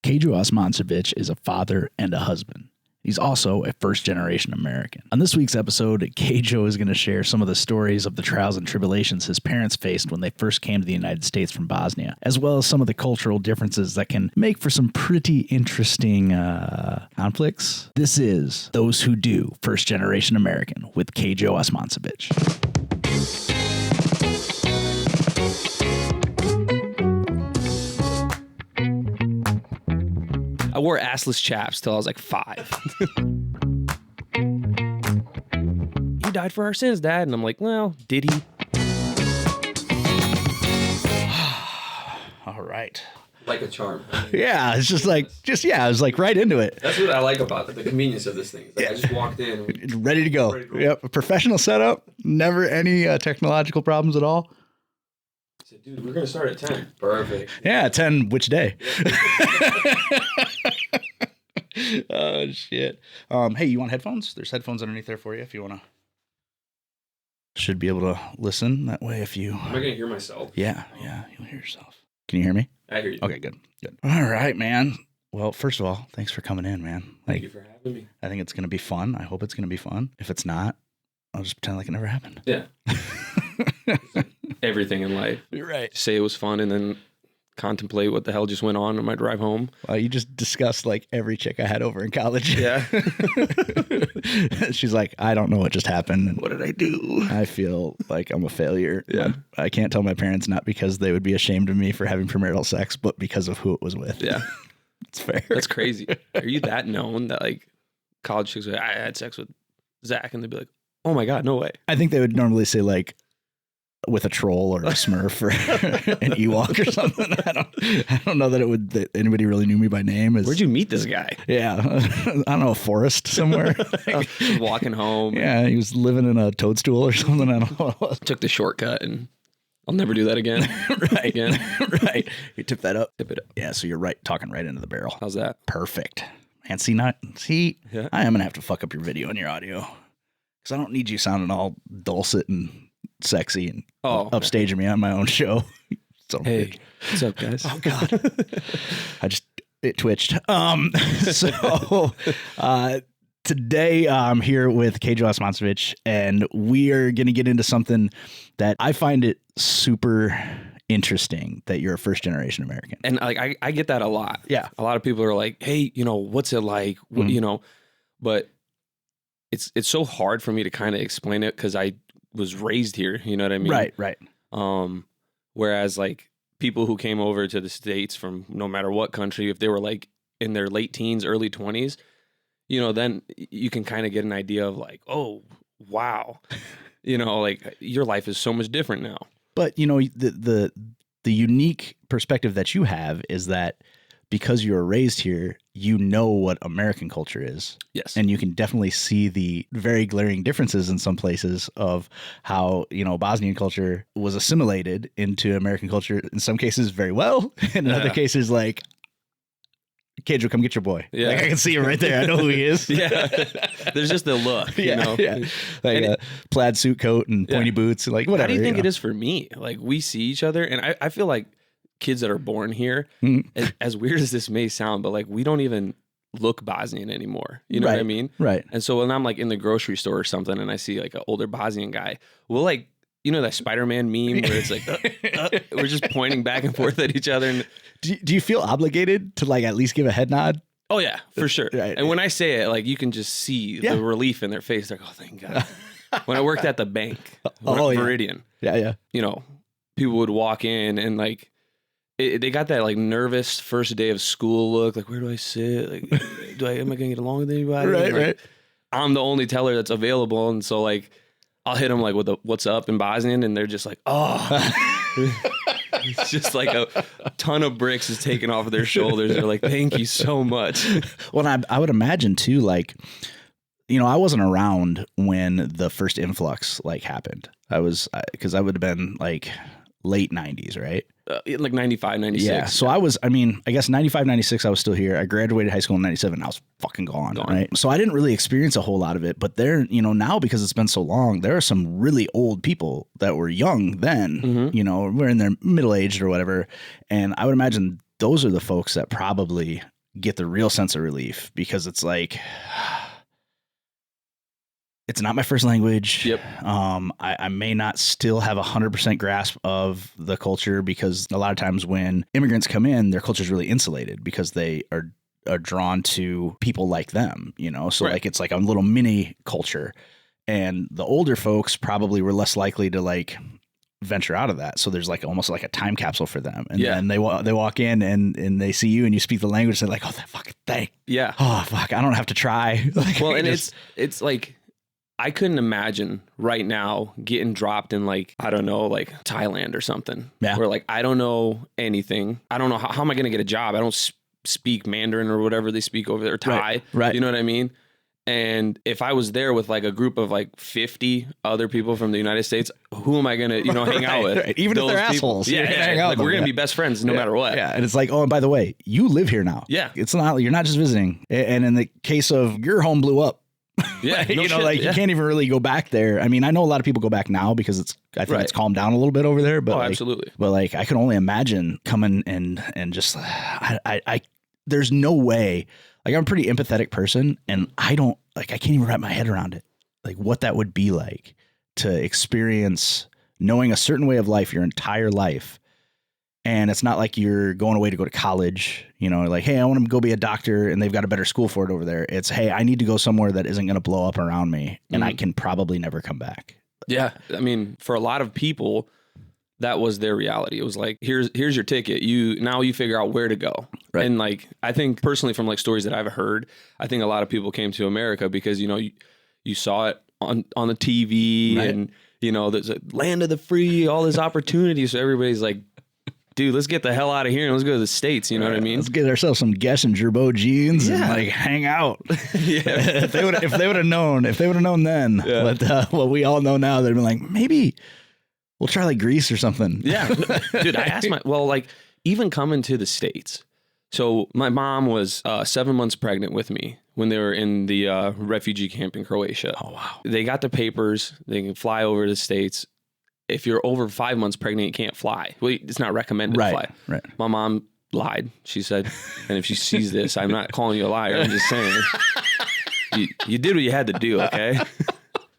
Kedo Osmancevic is a father and a husband. He's also a first-generation American. On this week's episode, Kedo is going to share some of the stories of the trials and tribulations his parents faced when they first came to the United States from Bosnia, as well as some of the cultural differences that can make for some pretty interesting conflicts. This is Those Who Do First-Generation American with Kedo Osmancevic. I wore assless chaps till I was like 5. He died for our sins, Dad. And I'm like, well, did he? All right. Like a charm. Yeah, it's just like, I was like right into it. That's what I like about the convenience of this thing. It's like I just walked in. Ready to go. Yep, a professional setup. Never any technological problems at all. I said, dude, we're going to start at 10. Perfect. Yeah, 10 which day? Oh, shit. Hey, you want headphones? There's headphones underneath there for you if you want to. Should be able to listen that way if you... Am I going to hear myself? Yeah, you'll hear yourself. Can you hear me? I hear you. Okay, good. All right, man. Well, first of all, thanks for coming in, man. Thank you for having me. I think it's going to be fun. I hope it's going to be fun. If it's not, I'll just pretend like it never happened. Yeah. Everything in life. You're right. Say it was fun and then contemplate what the hell just went on my drive home. You just discussed like every chick I had over in college. Yeah. She's like, I don't know what just happened. What did I do? I feel like I'm a failure. Yeah. I can't tell my parents, not because they would be ashamed of me for having premarital sex, but because of who it was with. Yeah. It's fair. That's crazy. Are you that known that like college chicks are like, I had sex with Zach, and they'd be like, oh my God, no way. I think they would normally say like with a troll or a Smurf or an Ewok or something. I don't know that anybody really knew me by name. Where'd you meet this guy? Yeah. I don't know, a forest somewhere. Walking home. Yeah, he was living in a toadstool or something. I don't know what it was. Took the shortcut and I'll never do that again. Right. Again. Right. You tip that up? Tip it up. Yeah, so you're right, talking right into the barrel. How's that? Perfect. And yeah. I am going to have to fuck up your video and your audio because I don't need you sounding all dulcet and sexy and upstaging me on my own show. So hey, what's up, guys? Oh, God. It twitched. So today I'm here with Kedo Osmancevic, and we are going to get into something that I find it super interesting that you're a first generation American. And like I get that a lot. Yeah. A lot of people are like, hey, what's it like? But it's so hard for me to kind of explain it because I was raised here, you know what I mean? Right. Whereas like people who came over to the States from no matter what country, if they were like in their late teens, early 20s, then you can kind of get an idea of like, oh, wow. Like your life is so much different now. But, the unique perspective that you have is that because you were raised here, you know what American culture is. Yes. And you can definitely see the very glaring differences in some places of how, Bosnian culture was assimilated into American culture, in some cases very well, and in other cases like, Kedo, come get your boy. Yeah. Like, I can see him right there. I know who he is. Yeah. There's just the look, Yeah. Like a plaid suit coat and pointy boots, like whatever. How do you think it is for me? Like we see each other, and I feel like kids that are born here, as weird as this may sound, but like we don't even look Bosnian anymore. You know what I mean? Right. And so when I'm like in the grocery store or something and I see like an older Bosnian guy, we'll like, that Spider-Man meme where it's like, we're just pointing back and forth at each other. And do you feel obligated to like at least give a head nod? Oh yeah, for sure. Right. And when I say it, like you can just see the relief in their face. They're like, oh, thank God. When I worked at the bank, Meridian, yeah. People would walk in and like, they got that like nervous first day of school look. Like, where do I sit? Like, am I going to get along with anybody? Right. I'm the only teller that's available. And so like, I'll hit them like with a what's up in Bosnian. And they're just like, oh, it's just like a ton of bricks is taken off of their shoulders. They're like, thank you so much. Well, I would imagine too, like, I wasn't around when the first influx like happened. Because I would have been like late 90s, right? Like 95, 96. Yeah. So I guess 95, 96, I was still here. I graduated high school in 97. I was fucking gone. Right. So I didn't really experience a whole lot of it. But now because it's been so long, there are some really old people that were young then, we're in their middle aged or whatever. And I would imagine those are the folks that probably get the real sense of relief, because it's like, it's not my first language. Yep. I may not still have 100% grasp of the culture, because a lot of times when immigrants come in, their culture is really insulated because they are drawn to people like them, you know? So like, it's like a little mini culture, and the older folks probably were less likely to like venture out of that. So there's like almost like a time capsule for them. And then they walk in and they see you and you speak the language. They're like, oh, that fucking thing. Yeah. Oh, fuck. I don't have to try. Like, well, and it's like, I couldn't imagine right now getting dropped in like, I don't know, like Thailand or something. Yeah. Where like, I don't know anything. I don't know how am I going to get a job? I don't speak Mandarin or whatever they speak over there, or Thai. Right. You know what I mean? And if I was there with like a group of like 50 other people from the United States, who am I going to, hang out with? Right. Even if they're assholes. Yeah. Like, we're going to be best friends no matter what. Yeah. And it's like, oh, and by the way, you live here now. Yeah. It's not, you're not just visiting. And in the case of your home blew up. Yeah. No you know, like you can't even really go back there. I mean, I know a lot of people go back now because I think it's calmed down a little bit over there, but absolutely. But like, I can only imagine coming and just, there's no way. Like, I'm a pretty empathetic person, and I can't even wrap my head around it. Like, what that would be like to experience knowing a certain way of life your entire life. And it's not like you're going away to go to college, you know, like, hey, I want to go be a doctor, and they've got a better school for it over there. It's, hey, I need to go somewhere that isn't going to blow up around me, and I can probably never come back. Yeah. I mean, for a lot of people, that was their reality. It was like, here's your ticket. Now you figure out where to go. Right. And like, I think personally from like stories that I've heard, I think a lot of people came to America because, you saw it on the TV and, there's a land of the free, all this opportunity. So everybody's like, dude, let's get the hell out of here and let's go to the States. You know what I mean? Let's get ourselves some Guess and Gerbeau jeans and like hang out. If they would have known then what we all know now, they'd be like, maybe we'll try like Greece or something. Yeah. Dude, I asked even coming to the States. So my mom was 7 months pregnant with me when they were in the refugee camp in Croatia. Oh, wow. They got the papers. They can fly over to the States. If you're over 5 months pregnant, you can't fly. Well, it's not recommended to fly. Right. My mom lied. She said, and if she sees this, I'm not calling you a liar. I'm just saying, you did what you had to do, okay?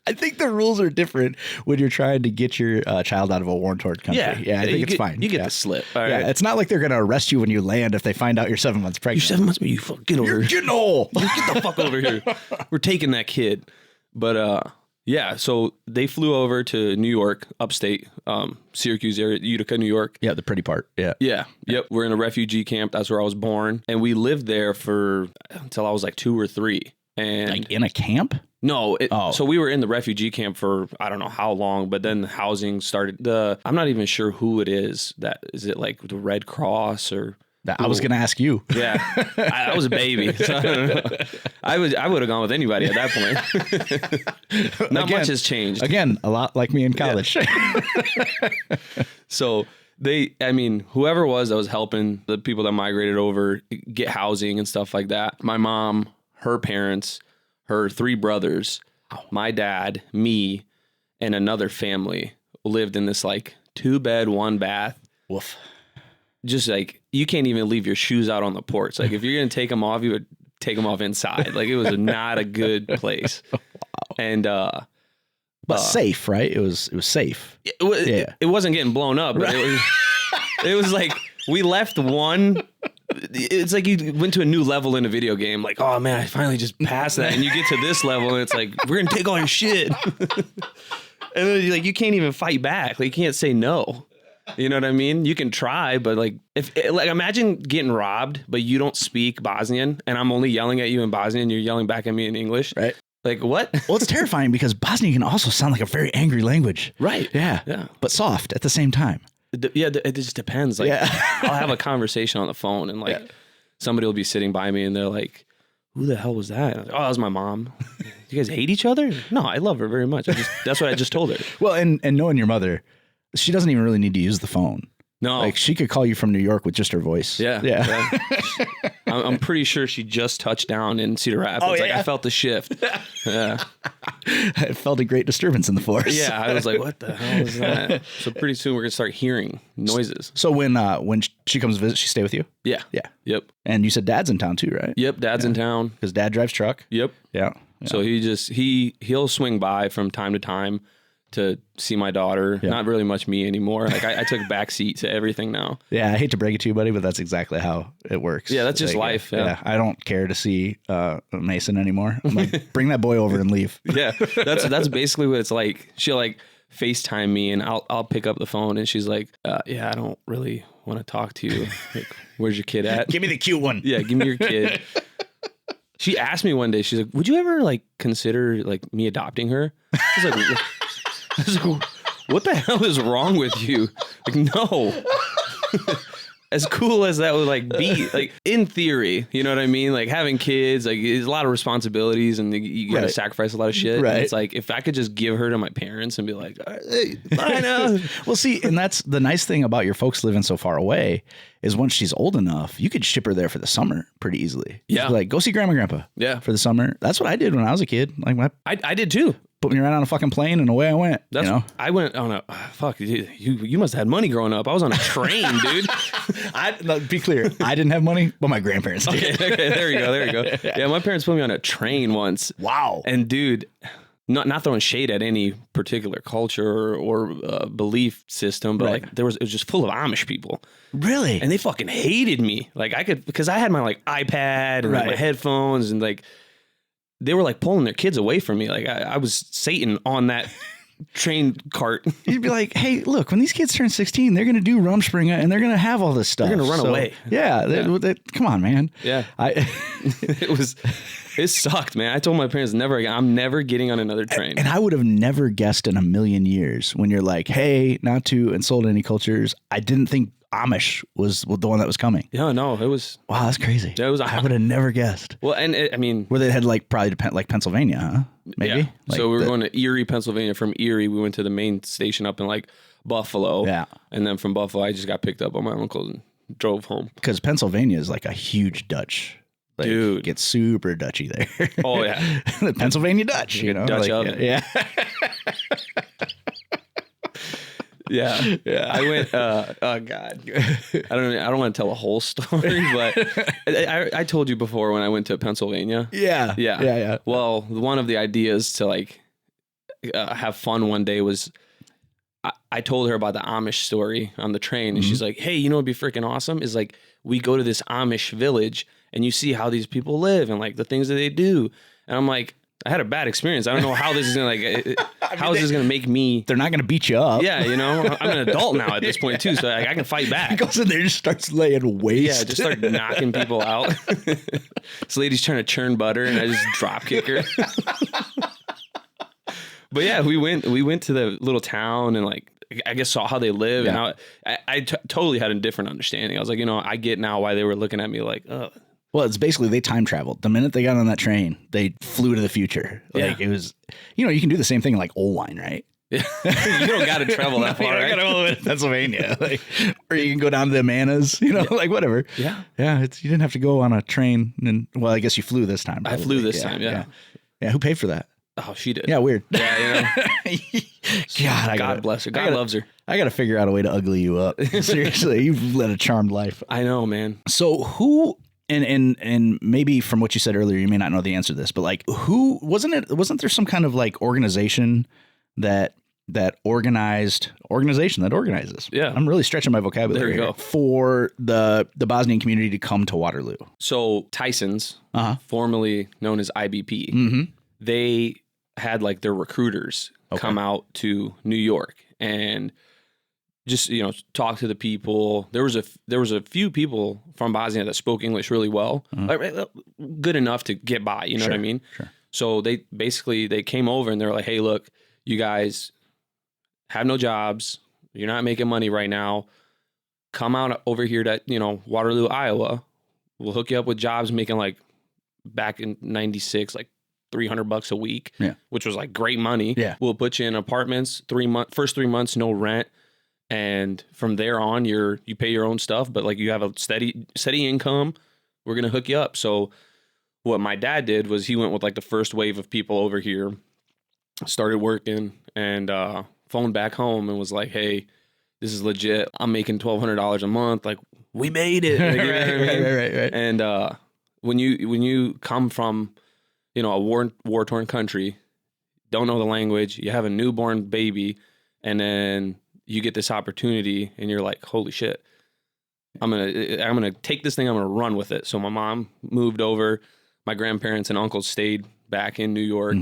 I think the rules are different when you're trying to get your child out of a war-torn country. Yeah, I think it's fine. You get the slip. All right. Yeah, it's not like they're going to arrest you when you land if they find out you're 7 months pregnant. You're 7 months, but you fuck get over here. You're getting old. Get the fuck over here. We're taking that kid. But yeah, so they flew over to New York, upstate, Syracuse area, Utica, New York. Yeah, the pretty part. Yeah. Yep. We're in a refugee camp. That's where I was born. And we lived there until I was like 2 or 3. And like in a camp? No. So we were in the refugee camp for I don't know how long, but then the housing started. I'm not even sure who it is. Is it like the Red Cross or? I was going to ask you. Yeah. I was a baby. So I don't know. I would have gone with anybody at that point. Not much has changed. Again, a lot like me in college. Yeah. So whoever it was that was helping the people that migrated over get housing and stuff like that. My mom, her parents, her 3 brothers, my dad, me, and another family lived in this like 2-bed, 1-bath. Woof. Just like, you can't even leave your shoes out on the porch. Like, if you're going to take them off, you would take them off inside. Like, it was not a good place. Wow. And, but safe, right? It was safe. It wasn't getting blown up, but it was like, we left one. It's like you went to a new level in a video game. Like, oh man, I finally just passed that. And you get to this level and it's like, we're going to take all your shit. And then you can't even fight back. Like, you can't say no. You know what I mean? You can try, but like, imagine getting robbed, but you don't speak Bosnian, and I'm only yelling at you in Bosnian, you're yelling back at me in English. Right. Like, what? Well, it's terrifying because Bosnian can also sound like a very angry language. Right. Yeah. But soft at the same time. It just depends. Like, I'll have a conversation on the phone, and like, somebody will be sitting by me, and they're like, who the hell was that? Like, oh, that was my mom. You guys hate each other? No, I love her very much. That's what I just told her. Well, and knowing your mother, she doesn't even really need to use the phone. No. Like, she could call you from New York with just her voice. Yeah. I'm pretty sure she just touched down in Cedar Rapids. Oh, yeah? Like, I felt the shift. Yeah. I felt a great disturbance in the force. Yeah, I was like, what the hell is that? So pretty soon we're going to start hearing noises. So when she comes to visit, she stay with you? Yeah. Yeah. Yep. And you said dad's in town too, right? Yep, Dad's in town. Because dad drives truck? Yep. Yeah. So he'll swing by from time to time to see my daughter. Not really much me anymore. Like I took back seat to everything now. Yeah, I hate to break it to you, buddy, but that's exactly how it works. Yeah, that's just life. Yeah. I don't care to see Mason anymore. I'm like, bring that boy over and leave. Yeah, that's basically what it's like. She'll like FaceTime me and I'll pick up the phone and she's like, yeah, I don't really want to talk to you. Like, where's your kid at? Give me the cute one. Yeah, give me your kid. She asked me one day, she's like, would you ever like consider like me adopting her? I was like, what the hell is wrong with you? Like, no. As cool as that would like be, like in theory, you know what I mean? Like having kids, like there's a lot of responsibilities and you got to sacrifice a lot of shit. Right. And it's like, if I could just give her to my parents and be like, hey, bye now. Well, see, and that's the nice thing about your folks living so far away is once she's old enough, you could ship her there for the summer pretty easily. Yeah. Just be like, go see grandma and grandpa. Yeah. For the summer. That's what I did when I was a kid. Like I did too. Put me right on a fucking plane and away I went. I went on a fuck. You must have had money growing up. I was on a train, dude. Be clear, I didn't have money, but my grandparents did. Okay, there you go. Yeah, my parents put me on a train once. Wow. And dude, not throwing shade at any particular culture or belief system, but like it was just full of Amish people. Really? And they fucking hated me. Like because I had my like iPad and like, my headphones and like. They were like pulling their kids away from me. Like I was Satan on that train cart. You'd be like, hey, look, when these kids turn 16, they're going to do Rumspringa and they're going to have all this stuff. They're going to run away. Yeah. Come on, man. Yeah. It sucked, man. I told my parents I'm never getting on another train. And I would have never guessed in a million years when you're like, hey, not to insult any cultures. I didn't think Amish was the one that was coming. Yeah, no, it was. Wow, that's crazy. It was. I would have never guessed. Well, and I mean, where they had like probably like Pennsylvania, huh? Maybe. Yeah. Like so we were going to Erie, Pennsylvania. From Erie, we went to the main station up in like Buffalo. Yeah. And then from Buffalo, I just got picked up by my uncle and drove home. Because Pennsylvania is like a huge Dutch. Like, dude, gets super Dutchy there. Oh yeah, the Pennsylvania Dutch. You know, Dutch like, oven. Yeah. Yeah. I went. Oh God, I don't want to tell a whole story, but I told you before when I went to Pennsylvania. Yeah. Well, one of the ideas to like have fun one day was I told her about the Amish story on the train, and she's like, "Hey, you know what'd be freaking awesome is like we go to this Amish village and you see how these people live and like the things that they do." And I'm like, I had a bad experience. I don't know how this is gonna is this gonna make me? They're not gonna beat you up. Yeah, you know, I'm an adult now at this point too, so like, I can fight back. He goes in there and just starts laying waste. Yeah, just start knocking people out. This lady's trying to churn butter, and I just drop kick her. But yeah, we went to the little town and like I guess saw how they live, and I totally had a different understanding. I was like, you know, I get now why they were looking at me like, oh. Well, it's basically they time traveled. The minute they got on that train, they flew to the future. Like it was, you know, you can do the same thing in like Old Line, right? Yeah. You don't got to travel that far, right? Go to Pennsylvania, like, or you can go down to the Manas, you know, like whatever. Yeah, yeah. You didn't have to go on a train, and well, I guess you flew this time. Probably. I flew this time. Yeah. Who paid for that? Oh, she did. Yeah, weird. Yeah, you know. God bless her. God loves her. I got to figure out a way to ugly you up. Seriously, you've led a charmed life. I know, man. So who? And maybe from what you said earlier, you may not know the answer to this, but like wasn't there some kind of like organization that organizes? Yeah. I'm really stretching my vocabulary there you go. For the Bosnian community to come to Waterloo. So Tyson's, formerly known as IBP, they had like their recruiters come out to New York and just, you know, talk to the people. There was a few people from Bosnia that spoke English really well, good enough to get by. You know what I mean? Sure. So they came over and they're like, "Hey, look, you guys have no jobs. You're not making money right now. Come out over here to, you know, Waterloo, Iowa. We'll hook you up with jobs making like back in '96, like $300 a week, which was like great money. Yeah. We'll put you in apartments, first 3 months, no rent. And from there on, you pay your own stuff, but like you have a steady income. We're going to hook you up." So what my dad did was he went with like the first wave of people over here started working, and phoned back home and was like, hey, this is legit. I'm making $1,200 a month. Like, we made it. Like, you know what I mean? Right. And when you come from, you know, a war-torn country, don't know the language, you have a newborn baby, and then you get this opportunity and you're like, holy shit, I'm gonna take this thing, I'm gonna run with it. So my mom moved over, my grandparents and uncles stayed back in New York.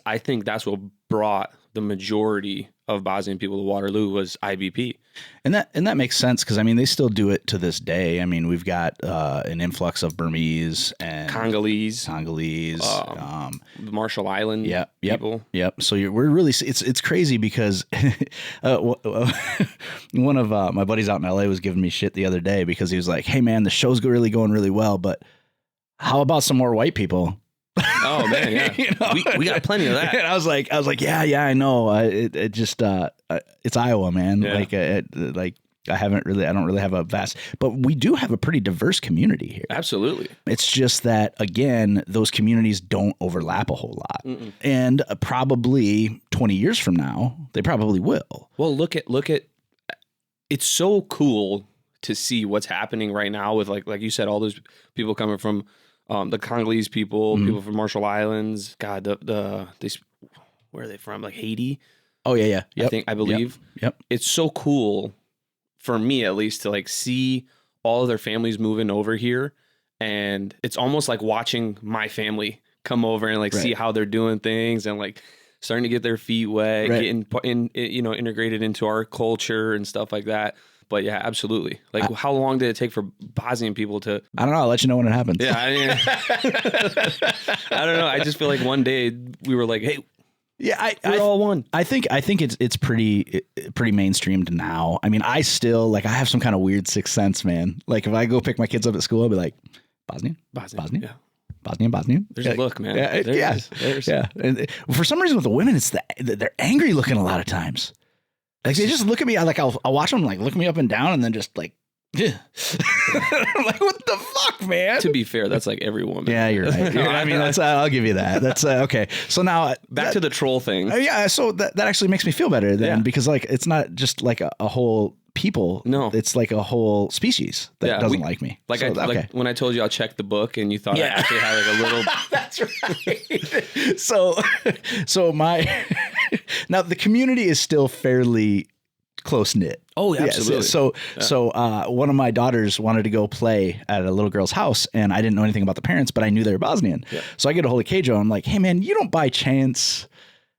I think that's what brought the majority of Bosnian people to Waterloo was IBP. And that makes sense, because I mean they still do it to this day. I mean, we've got an influx of Burmese and Congolese, the Marshall Island people. Yep. So we're really, it's crazy because one of my buddies out in LA was giving me shit the other day because he was like, "Hey man, the show's really going really well, but how about some more white people?" Oh man, yeah, you know? we got plenty of that. And I was like, yeah, I know. It just it's Iowa, man. Yeah. I don't really have a vast, but we do have a pretty diverse community here. Absolutely. It's just that, again, those communities don't overlap a whole lot. And probably 20 years from now, they probably will. Well, look at it's so cool to see what's happening right now with like you said, all those people coming from the Congolese people, people from Marshall Islands. God, where are they from? Like Haiti. Oh yeah. Yep. I believe. Yep. It's so cool for me, at least, to like see all of their families moving over here, and it's almost like watching my family come over and like see how they're doing things and like starting to get their feet wet, getting integrated into our culture and stuff like that. But yeah, absolutely. Like, how long did it take for Bosnian people to? I don't know. I'll let you know when it happens. Yeah, I mean, I don't know. I just feel like one day we were like, hey. Yeah, we're all one. I think it's pretty mainstreamed now. I mean, I still I have some kind of weird sixth sense, man. Like if I go pick my kids up at school, I'll be like, Bosnian. Yeah. Bosnian. There's a look, man. Yeah. And for some reason with the women, it's they're angry looking a lot of times. Like they just look at me. I'll watch them like look me up and down, and then just like, yeah. I'm like, what the fuck, man? To be fair, that's like every woman. Yeah, you're right. I mean, I'll give you that. That's okay. So now back to the troll thing. Yeah. So that actually makes me feel better then, because like it's not just like a whole people. No, it's like a whole species that doesn't like me. Like like when I told you I'll check the book and you thought I actually had like a little. That's right. So my now the community is still fairly close knit. Oh, yeah, absolutely. So one of my daughters wanted to go play at a little girl's house, and I didn't know anything about the parents, but I knew they were Bosnian. Yeah. So I get a hold of Kedo. I'm like, hey man, you don't by chance.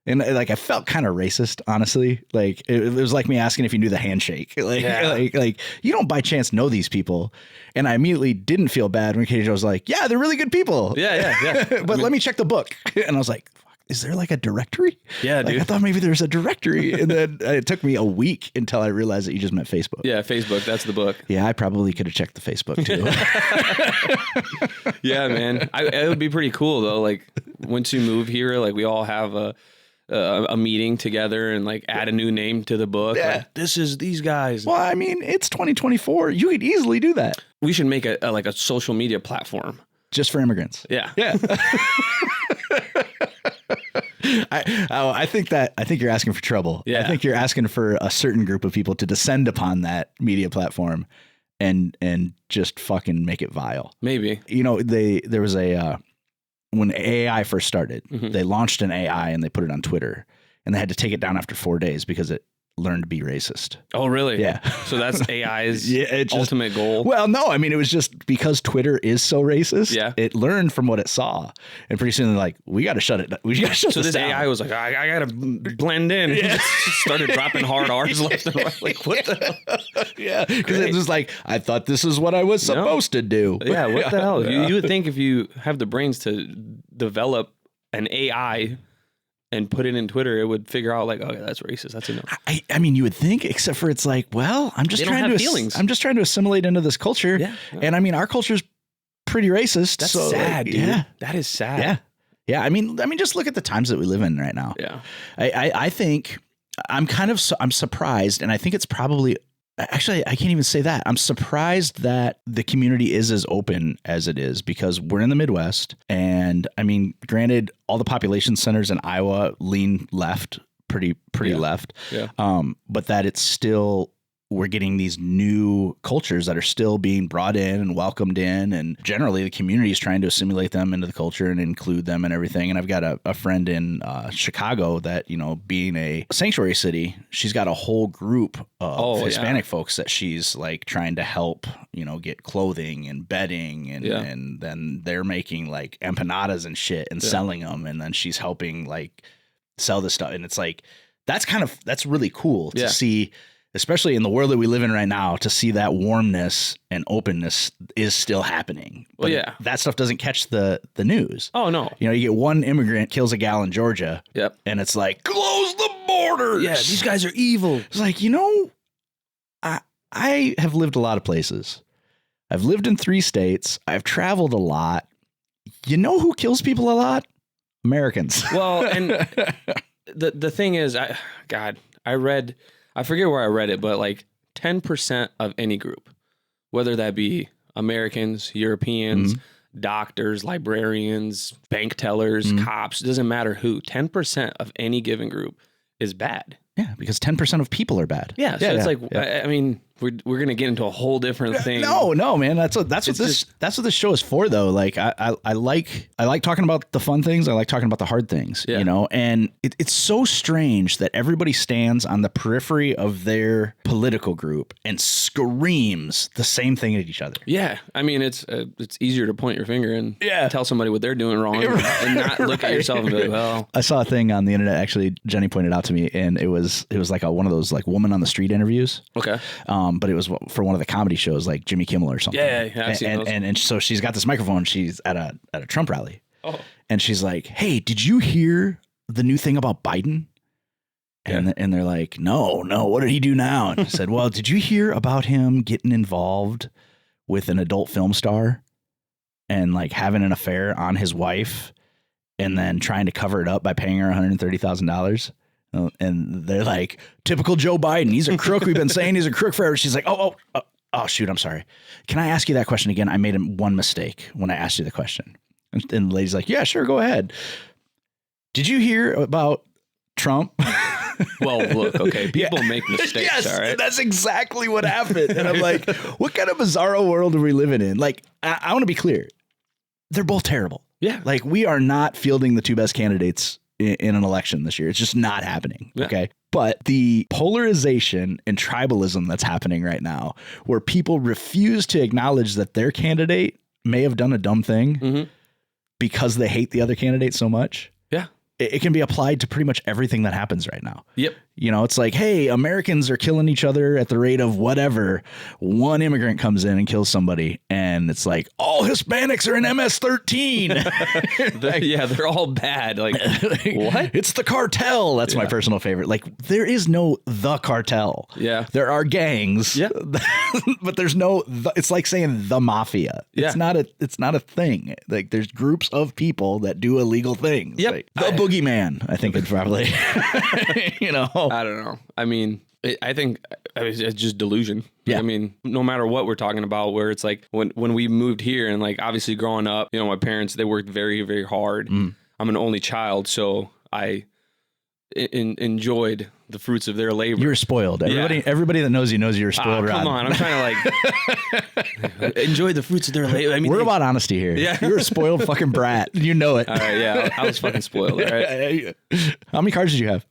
And like I felt kind of racist, honestly. Like it was like me asking if you knew the handshake. Like you don't by chance know these people. And I immediately didn't feel bad when Kedo was like, yeah, they're really good people. Yeah. But let me check the book. And I was like, is there like a directory? Yeah, dude. I thought maybe there's a directory. And then it took me a week until I realized that you just meant Facebook. Yeah, Facebook. That's the book. Yeah, I probably could have checked the Facebook too. Yeah, man. It would be pretty cool though. Like once you move here, like we all have a meeting together and like add a new name to the book. Yeah. Like, this is these guys. Well, I mean, it's 2024. You could easily do that. We should make a social media platform. Just for immigrants. Yeah. I think you're asking for trouble. Yeah. I think you're asking for a certain group of people to descend upon that media platform and just fucking make it vile. Maybe. You know, there was when AI first started, they launched an AI and they put it on Twitter, and they had to take it down after 4 days because it learned to be racist. Oh, really? Yeah. So that's AI's ultimate goal? Well, no. I mean, it was just because Twitter is so racist. Yeah. It learned from what it saw. And pretty soon they're like, we got to shut it down. We got to shut so this down. AI was like, I got to blend in. Yeah. Started dropping hard R's left and right. Like, what the hell? Yeah. Because it was like, I thought this is what I was supposed to do. Yeah. What the hell? Yeah. You would think if you have the brains to develop an AI and put it in Twitter, it would figure out like, okay, that's racist. That's enough. I mean, you would think, except for it's like, well, I'm just trying to assimilate into this culture. Yeah. And I mean, our culture's pretty racist. That's sad, dude. Yeah. That is sad. Yeah. Yeah. I mean, just look at the times that we live in right now. Yeah. I think I'm surprised, and I think it's probably Actually, I can't even say that. I'm surprised that the community is as open as it is, because we're in the Midwest. And I mean, granted, all the population centers in Iowa lean left, pretty left. Yeah. But that it's still, we're getting these new cultures that are still being brought in and welcomed in. And generally the community is trying to assimilate them into the culture and include them and everything. And I've got a friend in Chicago that, you know, being a sanctuary city, she's got a whole group of Hispanic folks that she's like trying to help, you know, get clothing and bedding. And then they're making like empanadas and shit and selling them. And then she's helping like sell this stuff. And it's like, that's really cool to see, especially in the world that we live in right now, to see that warmness and openness is still happening. But that stuff doesn't catch the news. Oh, no. You know, you get one immigrant kills a gal in Georgia. Yep. And it's like, close the borders. Yeah, these guys are evil. It's like, you know, I have lived a lot of places. I've lived in 3 states. I've traveled a lot. You know who kills people a lot? Americans. Well, and the thing is, I forget where I read it, but like 10% of any group, whether that be Americans, Europeans, doctors, librarians, bank tellers, cops, doesn't matter who, 10% of any given group is bad. Yeah, because 10% of people are bad. Yeah, so it's like, I mean, we're gonna get into a whole different thing. No, man. That's what this show is for, though. Like I like talking about the fun things. I like talking about the hard things. You know, and it's so strange that everybody stands on the periphery of their political group and screams the same thing at each other. Yeah, I mean, it's easier to point your finger and tell somebody what they're doing wrong and not look at yourself and be like, well. I saw a thing on the internet, actually, Jenny pointed out to me, and it was like one of those like woman on the street interviews. Okay. But it was for one of the comedy shows, like Jimmy Kimmel or something. Yeah, I've seen those. And so she's got this microphone. She's at a Trump rally. Oh. And she's like, "Hey, did you hear the new thing about Biden?" And they're like, "No. What did he do now?" And she said, "Well, did you hear about him getting involved with an adult film star and like having an affair on his wife and then trying to cover it up by paying her $130,000? And they're like, typical Joe Biden. He's a crook. We've been saying he's a crook forever." She's like, oh, shoot. I'm sorry. Can I ask you that question again? I made one mistake when I asked you the question. And the lady's like, yeah, sure. Go ahead. Did you hear about Trump? Well, look, okay. People make mistakes. Yes, all right. That's exactly what happened. And I'm like, what kind of bizarro world are we living in? Like, I want to be clear. They're both terrible. Yeah. Like, we are not fielding the 2 best candidates in an election this year. It's just not happening. Yeah. Okay. But the polarization and tribalism that's happening right now, where people refuse to acknowledge that their candidate may have done a dumb thing because they hate the other candidate so much. Yeah. It can be applied to pretty much everything that happens right now. Yep. You know, it's like, hey, Americans are killing each other at the rate of whatever. One immigrant comes in and kills somebody, and it's like, all Hispanics are in MS-13. Yeah, they're all bad. Like, what? It's the cartel. That's my personal favorite. Like, there is no the cartel. Yeah. There are gangs. Yeah. But there's no, it's like saying the mafia. Yeah. It's not a thing. Like, there's groups of people that do illegal things. Yep. Like, the boogeyman, I think it's probably, you know. I don't know. I mean, I think it's just delusion. Yeah. I mean, no matter what we're talking about, where it's like when we moved here and like obviously growing up, you know, my parents, they worked very, very hard. I'm an only child, so I enjoyed the fruits of their labor. You were spoiled. Everybody that knows you knows you're spoiled. Come on, I'm trying to like enjoy the fruits of their labor. I mean, we're about honesty here. Yeah, you're a spoiled fucking brat. You know it. All right, yeah, I was fucking spoiled. All right. How many cars did you have?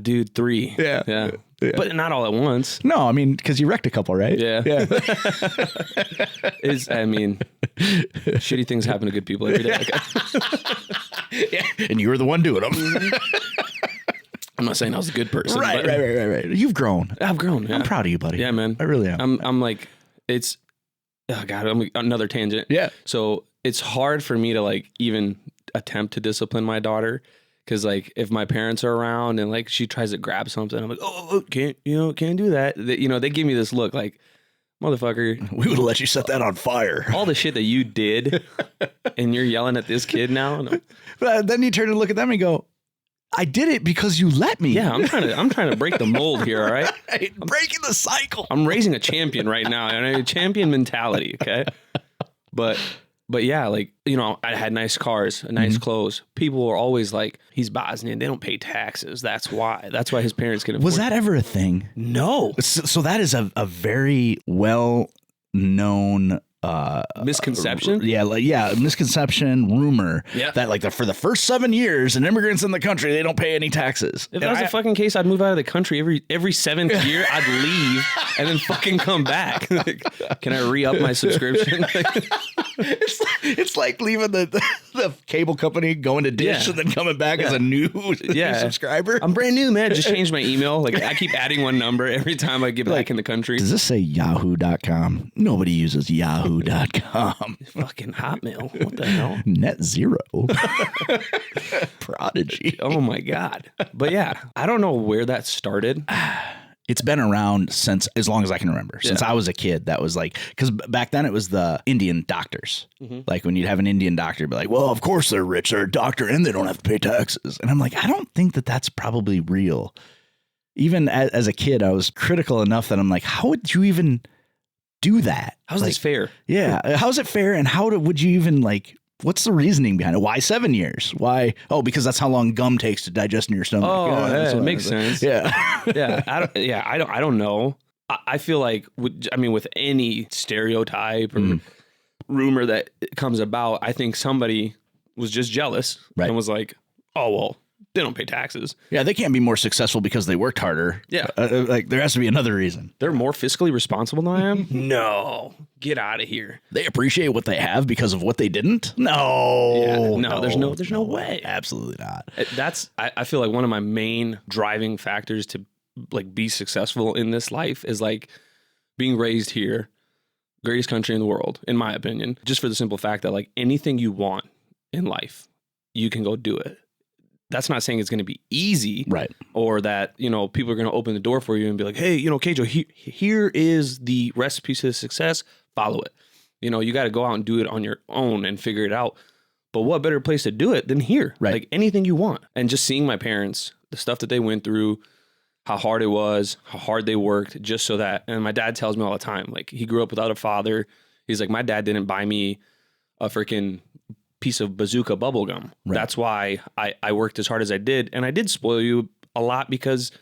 Dude, 3. Yeah. But not all at once. No, I mean, because you wrecked a couple, right? Yeah. I mean, shitty things happen to good people every day. Yeah. And you were the one doing them. I'm not saying I was a good person. Right. You've grown. I've grown. Yeah. I'm proud of you, buddy. Yeah, man. I really am. I'm like, it's, oh God, I'm another tangent. Yeah. So it's hard for me to like even attempt to discipline my daughter. Cause like if my parents are around and like she tries to grab something, I'm like, oh, can't do that. They give me this look like, motherfucker, we would have let you set that on fire. All the shit that you did, and you're yelling at this kid now. No. But then you turn and look at them and go, I did it because you let me. Yeah, I'm trying to break the mold here, all right? Breaking the cycle. I'm raising a champion right now, and a champion mentality, okay? But yeah, like, you know, I had nice cars, nice clothes. People were always like, he's Bosnian, they don't pay taxes. That's why his parents can afford. Was that ever a thing? No. So that is a very well known misconception. Misconception, rumor. Yeah. That like for the first 7 years, and immigrants in the country, they don't pay any taxes. If that was the fucking case, I'd move out of the country every seventh year. I'd leave and then fucking come back. Like, can I re-up my subscription? It's like leaving the cable company, going to Dish, and then coming back as a new subscriber. I'm brand new, man. Just changed my email. Like, I keep adding one number every time I get back in the country. Does this say yahoo.com? Nobody uses yahoo.com. Fucking Hotmail. What the hell? Net zero. Prodigy. Oh my God. But yeah, I don't know where that started. It's been around since as long as I can remember. Since I was a kid, that was like, because back then it was the Indian doctors. Like when you'd have an Indian doctor be like, well, of course they're rich. They're a doctor and they don't have to pay taxes. And I'm like, I don't think that that's probably real. Even as a kid, I was critical enough that I'm like, how would you even do that? How's this fair? Yeah. How's it fair? And would you even like, what's the reasoning behind it? Why 7 years? Why? Oh, because that's how long gum takes to digest in your stomach. Oh, it makes sense. Yeah. I don't know. I feel like, with any stereotype or rumor that comes about, I think somebody was just jealous and was like, oh, well, they don't pay taxes. Yeah, they can't be more successful because they worked harder. Yeah. Like there has to be another reason. They're more fiscally responsible than I am? No. Get out of here. They appreciate what they have because of what they didn't? No. Yeah, there's no way. Absolutely not. I feel like one of my main driving factors to like be successful in this life is like being raised here, greatest country in the world, in my opinion, just for the simple fact that like anything you want in life, you can go do it. That's not saying it's going to be easy, right? Or that, you know, people are going to open the door for you and be like, hey, you know, Kedo, here is the recipe to success. Follow it. You know, you got to go out and do it on your own and figure it out. But what better place to do it than here? Right. Like anything you want. And just seeing my parents, the stuff that they went through, how hard it was, how hard they worked just so that. And my dad tells me all the time, like he grew up without a father. He's like, my dad didn't buy me a freaking piece of bazooka bubble gum. Right. That's why I worked as hard as I did. And I did spoil you a lot because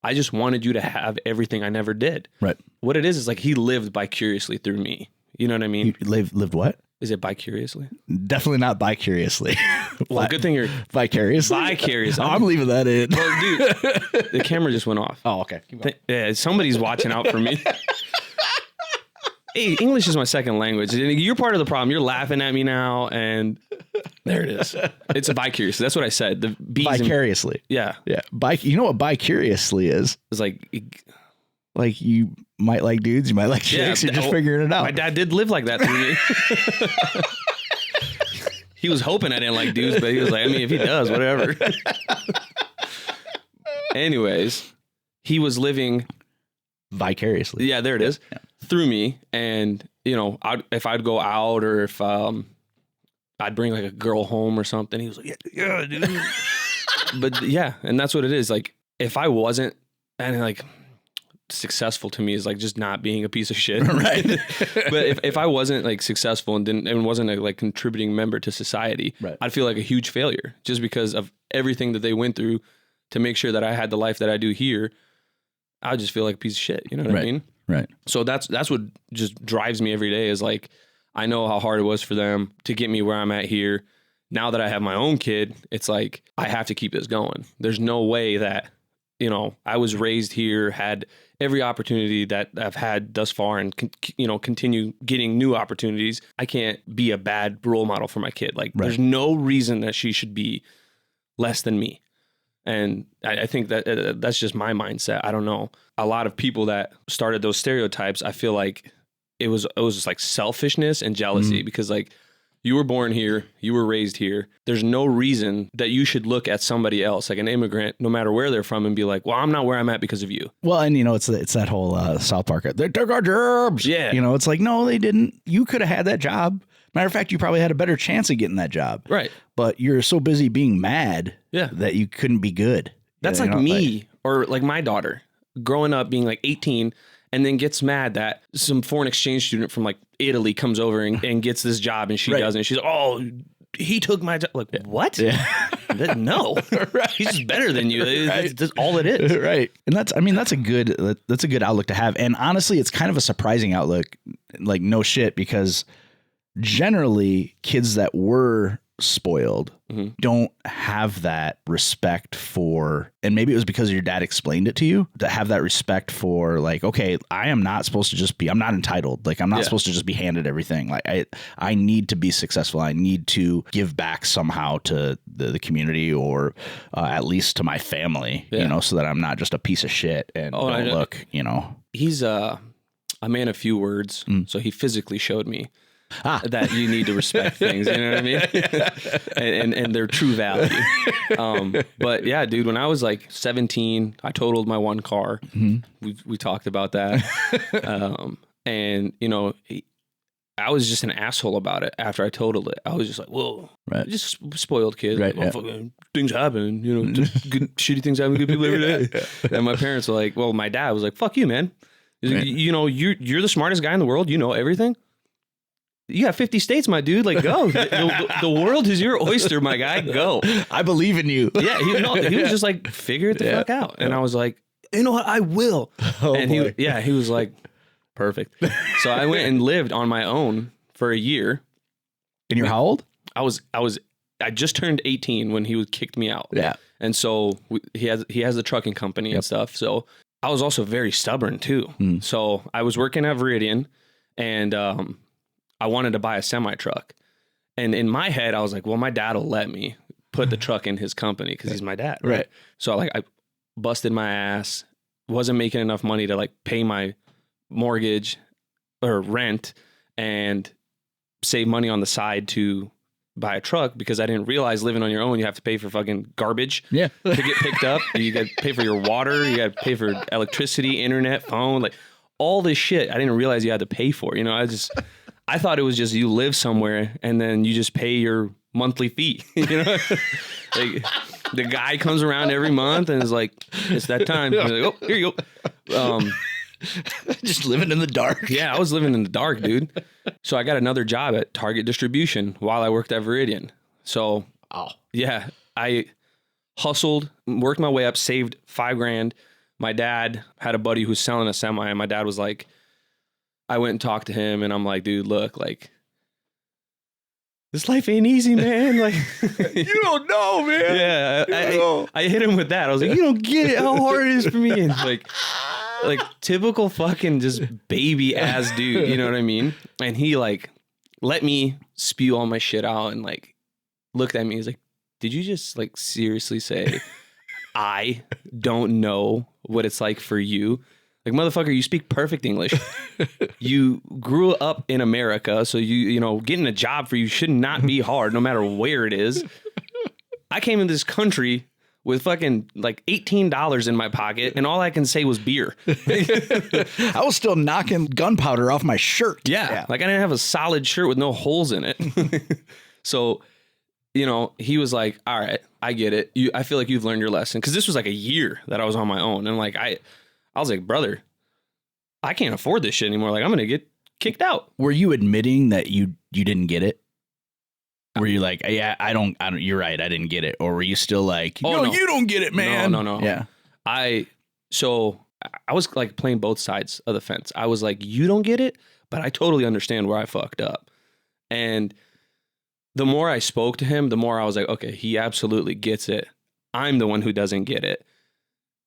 I just wanted you to have everything I never did. Right. What it is like he lived vicariously through me. You know what I mean? You lived what? Is it vicariously? Definitely not vicariously. Well, good thing you're vicariously. Vicarious. I'm leaving that in. Well, dude, the camera just went off. Oh, okay. Yeah, somebody's watching out for me. Hey, English is my second language. You're part of the problem. You're laughing at me now, and there it is. It's a vicarious. That's what I said. The B's vicariously. Yeah. You know what vicariously is? It's like you might like dudes, you might like chicks. You're just figuring it out. My dad did live like that through me. He was hoping I didn't like dudes, but he was like, I mean, if he does, whatever. Anyways, he was living vicariously. Yeah, there it is. Yeah. Through me. And, you know, if I'd go out or if I'd bring like a girl home or something, he was like, yeah, dude. But yeah, and that's what it is. Like, if I wasn't, and like, successful to me is like just not being a piece of shit. Right. But if I wasn't like successful and wasn't a like contributing member to society, right, I'd feel like a huge failure just because of everything that they went through to make sure that I had the life that I do here. I would just feel like a piece of shit. You know what I mean? Right. So that's what just drives me every day is like, I know how hard it was for them to get me where I'm at here. Now that I have my own kid, it's like, I have to keep this going. There's no way that, you know, I was raised here, had every opportunity that I've had thus far and, continue getting new opportunities. I can't be a bad role model for my kid. Like, There's no reason that she should be less than me. And I think that that's just my mindset. I don't know. A lot of people that started those stereotypes, I feel like it was just like selfishness and jealousy because like you were born here, you were raised here. There's no reason that you should look at somebody else, like an immigrant, no matter where they're from, and be like, well, I'm not where I'm at because of you. Well, and it's that whole South Park, they took our jobs. Yeah. It's like, no, they didn't. You could have had that job. Matter of fact, you probably had a better chance of getting that job. Right. But you're so busy being mad that you couldn't be good. That's like me or like my daughter growing up being like 18 and then gets mad that some foreign exchange student from like Italy comes over and gets this job and she doesn't. She's like, oh, he took my job. Like, what? Yeah. No, he's just better than you. That's all it is. Right. And that's a good outlook to have. And honestly, it's kind of a surprising outlook, like no shit, because generally kids that were spoiled don't have that respect for, and maybe it was because your dad explained it to you, to have that respect for like, okay, I am not supposed to just be, I'm not entitled. Like I'm not supposed to just be handed everything. Like I need to be successful. I need to give back somehow to the community or at least to my family, you know, so that I'm not just a piece of shit and don't look, you know. He's a man of few words. So he physically showed me that you need to respect things, you know what I mean? and their true value. But yeah, dude, when I was like 17, I totaled my one car. We talked about that. And you know, I was just an asshole about it after I totaled it. I was just like, whoa, just spoiled kid. Right, like, fucking things happen, you know, good, shitty things happen to good people every day. And my parents were like, well, my dad was like, fuck you, man. He's like, you know, you're the smartest guy in the world. You know everything. You got 50 states, my dude. Like, go. The world is your oyster, my guy. Go. I believe in you. Yeah, he was just like, figure it the fuck out. And I was like, you know what? I will. And he was like, perfect. So I went and lived on my own for a year. And you're how old? I just turned 18 when he kicked me out. Yeah. And so he has a trucking company and stuff. So I was also very stubborn too. So I was working at Veridian and I wanted to buy a semi truck. And in my head, I was like, well, my dad will let me put the truck in his company because he's my dad. Right. So I busted my ass, wasn't making enough money to like pay my mortgage or rent and save money on the side to buy a truck because I didn't realize living on your own, you have to pay for fucking garbage to get picked up. You got to pay for your water. You got to pay for electricity, internet, phone, like all this shit. I didn't realize you had to pay for, you know, I thought it was just you live somewhere and then you just pay your monthly fee, you know, like the guy comes around every month and is like, it's that time. He's like, oh, here you go. Just living in the dark. Yeah, I was living in the dark, dude. So I got another job at Target Distribution while I worked at Veridian. So yeah, I hustled, worked my way up, saved $5,000. My dad had a buddy who's selling a semi, and my dad was like, I went and talked to him, and I'm like, dude, look, like, this life ain't easy, man. Like, you don't know, man. Yeah, I hit him with that. I was like, you don't get it how hard it is for me. And like typical fucking just baby ass dude, you know what I mean? And he like let me spew all my shit out and like looked at me. He's like, did you just like seriously say I don't know what it's like for you? Like, motherfucker, you speak perfect English. You grew up in America, so you know, getting a job for you should not be hard, no matter where it is. I came in this country with fucking like $18 in my pocket, and all I can say was beer. I was still knocking gunpowder off my shirt. Yeah, like I didn't have a solid shirt with no holes in it. So, you know, he was like, all right, I get it. I feel like you've learned your lesson. Because this was like a year that I was on my own. And like, I was like, brother, I can't afford this shit anymore. Like, I'm going to get kicked out. Were you admitting that you didn't get it? Were you like, yeah, I don't, you're right, I didn't get it? Or were you still like, no, you don't get it, man? No. Yeah. I was like playing both sides of the fence. I was like, you don't get it, but I totally understand where I fucked up. And the more I spoke to him, the more I was like, okay, he absolutely gets it. I'm the one who doesn't get it.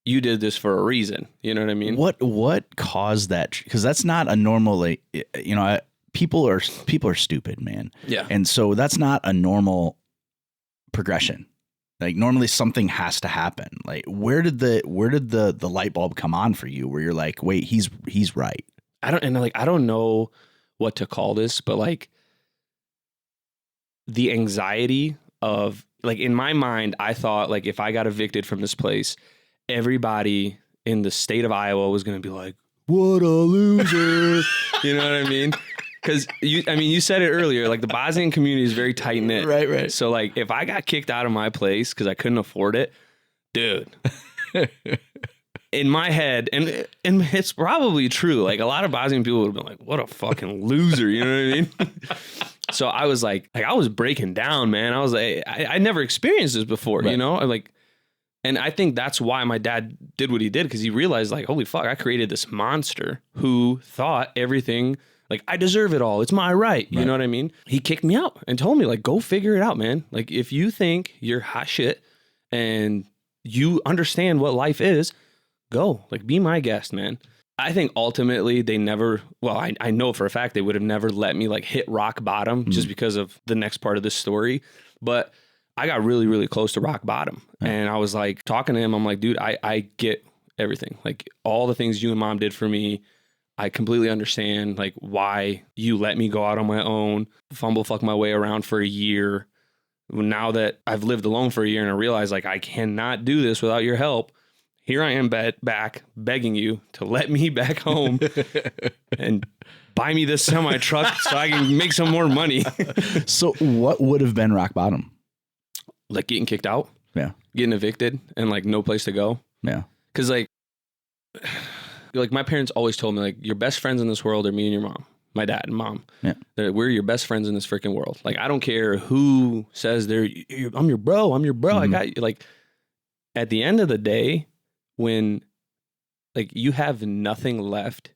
You did this for a reason. You know what I mean? What caused that? Because that's not a normal, like, you know, people are stupid, man. Yeah. And so that's not a normal progression. Like, normally something has to happen. Like, where did the light bulb come on for you where you're like, wait, he's right? I don't know what to call this, but like the anxiety of, like, in my mind, I thought like if I got evicted from this place, everybody in the state of Iowa was going to be like, what a loser. You know what I mean? Because you said it earlier, like the Bosnian community is very tight knit. Right. So like if I got kicked out of my place because I couldn't afford it, dude, in my head, and it's probably true. Like a lot of Bosnian people would have been like, what a fucking loser. You know what I mean? So I was like I was breaking down, man. I was like, I never experienced this before, you know? And I think that's why my dad did what he did, because he realized like, holy fuck, I created this monster who thought everything, like, I deserve it all. It's my right. You know what I mean? He kicked me out and told me, like, go figure it out, man. Like, if you think you're hot shit and you understand what life is, go. Like, be my guest, man. I think ultimately they never, well, I know for a fact they would have never let me, like, hit rock bottom just because of the next part of this story. But I got really, really close to rock bottom. And I was, like, talking to him. I'm like, dude, I get everything. Like, all the things you and mom did for me, I completely understand, like, why you let me go out on my own, fuck my way around for a year. Now that I've lived alone for a year and I realize, like, I cannot do this without your help, here I am back begging you to let me back home and buy me this semi truck so I can make some more money. So what would have been rock bottom? Like getting kicked out. Yeah. Getting evicted and like no place to go. Yeah. Cause like my parents always told me, like, your best friends in this world are me and your mom, my dad and mom. Yeah. We're your best friends in this freaking world. Like, I don't care who says I'm your bro. Mm-hmm. I got you. Like, at the end of the day, when like you have nothing left,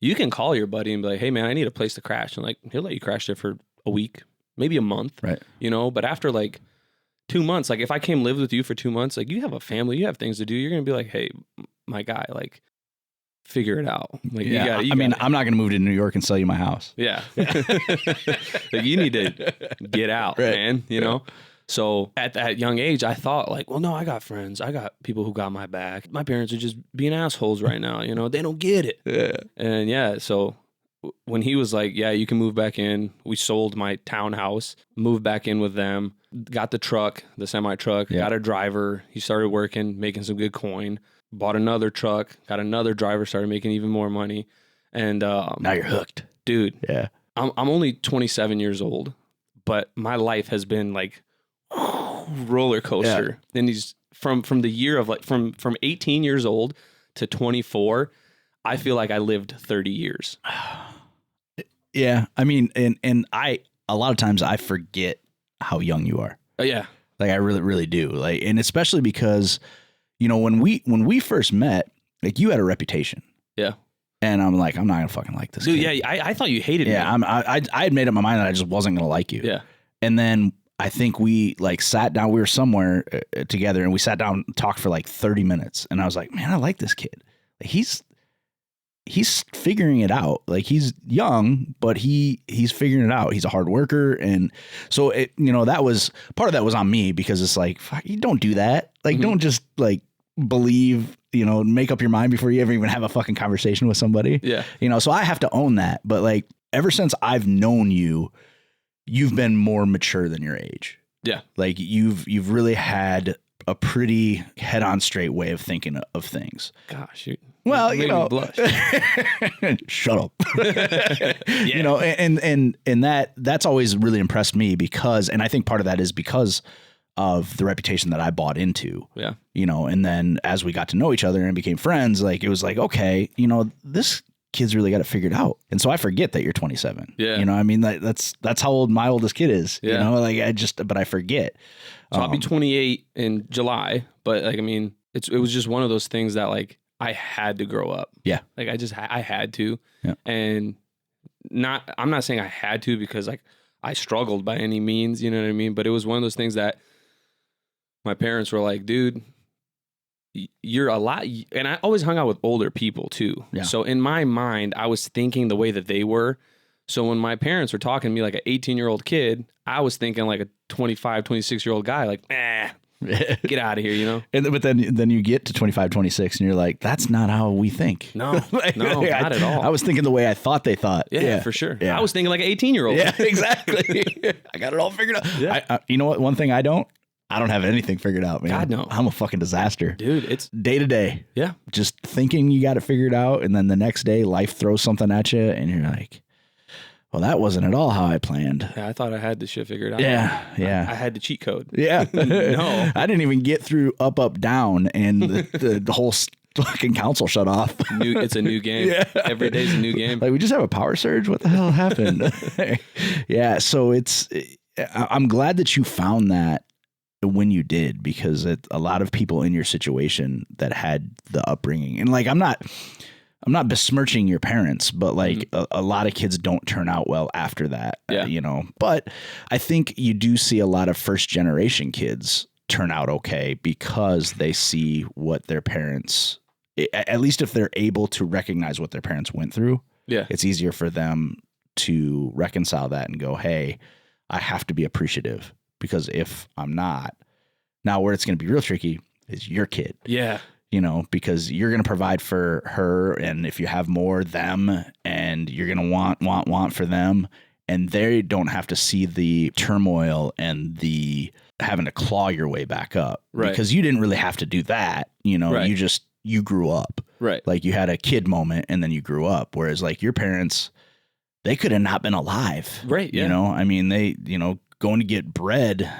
you can call your buddy and be like, hey man, I need a place to crash. And like, he'll let you crash there for a week, maybe a month. Right. You know, but after like 2 months, like if I came live with you for 2 months, like you have a family, you have things to do. You're going to be like, hey, my guy, like, figure it out. Like, yeah, I'm not going to move to New York and sell you my house. Yeah. Like, you need to get out, man, you know? So at that young age, I thought like, well, no, I got friends. I got people who got my back. My parents are just being assholes right now. You know, they don't get it. Yeah. And so when he was like, yeah, you can move back in, we sold my townhouse, moved back in with them, got the truck, the semi truck, got a driver. He started working, making some good coin. Bought another truck, got another driver, started making even more money. And now you're hooked. Dude. Yeah. I'm only 27 years old, but my life has been like roller coaster. Yeah. And he's from the year of like from 18 years old to 24, I feel like I lived 30 years. Yeah. I mean, and I a lot of times I forget how young you are. Yeah. Like I really, really do. Like, and especially because, you know, when we first met, like you had a reputation. Yeah. And I'm like, I'm not gonna fucking like this dude. kid. Yeah, I thought you hated me. Yeah, I had made up my mind that I just wasn't gonna like you. Yeah. And then I think we like sat down. We were somewhere together, and we sat down and talked for like 30 minutes. And I was like, man, I like this kid. Like, he's figuring it out. Like, he's young, but he's figuring it out. He's a hard worker, and so it, you know, that was part of that was on me, because it's like, fuck, you don't do that. Like, don't just like believe, you know, make up your mind before you ever even have a fucking conversation with somebody. Yeah. You know, so I have to own that. But like, ever since I've known you, you've been more mature than your age. Yeah. Like you've really had a pretty head on straight way of thinking of things. Gosh. Well, you know, shut up. You know, and that's always really impressed me, because, and I think part of that is because of the reputation that I bought into. Yeah. You know, and then as we got to know each other and became friends, like it was like, okay, you know, this kid's really got it figured out. And so I forget that you're 27. Yeah. You know, I mean, that's how old my oldest kid is. Yeah. You know, like but I forget. So I'll be 28 in July, but like, I mean, it was just one of those things that like I had to grow up. Yeah. Like I had to. Yeah. And I'm not saying I had to because like I struggled by any means, you know what I mean? But it was one of those things that my parents were like, dude, you're a lot. And I always hung out with older people too. Yeah. So in my mind, I was thinking the way that they were. So when my parents were talking to me like an 18-year-old kid, I was thinking like a 25, 26-year-old guy, like, get out of here, you know? But then you get to 25, 26 and you're like, that's not how we think. No, no, not at all. I was thinking the way I thought they thought. Yeah, for sure. Yeah. I was thinking like an 18-year-old. Yeah, exactly. I got it all figured out. Yeah. You know what? One thing I don't have anything figured out, man. God, no. I'm a fucking disaster. Dude, it's day to day. Yeah. Just thinking you got it figured out, and then the next day life throws something at you and you're like, well, that wasn't at all how I planned. Yeah, I thought I had this shit figured out. Yeah. I had the cheat code. Yeah. No. I didn't even get through up, up, down, and the whole fucking console shut off. It's a new game. Yeah. Every day's a new game. Like, we just have a power surge? What the hell happened? Yeah, so I'm glad that you found that when you did, because a lot of people in your situation that had the upbringing, and like, I'm not besmirching your parents, but like a lot of kids don't turn out well after that, you know, but I think you do see a lot of first generation kids turn out okay because they see what their parents, at least if they're able to recognize what their parents went through, it's easier for them to reconcile that and go, hey, I have to be appreciative, because if I'm not, now where it's going to be real tricky is your kid. Yeah. You know, because you're going to provide for her, and if you have more, them, and you're going to want for them, and they don't have to see the turmoil and the having to claw your way back up, right? Because you didn't really have to do that. You know, right. you grew up, right? Like, you had a kid moment and then you grew up. Whereas like your parents, they could have not been alive, right? Yeah. You know, I mean, they, going to get bread,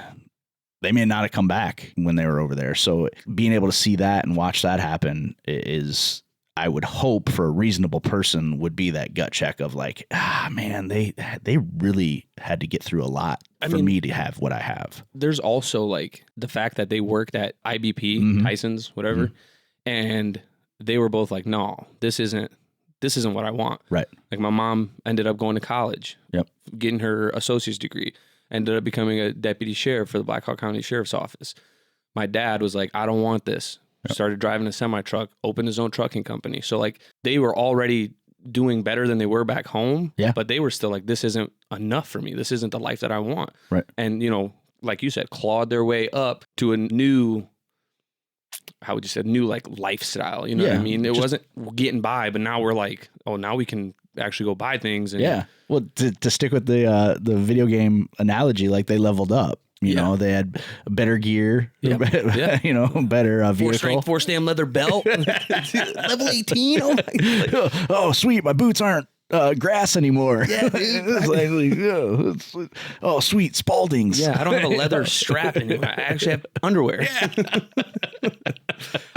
they may not have come back when they were over there. So being able to see that and watch that happen is, I would hope for a reasonable person, would be that gut check of like, man, they really had to get through a lot for me to have what I have. There's also like the fact that they worked at IBP, Tyson's, whatever, and they were both like, no, this isn't what I want. Right. Like, my mom ended up going to college, getting her associate's degree, ended up becoming a deputy sheriff for the Black Hawk County Sheriff's Office. My dad was like, I don't want this. Started driving a semi-truck, opened his own trucking company. So like, they were already doing better than they were back home. Yeah. But they were still like, this isn't enough for me. This isn't the life that I want. Right. And, like you said, clawed their way up to a new, how would you say, new like lifestyle. You know what I mean? It wasn't getting by, but now we're like, oh, now we can actually go buy things. And, well, to stick with the video game analogy, like, they leveled up. You know, they had better gear, better vehicle. Force damn leather belt. Level 18. Oh, sweet. My boots aren't grass anymore. Yeah, dude. Oh, sweet. Spaldings. Yeah, I don't have a leather strap anymore. I actually have underwear. Yeah.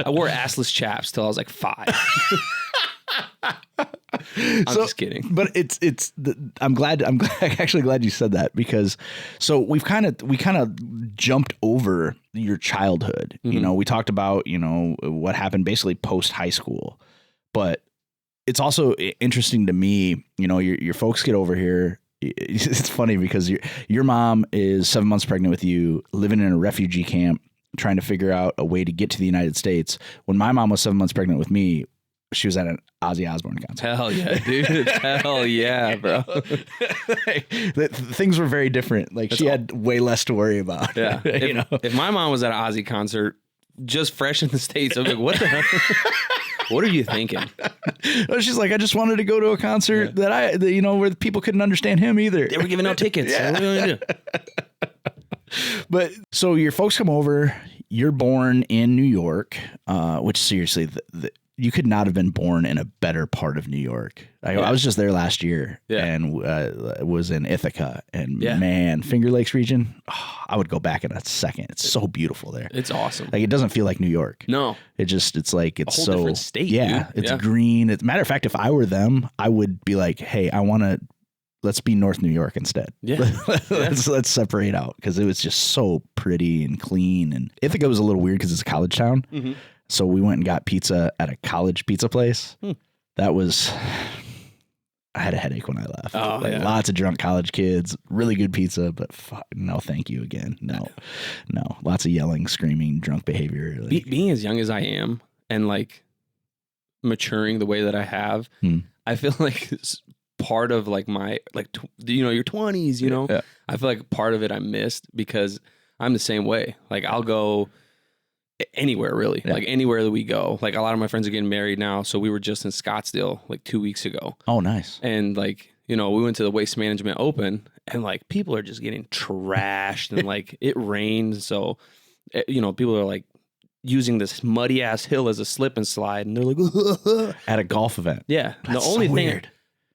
I wore assless chaps till I was like 5. I'm just kidding. But I'm actually glad you said that, because so we kind of jumped over your childhood. We talked about, what happened basically post high school, but it's also interesting to me, your folks get over here. It's funny because your mom is 7 months pregnant with you, living in a refugee camp, trying to figure out a way to get to the United States. When my mom was 7 months pregnant with me, she was at an Ozzy Osbourne concert. Hell yeah, dude. Hell yeah, bro. Things were very different. Like, she had way less to worry about. Yeah. If my mom was at an Ozzy concert, just fresh in the States, I'm like, what the hell? What are you thinking? She's like, I just wanted to go to a concert that where the people couldn't understand him either. They were giving out tickets. Yeah. What are we gonna do? But so your folks come over, you're born in New York, which seriously, you could not have been born in a better part of New York. I was just there last year and was in Ithaca, and man, Finger Lakes region, I would go back in a second. It's so beautiful there. It's awesome. Like, it doesn't feel like New York. No, it's like, it's a whole so different state. Yeah, dude. it's green. Matter of fact, if I were them, I would be like, hey, let's be North New York instead. Yeah. Let's separate out, because it was just so pretty and clean. And Ithaca was a little weird because it's a college town. Mm-hmm. So we went and got pizza at a college pizza place. That was, I had a headache when I left. Oh, Lots of drunk college kids, really good pizza, but no, thank you again. No, lots of yelling, screaming, drunk behavior. Like, being as young as I am and like maturing the way that I have, I feel like part of like my, like, your 20s, I feel like part of it I missed, because I'm the same way. Like, I'll go anywhere, really. Like, anywhere that we go. Like, a lot of my friends are getting married now, so we were just in Scottsdale like 2 weeks ago. Oh, nice. And like, we went to the Waste Management Open, and like, people are just getting trashed, and like, it rained, so people are like using this muddy ass hill as a slip and slide, and they're like at a golf event. Yeah. That's so weird.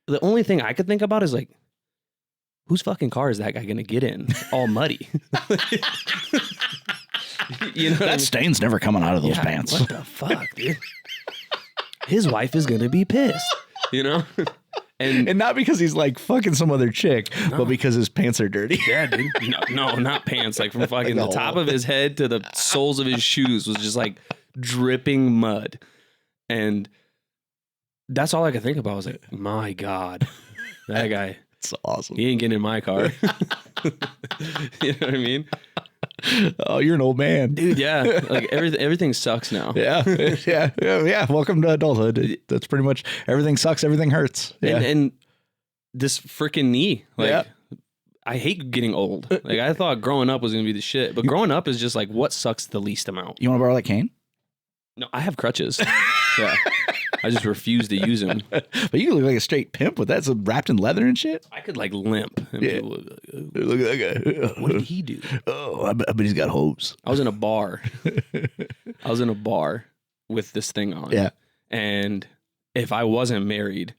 The only thing I could think about is like, whose fucking car is that guy going to get in? All muddy. You know, that stain's never coming out of those pants. What the fuck, dude? His wife is going to be pissed, you know? And not because he's like fucking some other chick, but because his pants are dirty. Yeah, dude. No, not pants. Like from fucking the top of his head to the soles of his shoes was just like dripping mud. And that's all I could think about. I was like, my God, that guy. It's awesome. He ain't getting in my car. You know what I mean? Oh, you're an old man. Dude, yeah. Like everything sucks now. Yeah. Welcome to adulthood. That's pretty much everything sucks, everything hurts. Yeah. And this freaking knee. Like I hate getting old. Like I thought growing up was gonna be the shit. But growing up is just like what sucks the least amount. You want to borrow that cane? No, I have crutches. Yeah. I just refuse to use them. But you look like a straight pimp with that wrapped in leather and shit. I could like limp. And people would be like, look at that guy. what did he do? Oh, I bet he's got hose. I was in a bar. With this thing on. Yeah. And if I wasn't married,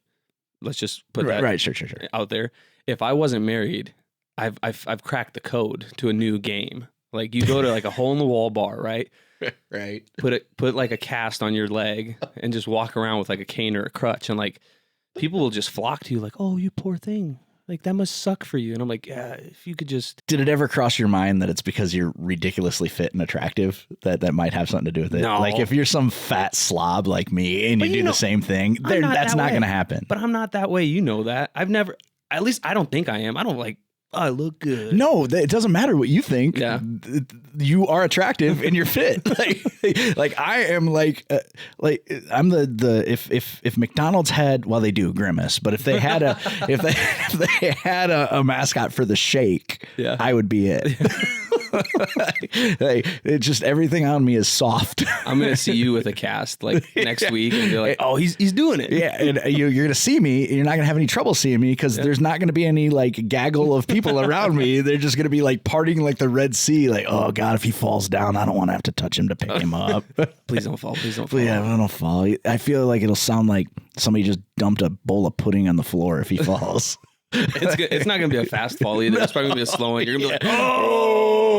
let's just put that sure. out there. If I wasn't married, I've cracked the code to a new game. Like you go to like a hole in the wall bar, right? Right. Put like a cast on your leg and just walk around with like a cane or a crutch, and like people will just flock to you like, oh, you poor thing. Like that must suck for you. And I'm like, yeah, if you could just. Did it ever cross your mind that it's because you're ridiculously fit and attractive that might have something to do with it? No. Like if you're some fat slob like me and you do the same thing, that's not going to happen. But I'm not that way. You know that. At least I don't think I am. I don't like, oh, I look good. No, it doesn't matter what you think. Yeah. You are attractive and you're fit. like I am like I'm the if McDonald's had, well, they do Grimace, but if they had if they had a mascot for the shake, I would be it. It's just everything on me is soft. I'm gonna see you with a cast like next week and be like, oh, he's doing it. Yeah, and you're gonna see me. And you're not gonna have any trouble seeing me because there's not gonna be any like gaggle of people around me. They're just gonna be like partying like the Red Sea. Like, oh God, if he falls down, I don't want to have to touch him to pick him up. Please don't fall. Please don't fall. Yeah, I don't fall. I feel like it'll sound like somebody just dumped a bowl of pudding on the floor if he falls. It's not gonna be a fast fall either. It's probably gonna be a slow one. You're gonna be like, oh.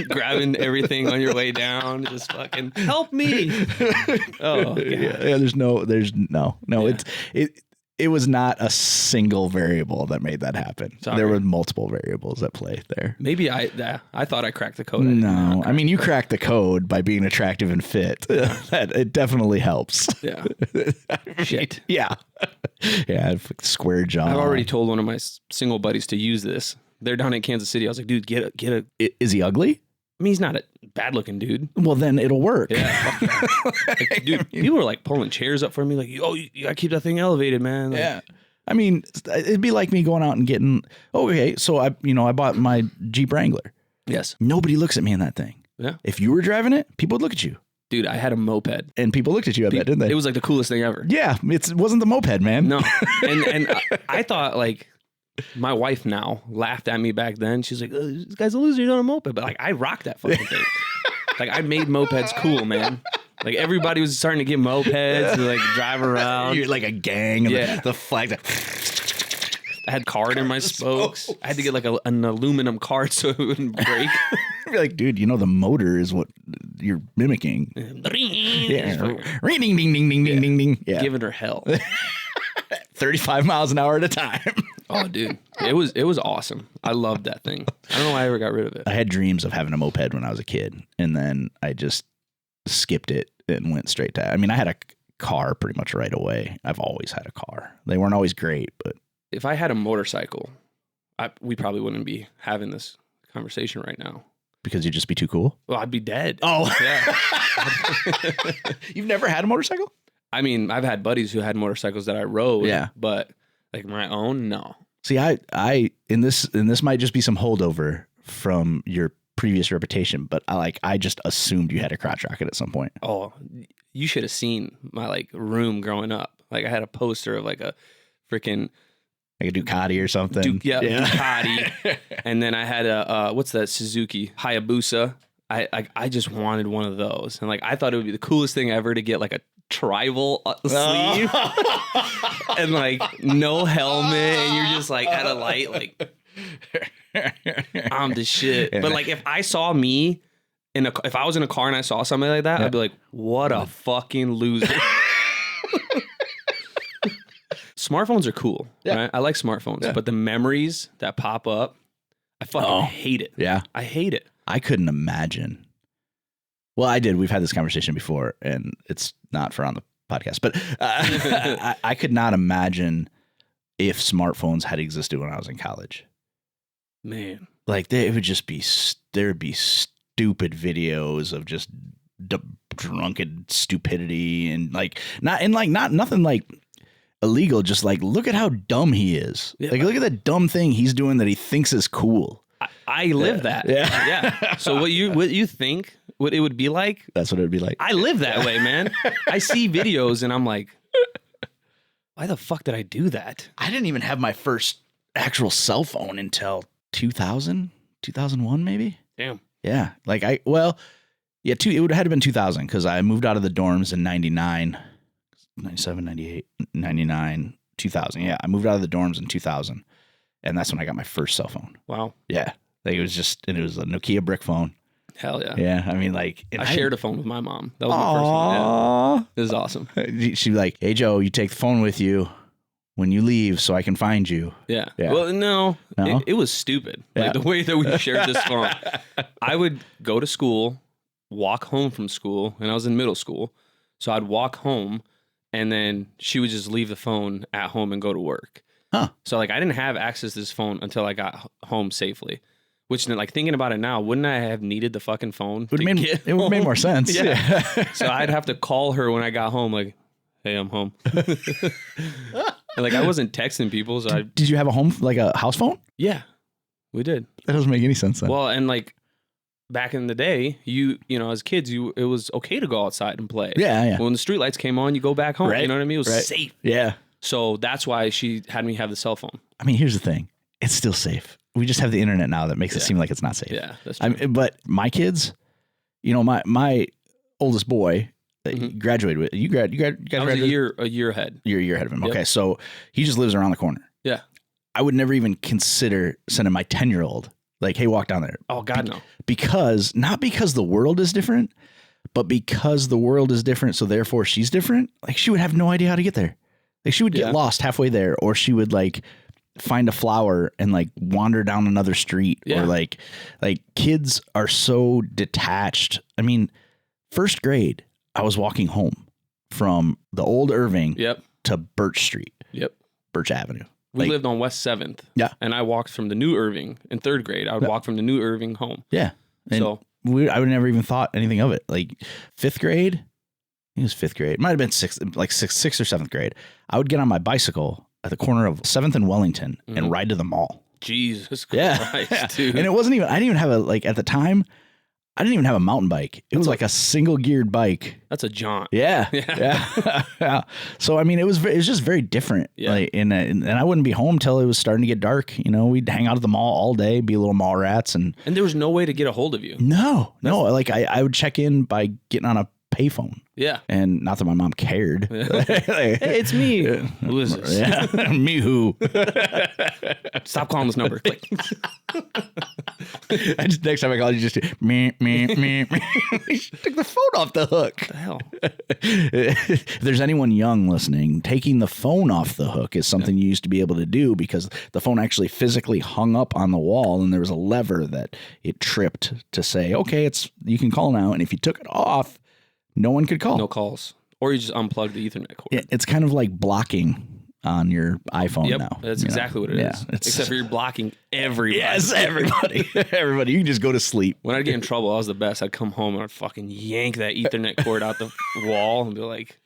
Grabbing everything on your way down, just fucking help me. Oh, God. Yeah. There's no. Yeah. It was not a single variable that made that happen. Sorry. There were multiple variables at play there. Maybe I thought I cracked the code. No, I mean you cracked the code by being attractive and fit. That it definitely helps. Yeah. Shit. Yeah. Yeah. Square jaw. I've already told one of my single buddies to use this. They're down in Kansas City. I was like, dude, get a. Is he ugly? I mean, he's not a bad looking dude. Well, then it'll work. Yeah. Like, dude, people were like pulling chairs up for me. Like, oh, you gotta keep that thing elevated, man. Like, yeah. I mean, it'd be like me going out and getting. Oh, okay. So I bought my Jeep Wrangler. Yes. Nobody looks at me in that thing. Yeah. If you were driving it, people would look at you. Dude, I had a moped. And people looked at you, I bet, didn't they? It was like the coolest thing ever. Yeah. It wasn't the moped, man. No. And I thought like. My wife now laughed at me back then. She's like, oh, this guy's a loser, he's on a moped. But like, I rocked that fucking thing. Like, I made mopeds cool, man. Like, everybody was starting to get mopeds and like drive around. You're like a gang. And the flag. I had card in my spokes. I had to get like an aluminum card so it wouldn't break. I'd be like, dude, the motor is what you're mimicking. Yeah. Ring, ding, ding, ding, ding, ding, ding, ding. Yeah. Giving her hell. 35 miles an hour at a time. Oh, dude. It was awesome. I loved that thing. I don't know why I ever got rid of it. I had dreams of having a moped when I was a kid, and then I just skipped it and went straight to. I mean, I had a car pretty much right away. I've always had a car. They weren't always great, but if I had a motorcycle, we probably wouldn't be having this conversation right now. Because you'd just be too cool? Well, I'd be dead. Oh. Yeah. You've never had a motorcycle? I mean, I've had buddies who had motorcycles that I rode. Yeah. But like my own, no. See, I in this might just be some holdover from your previous reputation, but I just assumed you had a crotch rocket at some point. Oh, you should have seen my like room growing up. Like I had a poster of like a freaking like a Ducati or something. Ducati. And then I had a what's that Suzuki Hayabusa. I just wanted one of those, and like I thought it would be the coolest thing ever to get like a tribal sleeve and like no helmet, and you're just like at a light, like I'm the shit. But like if I saw me if I was in a car and I saw somebody like that, I'd be like, what a fucking loser. Smartphones are cool. Right? I like smartphones, but the memories that pop up, I fucking hate it. Yeah. I hate it. I couldn't imagine. Well, I did. We've had this conversation before, and it's not for on the podcast, but I could not imagine if smartphones had existed when I was in college. Man. Like, it would just be, there would be stupid videos of just drunken stupidity and like, nothing like illegal, just like, look at how dumb he is. Yeah. Like, look at the dumb thing he's doing that he thinks is cool. I live that. Yeah. So what you think what it would be like? That's what it would be like. I live that way, man. I see videos and I'm like, why the fuck did I do that? I didn't even have my first actual cell phone until 2000, 2001 maybe. Damn. Yeah. Like it would have had to been 2000 because I moved out of the dorms in 99, 97, 98, 99, 2000. Yeah. I moved out of the dorms in 2000. And that's when I got my first cell phone. Wow. Yeah. Like it was a Nokia brick phone. Hell yeah. Yeah. I mean, like, I shared a phone with my mom. That was my first one. Yeah. It was awesome. She'd be like, hey, Joe, you take the phone with you when you leave so I can find you. Yeah. Well, no? It was stupid. Like the way that we shared this phone. I would go to school, walk home from school, and I was in middle school. So I'd walk home, and then she would just leave the phone at home and go to work. Huh. So like I didn't have access to this phone until I got home safely. Which, like, thinking about it now, wouldn't I have needed the fucking phone? It would have made more sense. Yeah. So I'd have to call her when I got home, like, hey, I'm home. And, like, I wasn't texting people. So did you have a house phone? Yeah, we did. That doesn't make any sense then. Well, and like back in the day, you know, as kids, it was okay to go outside and play. Yeah. When the streetlights came on, you go back home. Right. You know what I mean? It was safe. Yeah. So that's why she had me have the cell phone. I mean, here's the thing. It's still safe. We just have the internet now that makes it seem like it's not safe. Yeah, that's true. But my kids, you know, my oldest boy graduated with you. I was a year ahead. You're a year ahead of him. Yep. Okay, so he just lives around the corner. Yeah. I would never even consider sending my 10-year-old like, hey, walk down there. Oh God, no. Because not because the world is different, but because the world is different, so therefore she's different. Like she would have no idea how to get there. Like she would get lost halfway there, or she would like find a flower and like wander down another street, or like kids are so detached. I mean, first grade, I was walking home from the old Irving to Birch Street. Yep. Birch Avenue. We lived on West 7th. Yeah. And I walked from the new Irving in third grade. I would walk from the new Irving home. Yeah. And so I would never even thought anything of it. Like fifth grade, I think it was fifth grade. It might have been sixth or seventh grade. I would get on my bicycle at the corner of 7th and Wellington and ride to the mall. Jesus Christ, dude. And it wasn't even, I didn't even have at the time, I didn't even have a mountain bike. It was like a single geared bike. That's a jaunt. Yeah. Yeah. So, I mean, it was just very different. Yeah. Like, and I wouldn't be home till it was starting to get dark. You know, we'd hang out at the mall all day, be little mall rats. And there was no way to get a hold of you. No. Like I would check in by getting on a payphone. Yeah. And not that my mom cared. Hey, it's me. Who is this? Yeah. Me who? Stop calling this number. Click. Next time I call you, just me. Took the phone off the hook. What the hell? If there's anyone young listening, taking the phone off the hook is something you used to be able to do because the phone actually physically hung up on the wall and there was a lever that it tripped to say, okay, you can call now. And if you took it off, no one could call. No calls. Or you just unplug the Ethernet cord. It's kind of like blocking on your iPhone now. That's exactly what it is. Except for you're blocking everybody. Yes, everybody. Everybody. You can just go to sleep. When I'd get in trouble, I was the best. I'd come home and I'd fucking yank that Ethernet cord out the wall and be like,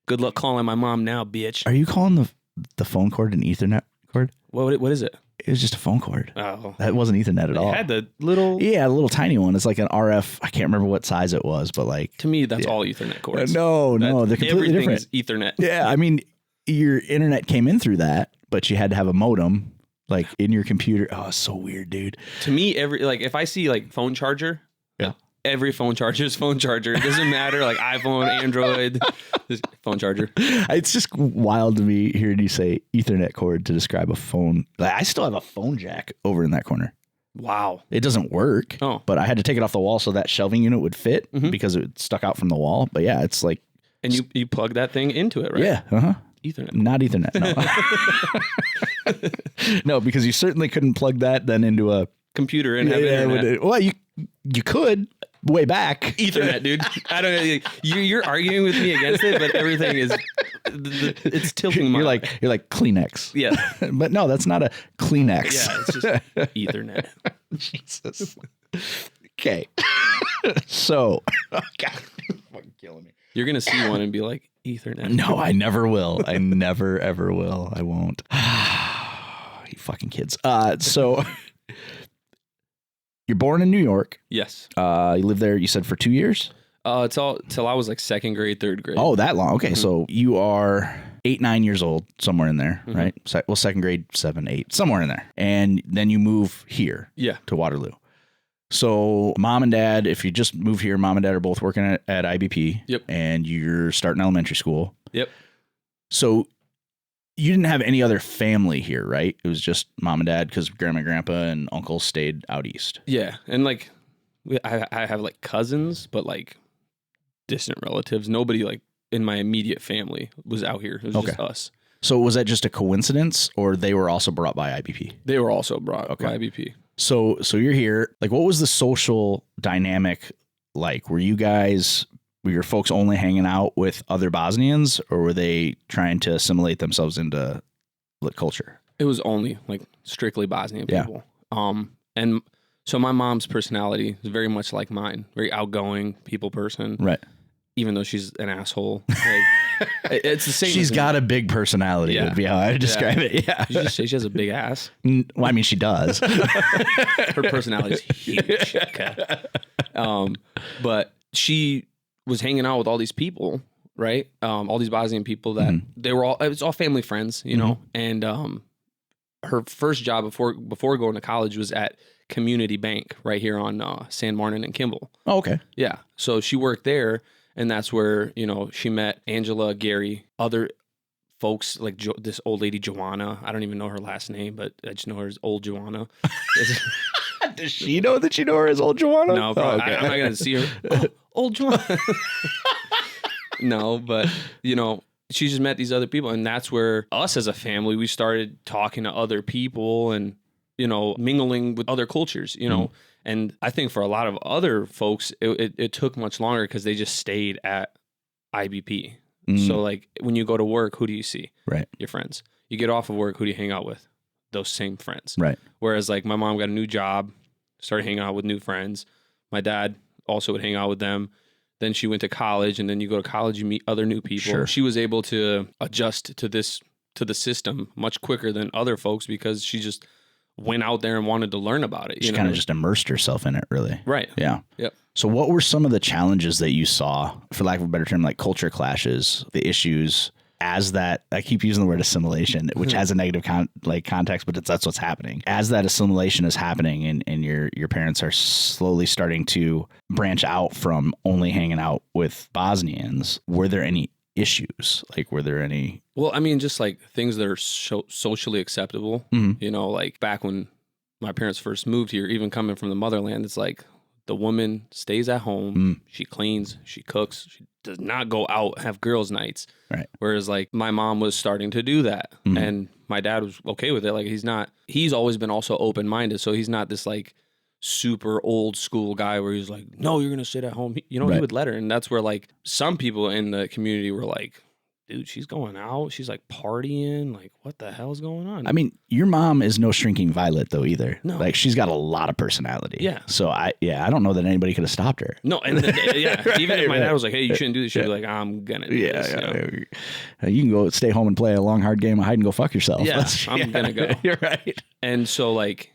good luck calling my mom now, bitch. Are you calling the phone cord an Ethernet cord? What is it? It was just a phone cord. Oh. That wasn't Ethernet at all. It had the little... Yeah, a little tiny one. It's like an RF. I can't remember what size it was, but like... To me, that's all Ethernet cords. No. They're completely different. Ethernet. Yeah, I mean, your internet came in through that, but you had to have a modem like in your computer. Oh, it's so weird, dude. To me, if I see like phone charger... Yeah. every phone charger is phone charger. It doesn't matter, like iPhone, Android, just phone charger. It's just wild to me hearing you say Ethernet cord to describe a phone. Like, I still have a phone jack over in that corner. Wow. It doesn't work, but I had to take it off the wall so that shelving unit would fit because it stuck out from the wall. But yeah, it's like... And you plug that thing into it, right? Yeah. Uh-huh. Ethernet. Not Ethernet, no. No, because you certainly couldn't plug that then into a... computer and have internet. Well, you could way back. Ethernet, dude. I don't know. You're arguing with me against it, but everything is... it's tilting my... You're like Kleenex. Yeah. But no, that's not a Kleenex. Yeah, it's just Ethernet. Jesus. Okay. So, God, you're fucking killing me. You're going to see one and be like, Ethernet. No, I never will. I never, ever will. I won't. You fucking kids. So, you're born in New York. Yes. You lived there, you said, for 2 years? Till I was like second grade, third grade. Oh, that long. Okay, so you are 8, 9 years old, somewhere in there, right? Well, second grade, 7, 8, somewhere in there. And then you move here to Waterloo. So mom and dad, if you just move here, mom and dad are both working at IBP. Yep. And you're starting elementary school. Yep. So you didn't have any other family here, right? It was just mom and dad because grandma and grandpa and uncle stayed out east. Yeah. And like, I have like cousins, but like distant relatives. Nobody like in my immediate family was out here. It was just us. So was that just a coincidence or they were also brought by IBP? They were also brought by IBP. So you're here. Like, what was the social dynamic like? Were your folks only hanging out with other Bosnians, or were they trying to assimilate themselves into the culture? It was only like strictly Bosnian people. And so my mom's personality is very much like mine, very outgoing people person. Right. Even though she's an asshole. Like, it's the same. She's got a big personality, would be how I would describe it. Yeah. Did you just say she has a big ass? Well, I mean, she does. Her personality is huge. Okay. But she was hanging out with all these people, right? All these Bosnian people that they were all, it was all family friends, you know? And her first job before going to college was at Community Bank right here on San Martin and Kimball. Oh, okay. Yeah. So she worked there. And that's where, you know, she met Angela, Gary, other folks like this old lady, Joanna. I don't even know her last name, but I just know her as old Joanna. Does she know that you know her as old Joanna? No, I'm not going to see her. Oh, old Joanna. No, but, you know, she just met these other people. And that's where us as a family, we started talking to other people and, you know, mingling with other cultures, you know. And I think for a lot of other folks, it took much longer because they just stayed at IBP. So like when you go to work, who do you see? Right. Your friends. You get off of work, who do you hang out with? Those same friends. Right. Whereas like my mom got a new job, started hanging out with new friends. My dad also would hang out with them. Then she went to college, and then you go to college, you meet other new people. Sure. She was able to adjust to the system much quicker than other folks because she just went out there and wanted to learn about it. She kind of just immersed herself in it, really. Right. Yeah. Yep. So what were some of the challenges that you saw, for lack of a better term, like culture clashes, the issues as that, I keep using the word assimilation, which has a negative context, but that's what's happening. As that assimilation is happening and your parents are slowly starting to branch out from only hanging out with Bosnians, were there any issues? Like, were there any? Well, I mean, just like things that are socially acceptable, you know, like back when my parents first moved here, even coming from the motherland, it's like the woman stays at home, she cleans, she cooks, she does not go out and have girls' nights. Right. Whereas like my mom was starting to do that and my dad was okay with it. Like he's always been also open-minded. So he's not this like super old school guy where he's like, no, you're going to sit at home. You know, he would let her. And that's where like some people in the community were like, dude, she's going out. She's like partying. Like, what the hell's going on? I mean, your mom is no shrinking violet though either. No. Like, she's got a lot of personality. Yeah. So I don't know that anybody could have stopped her. No. And even if my dad was like, hey, you shouldn't do this, she'd be like, I'm going to do this. You can go stay home and play a long, hard game of hide and go fuck yourself. Yeah, I'm going to go. You're right. And so like,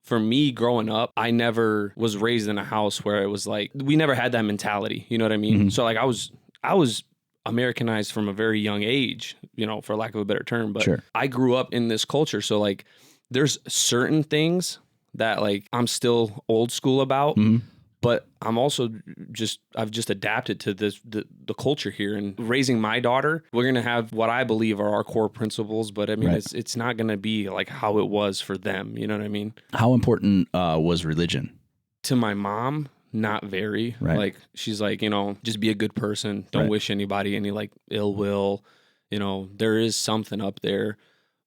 for me growing up, I never was raised in a house where it was like, we never had that mentality. You know what I mean? So like I was Americanized from a very young age, you know, for lack of a better term, but I grew up in this culture. So like there's certain things that like I'm still old school about, But I'm also I've just adapted to the culture here, and raising my daughter, we're going to have what I believe are our core principles. But I mean, it's not going to be like how it was for them. You know what I mean? How important was religion? To my mom, not very. Right. Like, she's like, just be a good person. Don't wish anybody any like ill will. There is something up there,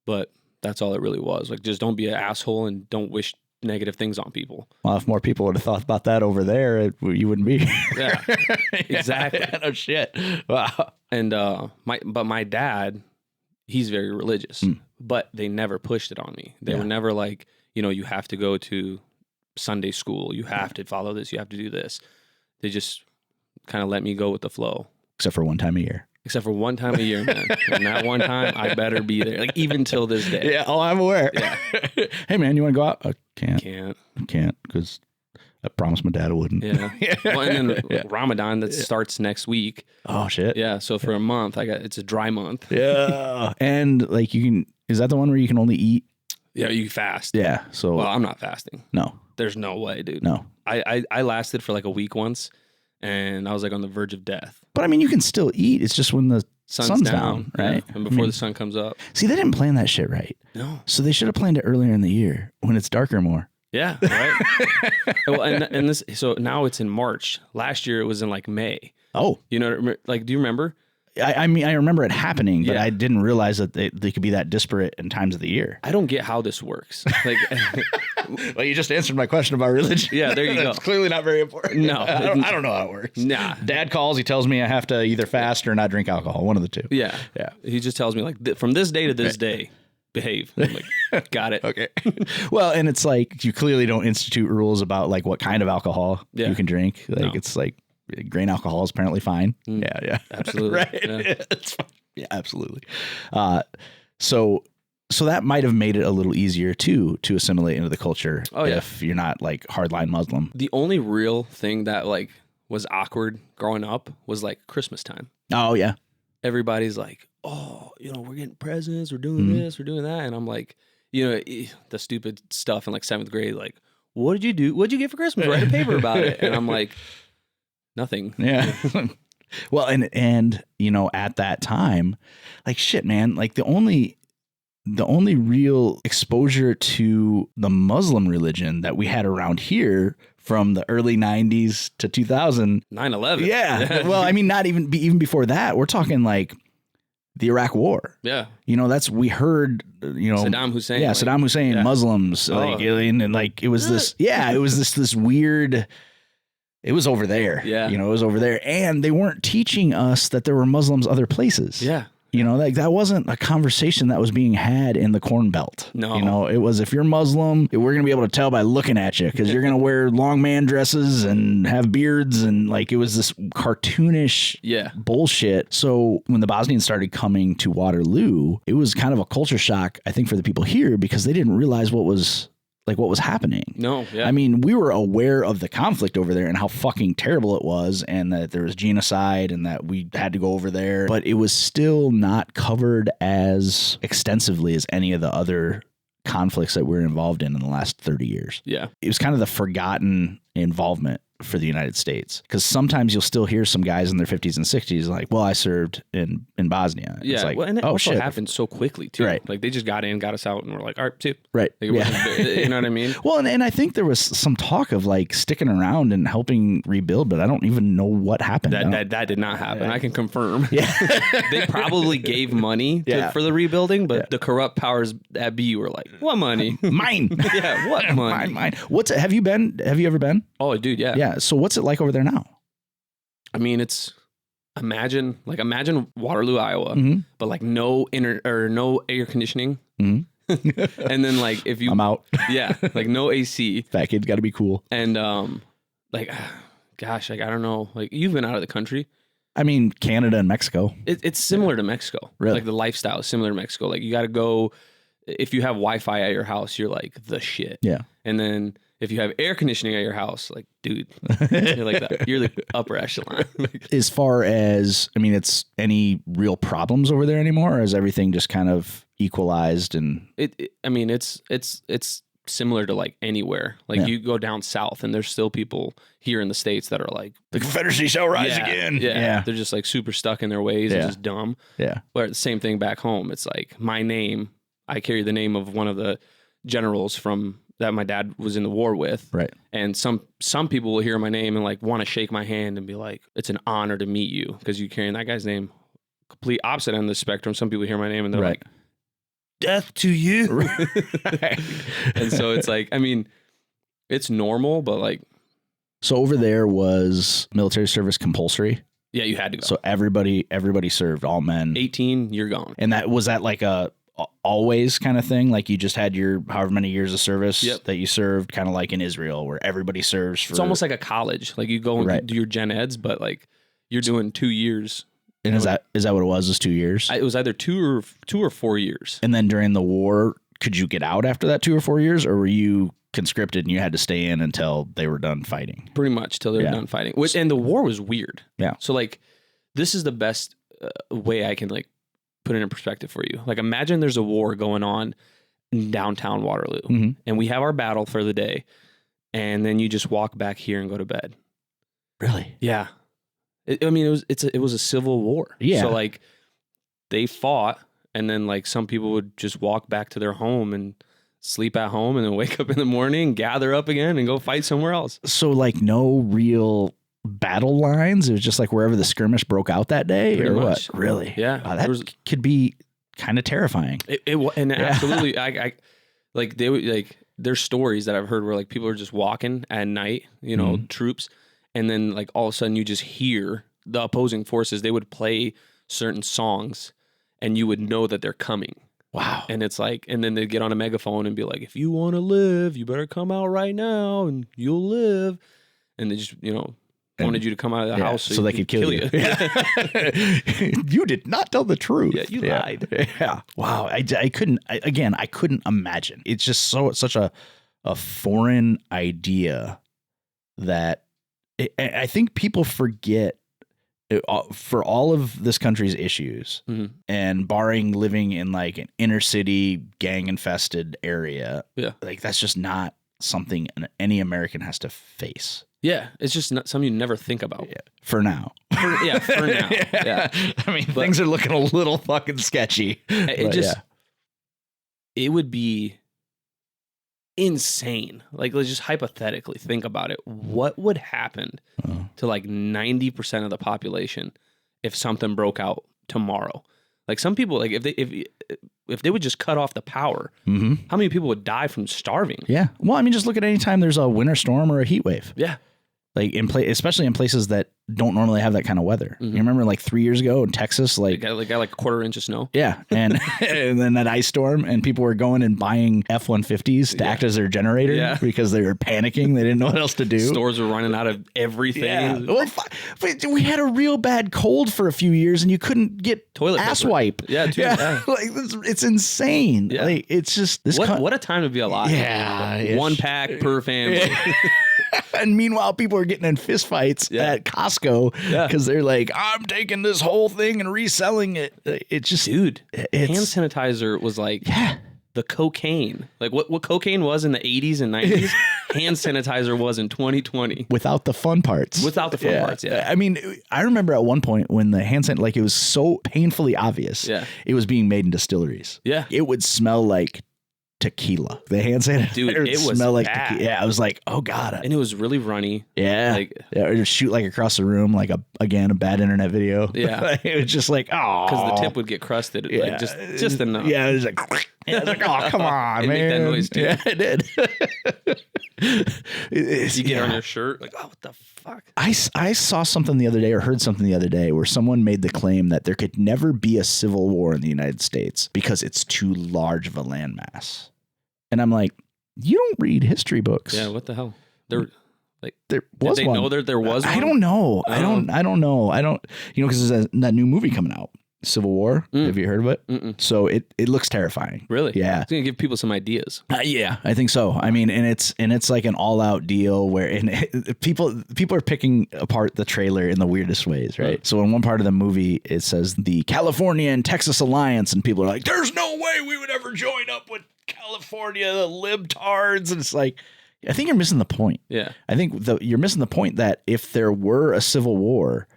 but that's all it really was. Like, just don't be an asshole and don't wish negative things on people. Well, if more people would have thought about that over there, you wouldn't be. Yeah, exactly. No shit. Wow. And my dad, he's very religious, but they never pushed it on me. They were never like, you have to go to Sunday school, you have to follow this, you have to do this. They just kind of let me go with the flow. Except for one time a year. Except for one time a year, man. And that one time, I better be there. Like, even till this day. Yeah. Oh, I'm aware. Yeah. Hey, man, you want to go out? I Can't. Because I promised my dad I wouldn't. Yeah. Well, and then Ramadan, that starts next week. Oh, shit. Yeah. So for a month, it's a dry month. Yeah. And like is that the one where you can only eat? Yeah, you fast. Yeah. So. Well, I'm not fasting. No. There's no way, dude. No. I lasted for like a week once, and I was like on the verge of death. But I mean, you can still eat. It's just when the sun's down, right? Yeah. And before the sun comes up. See, they didn't plan that shit right. No. So they should have planned it earlier in the year when it's darker more. Yeah, right. Well, and this, so now it's in March. Last year it was in like May. Oh, like, do you remember? I mean, I remember it happening, but Yeah. I didn't realize that they could be that disparate in times of the year. I don't get how this works. Like, well, you just answered my question about religion. Yeah, there you go. It's clearly not very important. No. I don't know how it works. Nah. Dad calls, he tells me I have to either fast or not drink alcohol, one of the two. Yeah. Yeah. He just tells me like, from this day to this day, behave. I'm like, got it. Okay. Well, and it's like, you clearly don't institute rules about like what kind of alcohol you can drink. Like, it's like, grain alcohol is apparently fine. Yeah. Absolutely. Right. Yeah. It's fine. Yeah, absolutely. So that might have made it a little easier too to assimilate into the culture if you're not like hardline Muslim. The only real thing that like was awkward growing up was like Christmas time. Oh yeah. Everybody's like, oh, we're getting presents, we're doing this, we're doing that. And I'm like, the stupid stuff in like 7th grade, like, what did you do? What'd you get for Christmas? Write a paper about it. And I'm like, nothing. Yeah. Well, and at that time, like, shit, man, like the only real exposure to the Muslim religion that we had around here from the early 90s to 2000. 9/11. Yeah. Well, I mean, not even before that, we're talking like the Iraq War. Yeah. We heard, Saddam Hussein. Yeah. Like, Saddam Hussein, Muslims, and like, it was this weird. It was over there. Yeah. It was over there. And they weren't teaching us that there were Muslims other places. Yeah. Like that wasn't a conversation that was being had in the Corn Belt. No. It was, if you're Muslim, we're going to be able to tell by looking at you because you're going to wear long man dresses and have beards. And like, it was this cartoonish bullshit. So when the Bosnians started coming to Waterloo, it was kind of a culture shock, I think, for the people here because they didn't realize what was happening. No, yeah. I mean, we were aware of the conflict over there and how fucking terrible it was and that there was genocide and that we had to go over there, but it was still not covered as extensively as any of the other conflicts that we're involved in the last 30 years. Yeah. It was kind of the forgotten involvement for the United States because sometimes you'll still hear some guys in their 50s and 60s like, well, I served in Bosnia. Yeah, it's like, and it also happened so quickly too. Right. Like they just got in, got us out, and we're like, all right, too. Right. Like, you know what I mean? Well, and I think there was some talk of like sticking around and helping rebuild, but I don't even know what happened. That did not happen. I can confirm. Yeah. They probably gave money for the rebuilding, but the corrupt powers that be were like, what money? Mine. Yeah, what money? Mine. Have you ever been? Oh, dude, yeah. Yeah. So what's it like over there now? I mean, imagine Waterloo, Iowa, but like no air conditioning. Mm-hmm. And then like if you, I'm out. Yeah, like no AC. Fat kid's got to be cool. And gosh, like I don't know, like you've been out of the country. I mean, Canada and Mexico. It's similar to Mexico. Really? Like the lifestyle is similar to Mexico. Like you got to go, if you have Wi-Fi at your house, you're like the shit. Yeah. And then if you have air conditioning at your house, like, dude, you're like that. You're the upper echelon. As far as, I mean, it's any real problems over there anymore, or is everything just kind of equalized? And I mean, it's similar to like anywhere. Like you go down south and there's still people here in the States that are like, the Confederacy shall rise again. Yeah. They're just like super stuck in their ways and just dumb. Yeah. But the same thing back home. It's like my name, I carry the name of one of the generals from that my dad was in the war with. Right. And some people will hear my name and like want to shake my hand and be like, it's an honor to meet you because you're carrying that guy's name. Complete opposite end of the spectrum. Some people hear my name and they're like, death to you. And so it's like, I mean, it's normal, but like. So over there was military service compulsory? Yeah, you had to go. So everybody served, all men. 18, you're gone. And was that like a always kind of thing? Like you just had your however many years of service that you served, kind of like in Israel where everybody serves for. It's almost like a college. Like you go and do your gen eds, but like you're doing 2 years. And is that what it was? Is 2 years? It was either 2 or 4 years. And then during the war, could you get out after that 2 or 4 years, or were you conscripted and you had to stay in until they were done fighting? Pretty much till they were done fighting. And the war was weird. Yeah. So like, this is the best way I can like put it in perspective for you. Like imagine there's a war going on in downtown Waterloo, and we have our battle for the day, and then you just walk back here and go to bed. Really? Yeah. It was a civil war. Yeah. So like they fought, and then like some people would just walk back to their home and sleep at home, and then wake up in the morning, gather up again, and go fight somewhere else. So like no real battle lines. It was just like wherever the skirmish broke out that day. Pretty or much. What? Really? Yeah. That could be kind of terrifying. Absolutely. I like they would like there's stories that I've heard where like people are just walking at night, you know, troops. And then like all of a sudden you just hear the opposing forces, they would play certain songs and you would know that they're coming. Wow. And it's like, and then they'd get on a megaphone and be like, if you want to live, you better come out right now and you'll live. And they just, you know, wanted you to come out of the house so they could kill you. You did not tell the truth. Yeah, you lied. Yeah. Wow. I couldn't imagine. It's just such a foreign idea that I think people forget for all of this country's issues and barring living in like an inner city gang infested area. Yeah. Like that's just not something any American has to face. Yeah, it's just not something you never think about. Yeah, for now. For now. Yeah. I mean, things are looking a little fucking sketchy. It would be insane. Like, let's just hypothetically think about it. What would happen to like 90% of the population if something broke out tomorrow? Like some people, like if they would just cut off the power, how many people would die from starving? Yeah. Well, I mean, just look at any time there's a winter storm or a heat wave. Yeah. Like especially in places that don't normally have that kind of weather. You remember like 3 years ago in Texas, like got like a quarter inch of snow. Yeah. And and then that ice storm and people were going and buying F-150s to act as their generator because they were panicking. They didn't know what else to do. Stores were running out of everything. Yeah. Well, we had a real bad cold for a few years and you couldn't get toilet ass paper. wipe. Yeah. Like it's insane. Yeah. Like it's just this. What a time to be alive. Yeah. One pack per family. And meanwhile, people are getting in fist fights at Costco because they're like, I'm taking this whole thing and reselling it. It's just, dude, hand sanitizer was like the cocaine. Like what cocaine was in the 80s and 90s, hand sanitizer was in 2020. Without the fun parts. Without the fun parts, I mean, I remember at one point when the hand sanitizer, like it was so painfully obvious it was being made in distilleries. Yeah. It would smell like tequila. The hand sanitizer, dude, it would smell like tequila. Yeah, I was like, oh god, and it was really runny. Yeah, or just shoot like across the room, like a bad internet video. Yeah, it was just like because the tip would get crusted. Yeah, like just enough. Yeah, it was like, oh come on, man, make that noise too. Yeah, it did. You get on your shirt, like, oh, what the fuck? I saw something the other day or heard something the other day where someone made the claim that there could never be a civil war in the United States because it's too large of a landmass. And I'm like, you don't read history books. Yeah, what the hell? There was did they one. Know that there was one? I don't know. I don't know. Because there's that new movie coming out, Civil War. Have you heard of it? So it looks terrifying. Really? Yeah. It's gonna give people some ideas. Yeah, I think so. I mean, and it's like an all out deal where people are picking apart the trailer in the weirdest ways, right? So in one part of the movie, it says the California and Texas alliance, and people are like, "There's no way we would ever join up with California, the libtards. And it's like, I think you're missing the point. Yeah. I think you're missing the point that if there were a civil war,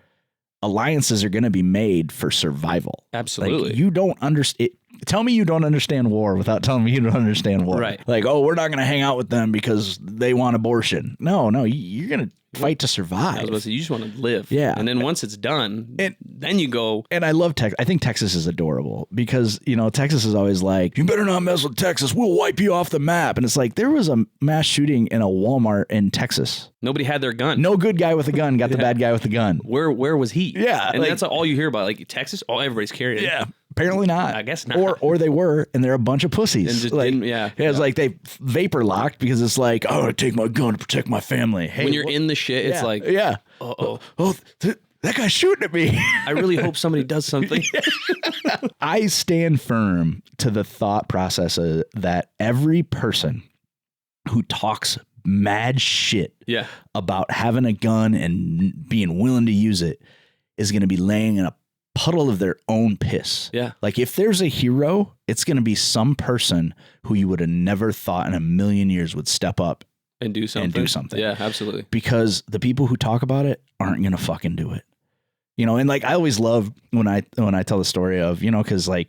alliances are going to be made for survival. Absolutely. Like, you don't understand. Tell me you don't understand war without telling me you don't understand war. Right. Like, oh, we're not going to hang out with them because they want abortion. No, you're going to fight to survive. I was about to say, you just want to live. Yeah. And then once it's done, then you go. And I love Texas. I think Texas is adorable because, Texas is always like, you better not mess with Texas. We'll wipe you off the map. And it's like, there was a mass shooting in a Walmart in Texas. Nobody had their gun. No good guy with a gun got the bad guy with the gun. Where was he? Yeah. And that's all you hear about. Like Texas, everybody's carrying it. Yeah. Apparently not. I guess not. Or they were, and they're a bunch of pussies. And just It's like they vapor locked because it's like, oh, I take my gun to protect my family. Hey, when you're in the shit, it's like, oh, that guy's shooting at me. I really hope somebody does something. I stand firm to the thought process that every person who talks mad shit about having a gun and being willing to use it is going to be laying in a puddle of their own piss. Yeah. Like if there's a hero, it's going to be some person who you would have never thought in a million years would step up and do something. Yeah, absolutely. Because the people who talk about it aren't going to fucking do it. And like I always love when I tell the story of, cuz I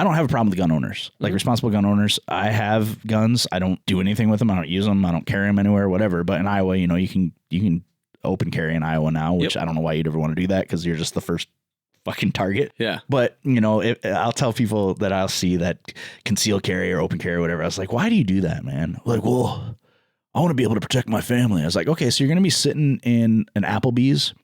don't have a problem with gun owners. Like responsible gun owners, I have guns. I don't do anything with them. I don't use them. I don't carry them anywhere, whatever. But in Iowa, you can open carry in Iowa now, which I don't know why you'd ever want to do that because you're just the first fucking target. Yeah. But, I'll tell people that I'll see that conceal carry or open carry or whatever. I was like, why do you do that, man? Like, well, I want to be able to protect my family. I was like, okay, so you're going to be sitting in an Applebee's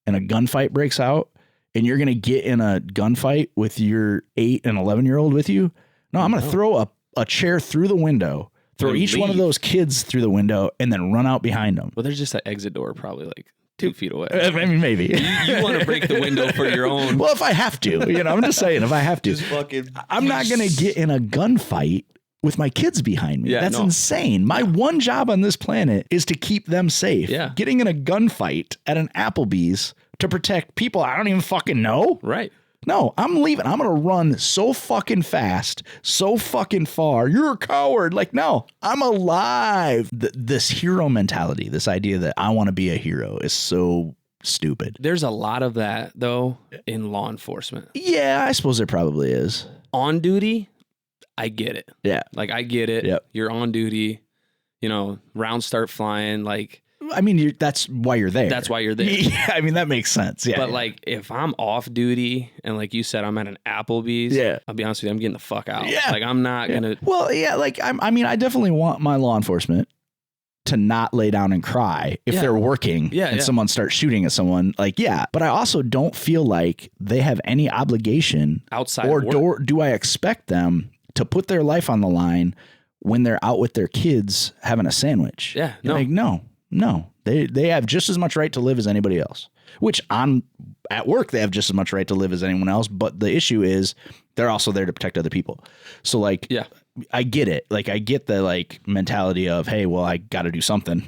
and a gunfight breaks out and you're going to get in a gunfight with your 8 and 11-year-old with you? No, I'm going to throw a chair through the window. Throw each one of those kids through the window and then run out behind them. Well, there's just that exit door probably like 2 feet away. I mean, maybe. You want to break the window for your own. Well, if I have to, I'm just saying, if I have to. I'm not going to get in a gunfight with my kids behind me. That's insane. My one job on this planet is to keep them safe. Yeah. Getting in a gunfight at an Applebee's to protect people I don't even fucking know. Right. No, I'm leaving. I'm going to run so fucking fast, so fucking far. You're a coward. Like, no, I'm alive. This hero mentality, this idea that I want to be a hero is so stupid. There's a lot of that, though, in law enforcement. Yeah, I suppose there probably is. On duty, I get it. Yeah. Like, I get it. Yep. You're on duty. Rounds start flying. Like, I mean, that's why you're there. That's why you're there. Yeah, I mean, that makes sense. Yeah. But like, if I'm off duty and like you said, I'm at an Applebee's, I'll be honest with you, I'm getting the fuck out. Yeah. Like, I'm not going to. Well, yeah, like, I definitely want my law enforcement to not lay down and cry if they're working and someone starts shooting at someone. Like, but I also don't feel like they have any obligation outside or do I expect them to put their life on the line when they're out with their kids having a sandwich. Yeah. Like, no, they have just as much right to live as anybody else, which at work, they have just as much right to live as anyone else. But the issue is they're also there to protect other people. So like, I get it. Like, I get the like mentality of, hey, well, I got to do something,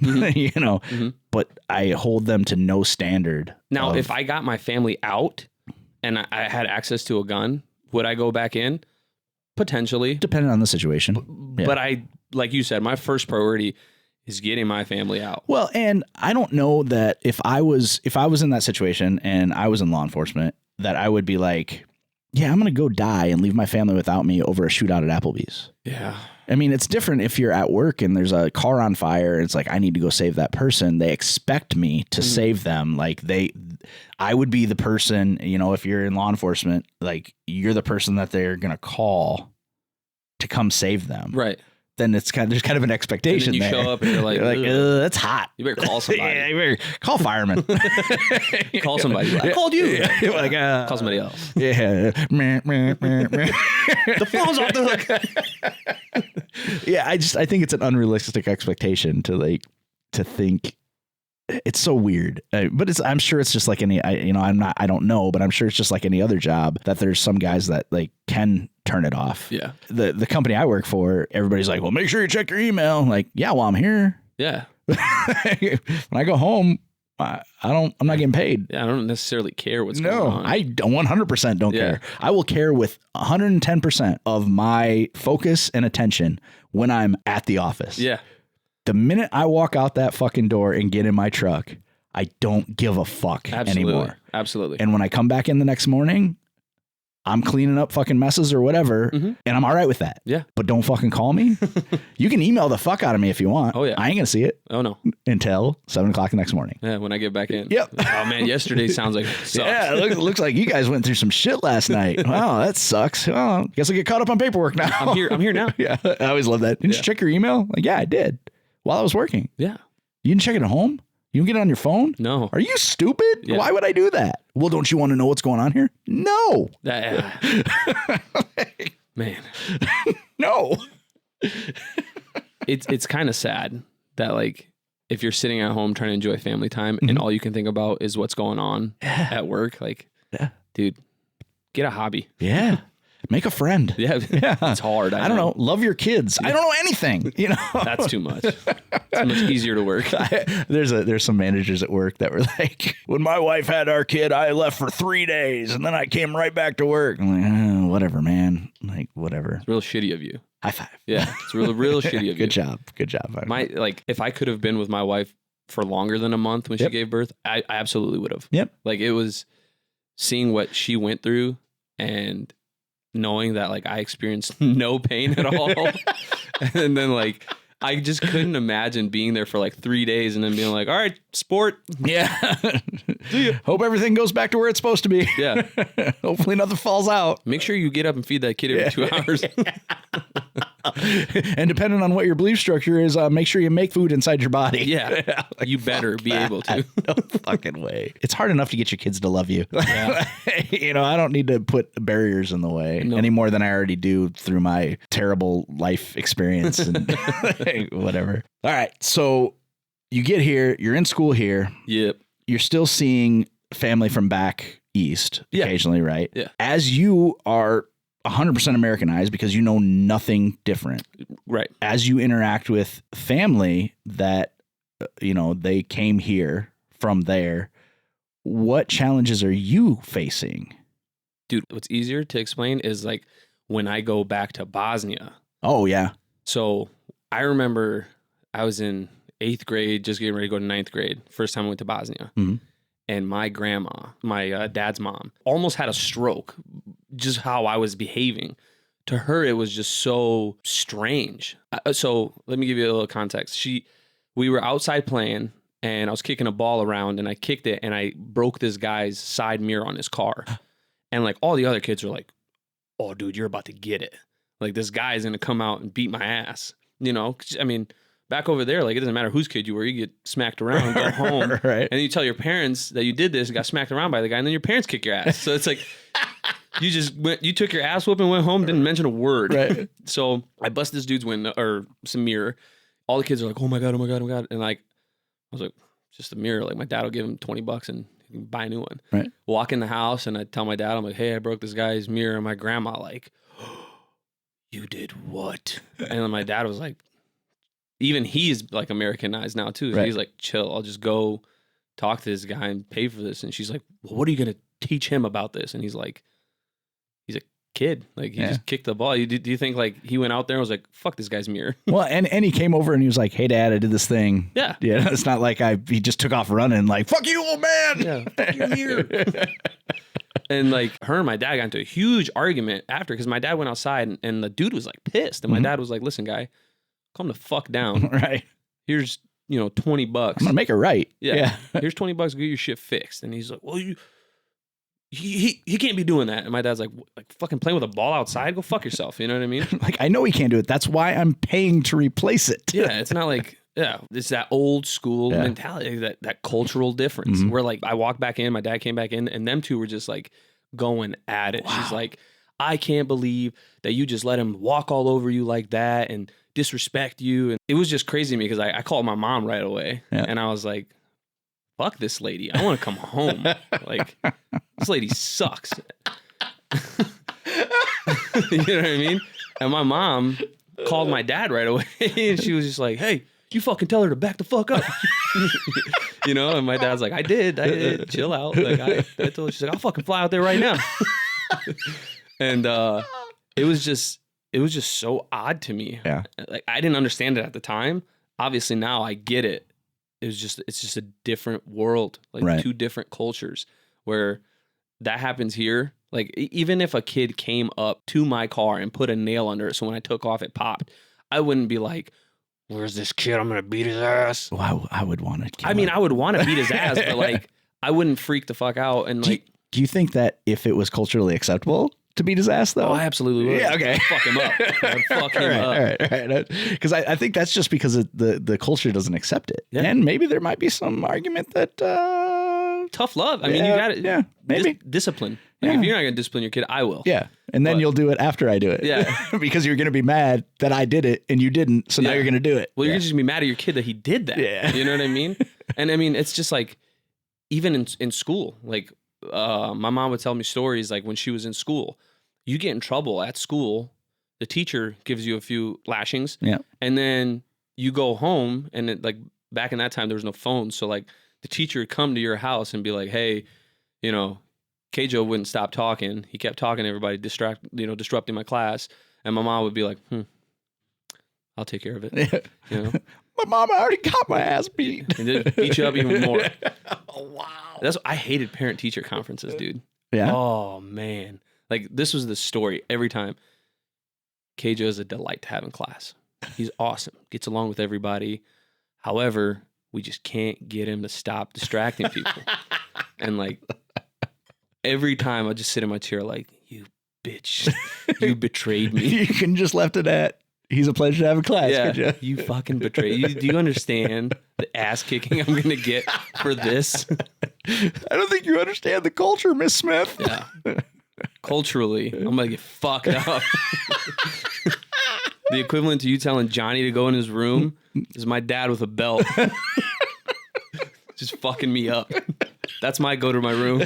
but I hold them to no standard. Now, if I got my family out and I had access to a gun, would I go back in? Potentially. Depending on the situation. But I, like you said, my first priority is getting my family out. Well, and I don't know that if I was in that situation and I was in law enforcement, that I would be like, yeah, I'm going to go die and leave my family without me over a shootout at Applebee's. Yeah. I mean, it's different if you're at work and there's a car on fire. And it's like, I need to go save that person. They expect me to save them. Like I would be the person, if you're in law enforcement, like you're the person that they're going to call to come save them. Right. Then there's kind of an expectation. And then you show up and you're like, that's hot. You better call somebody. You better call firemen. Call somebody. I called you. Like, call somebody else. Yeah. The phone's off the hook. Yeah, I think it's an unrealistic expectation to think. It's so weird, but I'm sure it's just like any. I don't know, but I'm sure it's just like any other job that there's some guys that like can turn it off. Yeah. The company I work for, everybody's like, well, make sure you check your email. I'm like, yeah, well, I'm here. Yeah. When I go home, I'm not getting paid. Yeah, I don't necessarily care what's going on. I 100% don't care. I will care with 110% of my focus and attention when I'm at the office. Yeah. The minute I walk out that fucking door and get in my truck, I don't give a fuck anymore. Absolutely. And when I come back in the next morning, I'm cleaning up fucking messes or whatever, and I'm all right with that. Yeah. But don't fucking call me. You can email the fuck out of me if you want. Oh, yeah. I ain't going to see it. Oh, no. Until 7 o'clock the next morning. Yeah, when I get back in. Yep. Oh, man, yesterday sounds like it sucks. Yeah, it looks like you guys went through some shit last night. Wow, that sucks. Well, guess I'll get caught up on paperwork now. I'm here now. Yeah, I always love that. Didn't you check your email? Like, yeah, I did. While I was working. Yeah. You didn't check it at home? You can get it on your phone? No. Are you stupid? Yeah. Why would I do that? Well, don't you want to know what's going on here? No. Man. No. It's kind of sad that, like, if you're sitting at home trying to enjoy family time and all you can think about is what's going on at work, like, dude, get a hobby. Yeah. Make a friend. Yeah. It's hard. I don't know. Love your kids. I don't know anything. You know, that's too much. It's much easier to work. There's some managers at work that were like, when my wife had our kid, I left for 3 days and then I came right back to work. I'm like, whatever, man. Like, whatever. It's real shitty of you. High five. Yeah. It's real shitty of you. Good job. Like, if I could have been with my wife for longer than a month when she gave birth, I absolutely would have. Yep. Like, it was seeing what she went through and knowing that, like, I experienced no pain at all. And then, like, I just couldn't imagine being there for like 3 days and then being like, all right, sport. Yeah. Hope everything goes back to where it's supposed to be. Yeah. Hopefully nothing falls out. Make sure you get up and feed that kid every 2 hours. And depending on what your belief structure is, make sure you make food inside your body. Yeah. You better be able to. No fucking way. It's hard enough to get your kids to love you. Yeah. You know, I don't need to put barriers in the way any more than I already do through my terrible life experience and whatever. All right. So you get here, you're in school here. Yep. You're still seeing family from back east occasionally, right? Yeah. As you are 100% Americanized because you know nothing different. Right. As you interact with family that, you know, they came here from there, what challenges are you facing? Dude, what's easier to explain is like when I go back to Bosnia. Oh, yeah. So I remember I was in 8th grade, just getting ready to go to 9th grade. First time I went to Bosnia. Mm-hmm. And my grandma, my dad's mom, almost had a stroke, just how I was behaving. To her, it was just so strange. So let me give you a little context. We were outside playing, and I was kicking a ball around, and I kicked it, and I broke this guy's side mirror on his car. And like all the other kids were like, "Oh, dude, you're about to get it. Like this guy's gonna come out and beat my ass." You know, I mean. Back over there, like, it doesn't matter whose kid you were. You get smacked around, go home, right. And you tell your parents that you did this and got smacked around by the guy, and then your parents kick your ass. So it's like, you took your ass whooping, went home, didn't mention a word. Right. So I bust this dude's window, or some mirror. All the kids are like, oh my God. And like, I was like, just a mirror. Like, my dad will give him $20 and he can buy a new one. Right. Walk in the house, and I tell my dad, I'm like, hey, I broke this guy's mirror. And my grandma like, oh, you did what? And then my dad was like, even he's like Americanized now too. Right. He's like, chill, I'll just go talk to this guy and pay for this. And she's like, well, what are you going to teach him about this? And he's a kid. Like, he just kicked the ball. Do you think like he went out there and was like, fuck this guy's mirror? Well, and he came over and he was like, hey dad, I did this thing. Yeah. Yeah. It's not like he just took off running like, fuck you, old man. Yeah. Fuck your mirror. And like her and my dad got into a huge argument after, because my dad went outside and the dude was like pissed. And my dad was like, listen, guy, calm the fuck down. Right. Here's, $20. I'm gonna make it right. Yeah. Here's $20 to get your shit fixed. And he's like, well, he can't be doing that. And my dad's like fucking playing with a ball outside. Go fuck yourself. You know what I mean? Like, I know he can't do it. That's why I'm paying to replace it. Yeah. It's not like, it's that old school mentality, that cultural difference where like I walked back in, my dad came back in, and them two were just like going at it. Wow. She's like, I can't believe that you just let him walk all over you like that and disrespect you. And it was just crazy to me because I called my mom right away and I was like, fuck this lady. I want to come home. Like, this lady sucks. You know what I mean? And my mom called my dad right away and she was just like, hey, you fucking tell her to back the fuck up. You know, and my dad's like, I did, chill out. Like I told her, she's like, I'll fucking fly out there right now. And it was just so odd to me. Yeah. Like I didn't understand it at the time. Obviously now I get it. It's just a different world, like two different cultures where that happens here. Like even if a kid came up to my car and put a nail under it, so when I took off it popped, I wouldn't be like, where's this kid? I'm going to beat his ass. Well, I would want to kill I mean, him. I would want to beat his ass, but like I wouldn't freak the fuck out. And like, do you think that if it was culturally acceptable to beat his ass, though? Oh, I absolutely would. Yeah, okay. I'd fuck him up. I'd fuck him up. All right. Because I think that's just because the culture doesn't accept it. Yeah. And maybe there might be some argument that... tough love. I mean, you got it. Yeah, maybe. Discipline. Like if you're not going to discipline your kid, I will. Yeah. And then you'll do it after I do it. Yeah. Because you're going to be mad that I did it and you didn't. So now you're going to do it. Well, you're just going to be mad at your kid that he did that. Yeah. You know what I mean? And I mean, it's just like, even in school, like my mom would tell me stories like when she was in school, you get in trouble at school, the teacher gives you a few lashings. Yeah. And then you go home and it, like back in that time, there was no phone. So like the teacher would come to your house and be like, hey, you know, Kedo wouldn't stop talking. He kept talking to everybody, disrupting my class. And my mom would be like, I'll take care of it. Yeah. You know? My mom already got my ass beat. And then beat you up even more. Oh, wow. I hated parent-teacher conferences, dude. Yeah. Oh, man. Like, this was the story every time. Kedo is a delight to have in class. He's awesome. Gets along with everybody. However, we just can't get him to stop distracting people. And, like, every time I just sit in my chair like, you bitch. You betrayed me. You can just left it at, he's a pleasure to have in class. Yeah, you fucking betrayed. Do you understand the ass kicking I'm going to get for this? I don't think you understand the culture, Miss Smith. Yeah. Culturally, I'm going to get fucked up. The equivalent to you telling Johnny to go in his room is my dad with a belt. Just fucking me up. That's my go to my room.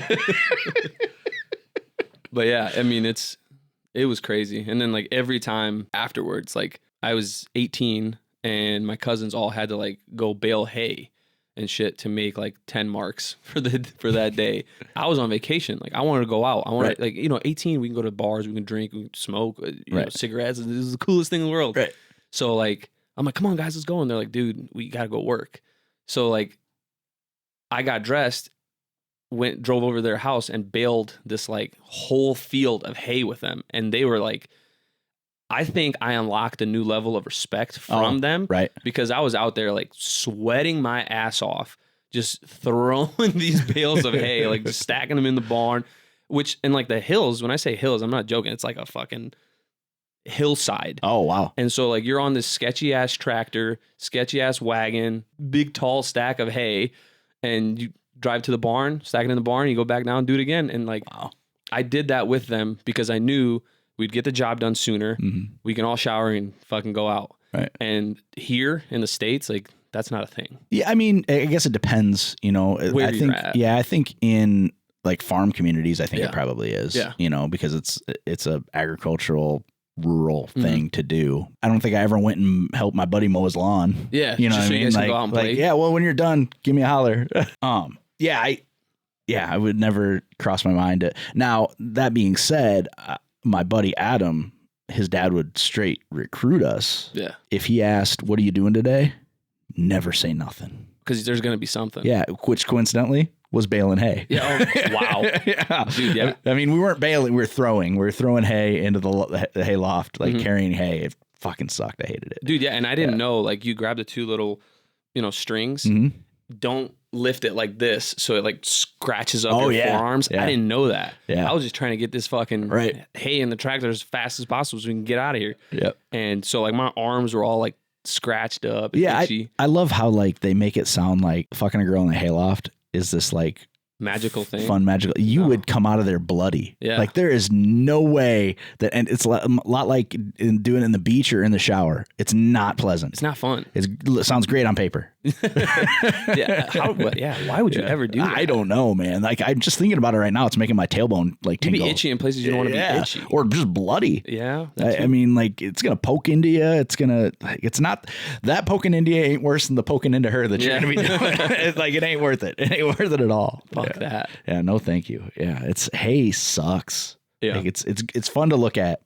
But yeah, I mean, it was crazy. And then like every time afterwards, like I was 18 and my cousins all had to like go bale hay and shit to make like 10 marks for that day. I was on vacation. Like I wanted to go out. I wanted like, 18, we can go to bars, we can drink, we can smoke, know, cigarettes. This is the coolest thing in the world. Right. So like, I'm like, come on guys, let's go. And they're like, dude, we got to go work. So like I got dressed, drove over to their house and baled this like whole field of hay with them. And they were like, I think I unlocked a new level of respect from them. Right. Because I was out there like sweating my ass off, just throwing these bales of hay, like just stacking them in the barn, which in like the hills, when I say hills, I'm not joking. It's like a fucking hillside. Oh, wow. And so like you're on this sketchy ass tractor, sketchy ass wagon, big tall stack of hay, and you drive to the barn, stack it in the barn, you go back down, do it again. And like, wow. I did that with them because I knew we'd get the job done sooner. Mm-hmm. We can all shower and fucking go out. Right. And here in the States, like that's not a thing. Yeah. I mean, I guess it depends, where you're at. Yeah. I think in like farm communities, I think it probably is, because it's a agricultural rural thing to do. I don't think I ever went and helped my buddy mow his lawn. Yeah. You know what I mean? You guys can go out and play. Yeah. Well, when you're done, give me a holler. I would never cross my mind. Now, that being said, my buddy Adam, his dad would straight recruit us. Yeah. If he asked, what are you doing today? Never say nothing. Because there's going to be something. Yeah. Which coincidentally was baling hay. Yeah. Oh, wow. Yeah. Dude, yeah. I mean, we weren't baling. We were throwing. We were throwing hay into the hay loft, like carrying hay. It fucking sucked. I hated it. Dude, yeah. And I didn't know, like you grab the two little, strings. Mm-hmm. Don't lift it like this so it like scratches up your forearms. Yeah. I didn't know that. Yeah. I was just trying to get this fucking hay in the tractor as fast as possible so we can get out of here. Yep. And so like my arms were all like scratched up. Yeah. I love how like they make it sound like fucking a girl in a hayloft is this like magical thing. Fun magical. You would come out of there bloody. Yeah. Like there is no way that, and it's a lot like doing it in the beach or in the shower. It's not pleasant. It's not fun. It sounds great on paper. Why would you ever do that? I don't know, man. Like I'm just thinking about it right now. It's making my tailbone like tingle. You'd be itchy in places you don't want to be itchy. Or just bloody. Yeah. I mean, like it's going to poke into you. It's not that poking into you ain't worse than the poking into her that you're going to be doing. It's like, it ain't worth it. It ain't worth it at all. Fuck that. Yeah. No, thank you. Yeah. It's, hey, sucks. Yeah. Like it's fun to look at.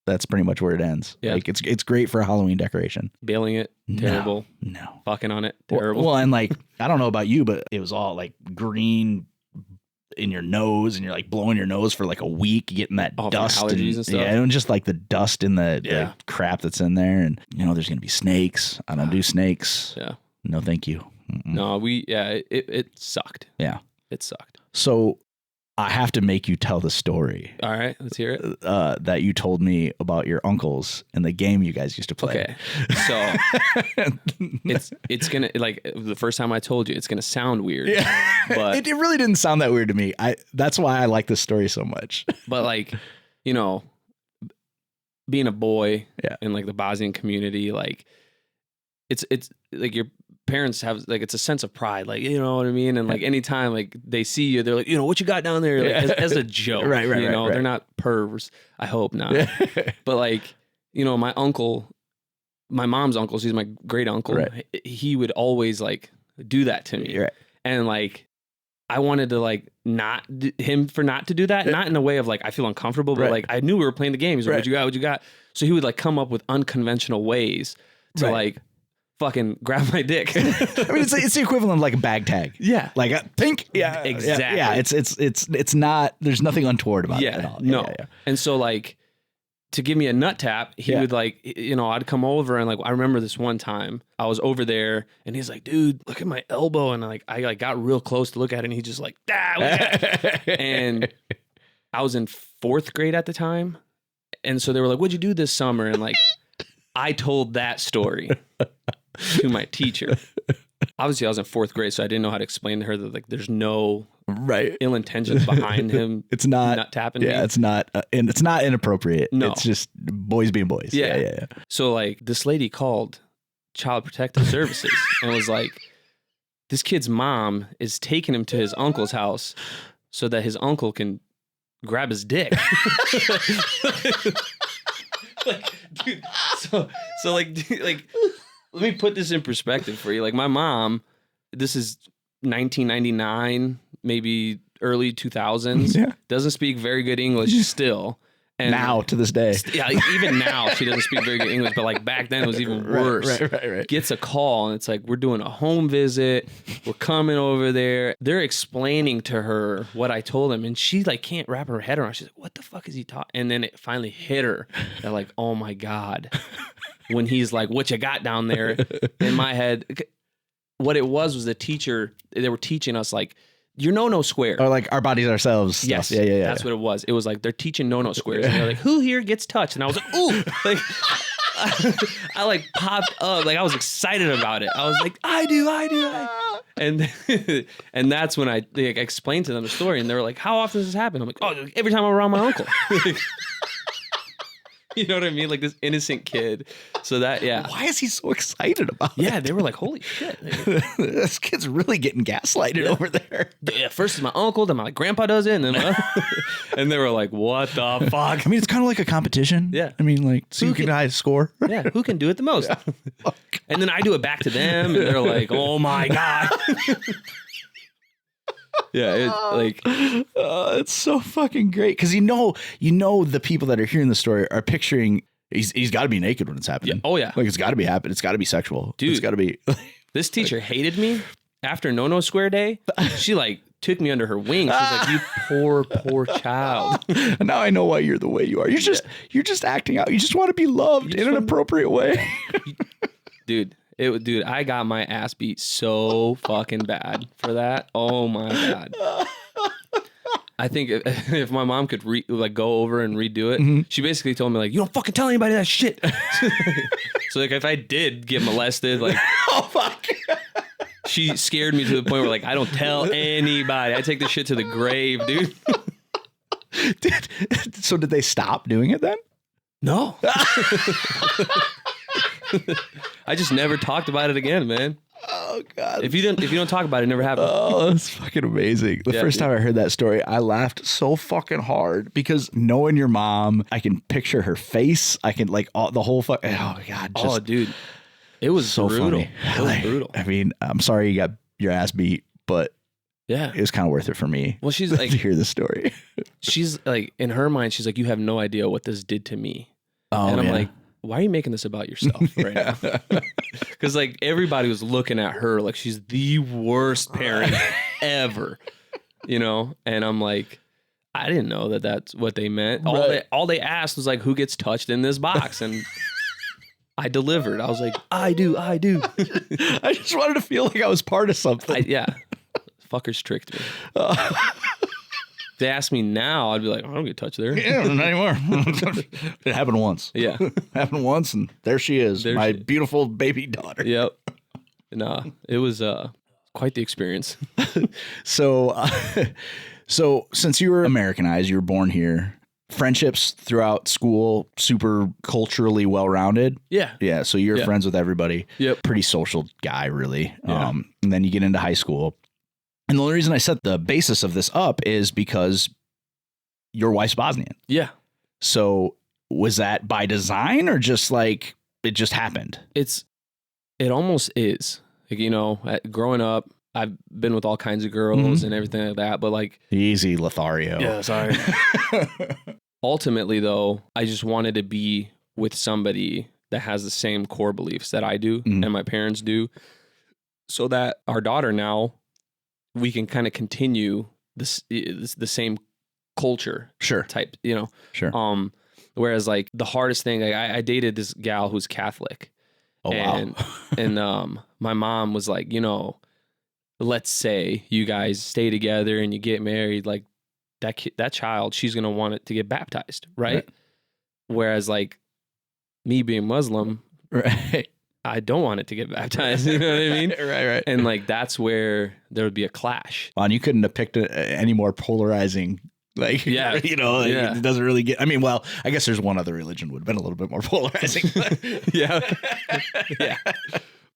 That's pretty much where it ends. Yeah. Like it's great for a Halloween decoration. Bailing it, terrible. No. Fucking on it, terrible. Well, and like, I don't know about you, but it was all like green in your nose, and you're like blowing your nose for like a week, getting that dust allergies and stuff. Yeah, and just like the dust in the crap that's in there, and there's gonna be snakes. I don't do snakes. Yeah. No, thank you. No, it sucked. Yeah, it sucked. So I have to make you tell the story. All right, let's hear it. That you told me about your uncles and the game you guys used to play. Okay, so it's gonna, like, the first time I told you, it's gonna sound weird. Yeah, but it really didn't sound that weird to me. That's why I like this story so much. But like, being a boy in like the Bosnian community, like it's like your parents have, like, it's a sense of pride, like, you know what I mean? And like anytime like they see you, they're like, what you got down there, like, as a joke. Right. They're not pervs. I hope not. But like, my uncle, my mom's uncle, he's my great uncle. Right. He would always like do that to me. Right. And like, I wanted to like not to do that, not in a way of like I feel uncomfortable, but like I knew we were playing the game. He's like, what you got? So he would like come up with unconventional ways to like fucking grab my dick. I mean, it's the equivalent of like a bag tag. Yeah, like a pink. Yeah, exactly. Yeah, it's not. There's nothing untoward about it at all. No. Yeah. And so like, to give me a nut tap, he would like, I'd come over and like, I remember this one time I was over there and he's like, dude, look at my elbow. And like, I like got real close to look at it and he just like, and I was in 4th grade at the time. And so they were like, what'd you do this summer? And like, I told that story to my teacher. Obviously I was in 4th grade, so I didn't know how to explain to her that like, there's no ill intentions behind him. It's not nut tapping. Yeah, me. It's not, and it's not inappropriate. No, it's just boys being boys. Yeah. So like, this lady called Child Protective Services and was like, this kid's mom is taking him to his uncle's house so that his uncle can grab his dick. Like, dude, so like, let me put this in perspective for you. Like, my mom, this is 1999, maybe early 2000s, doesn't speak very good English still. And now, to this day. Yeah, even now, she doesn't speak very good English, but like back then it was even worse. Right. Gets a call and it's like, we're doing a home visit. We're coming over there. They're explaining to her what I told them. And she like can't wrap her head around. She's like, what the fuck is he talking? And then it finally hit her. They're like, oh my God. When he's like, what you got down there? In my head, what it was the teacher, they were teaching us like, your no square. Or like our bodies ourselves stuff. Yes. Yeah. That's what it was. It was like they're teaching no squares. And they're like, who here gets touched? And I was like, ooh. Like, I like popped up. Like I was excited about it. I was like, I do. And that's when I explained to them the story. And they were like, how often does this happen? I'm like, oh, every time I'm around my uncle. You know what I mean? Like this innocent kid. So that, Why is he so excited about it? Yeah, they were like, holy shit. This kid's really getting gaslighted over there. Yeah, first is my uncle, then my grandpa does it, and then and they were like, what the fuck? I mean, it's kind of like a competition. Yeah. I mean, like, so you can guys score. Yeah, who can do it the most? Yeah. And then I do it back to them, and they're like, oh my God. Yeah, it's so fucking great because you know the people that are hearing the story are picturing he's got to be naked when it's happening. Yeah. Oh yeah, like it's got to be happening. It's got to be sexual. Dude, it's got to be. This teacher hated me after No Square Day. She like took me under her wing. She's like, you poor child. And now I know why you're the way you are. You're just acting out. You just want to be loved in an appropriate way. Dude. I got my ass beat so fucking bad for that. Oh my God. I think if my mom could go over and redo it, she basically told me like, you don't fucking tell anybody that shit. So like if I did get molested, like, oh fuck. She scared me to the point where like I don't tell anybody. I take this shit to the grave, dude. So did they stop doing it then? No. I just never talked about it again, man. Oh God! If you don't talk about it, it never happened. Oh, that's fucking amazing. The first time I heard that story, I laughed so fucking hard because knowing your mom, I can picture her face. I can like the whole oh God. Oh, dude, it was so brutal. Funny. It was brutal. I mean, I'm sorry you got your ass beat, but yeah, it was kind of worth it for me. Well, she's like to hear the story. She's like in her mind, she's like, you have no idea what this did to me. Oh, and I'm like, why are you making this about yourself right now? Because like everybody was looking at her like she's the worst parent ever, you know? And I'm like, I didn't know that that's what they meant. Right. All they asked was like, who gets touched in this box? And I delivered. I was like, I do. I just wanted to feel like I was part of something. Yeah. Fuckers tricked me. They asked me now, I'd be like, I don't get touched there. Yeah, not anymore. It happened once. Yeah. Happened once, and there she is, my beautiful baby daughter. Yep. Nah, it was quite the experience. So since you were Americanized, you were born here, friendships throughout school, super culturally well-rounded. Yeah. Yeah, so you're friends with everybody. Yep. Pretty social guy, really. Yeah. And then you get into high school. And the only reason I set the basis of this up is because your wife's Bosnian. Yeah. So was that by design or just like it just happened? It almost is. Like, you know, growing up, I've been with all kinds of girls and everything like that. But like. Easy, Lothario. Yeah, sorry. Ultimately, though, I just wanted to be with somebody that has the same core beliefs that I do and my parents do. So that our daughter now, we can kind of continue the same culture type, you know? Sure. Whereas like the hardest thing, I dated this gal who's Catholic. Oh, wow. And my mom was like, you know, let's say you guys stay together and you get married, like that child, she's going to want it to get baptized. Right. Whereas like me being Muslim, right. I don't want it to get baptized. You know what I mean? Right. And like, that's where there would be a clash. And you couldn't have picked any more polarizing, like, you know, it doesn't really get, I mean, well, I guess there's one other religion would have been a little bit more polarizing. Yeah.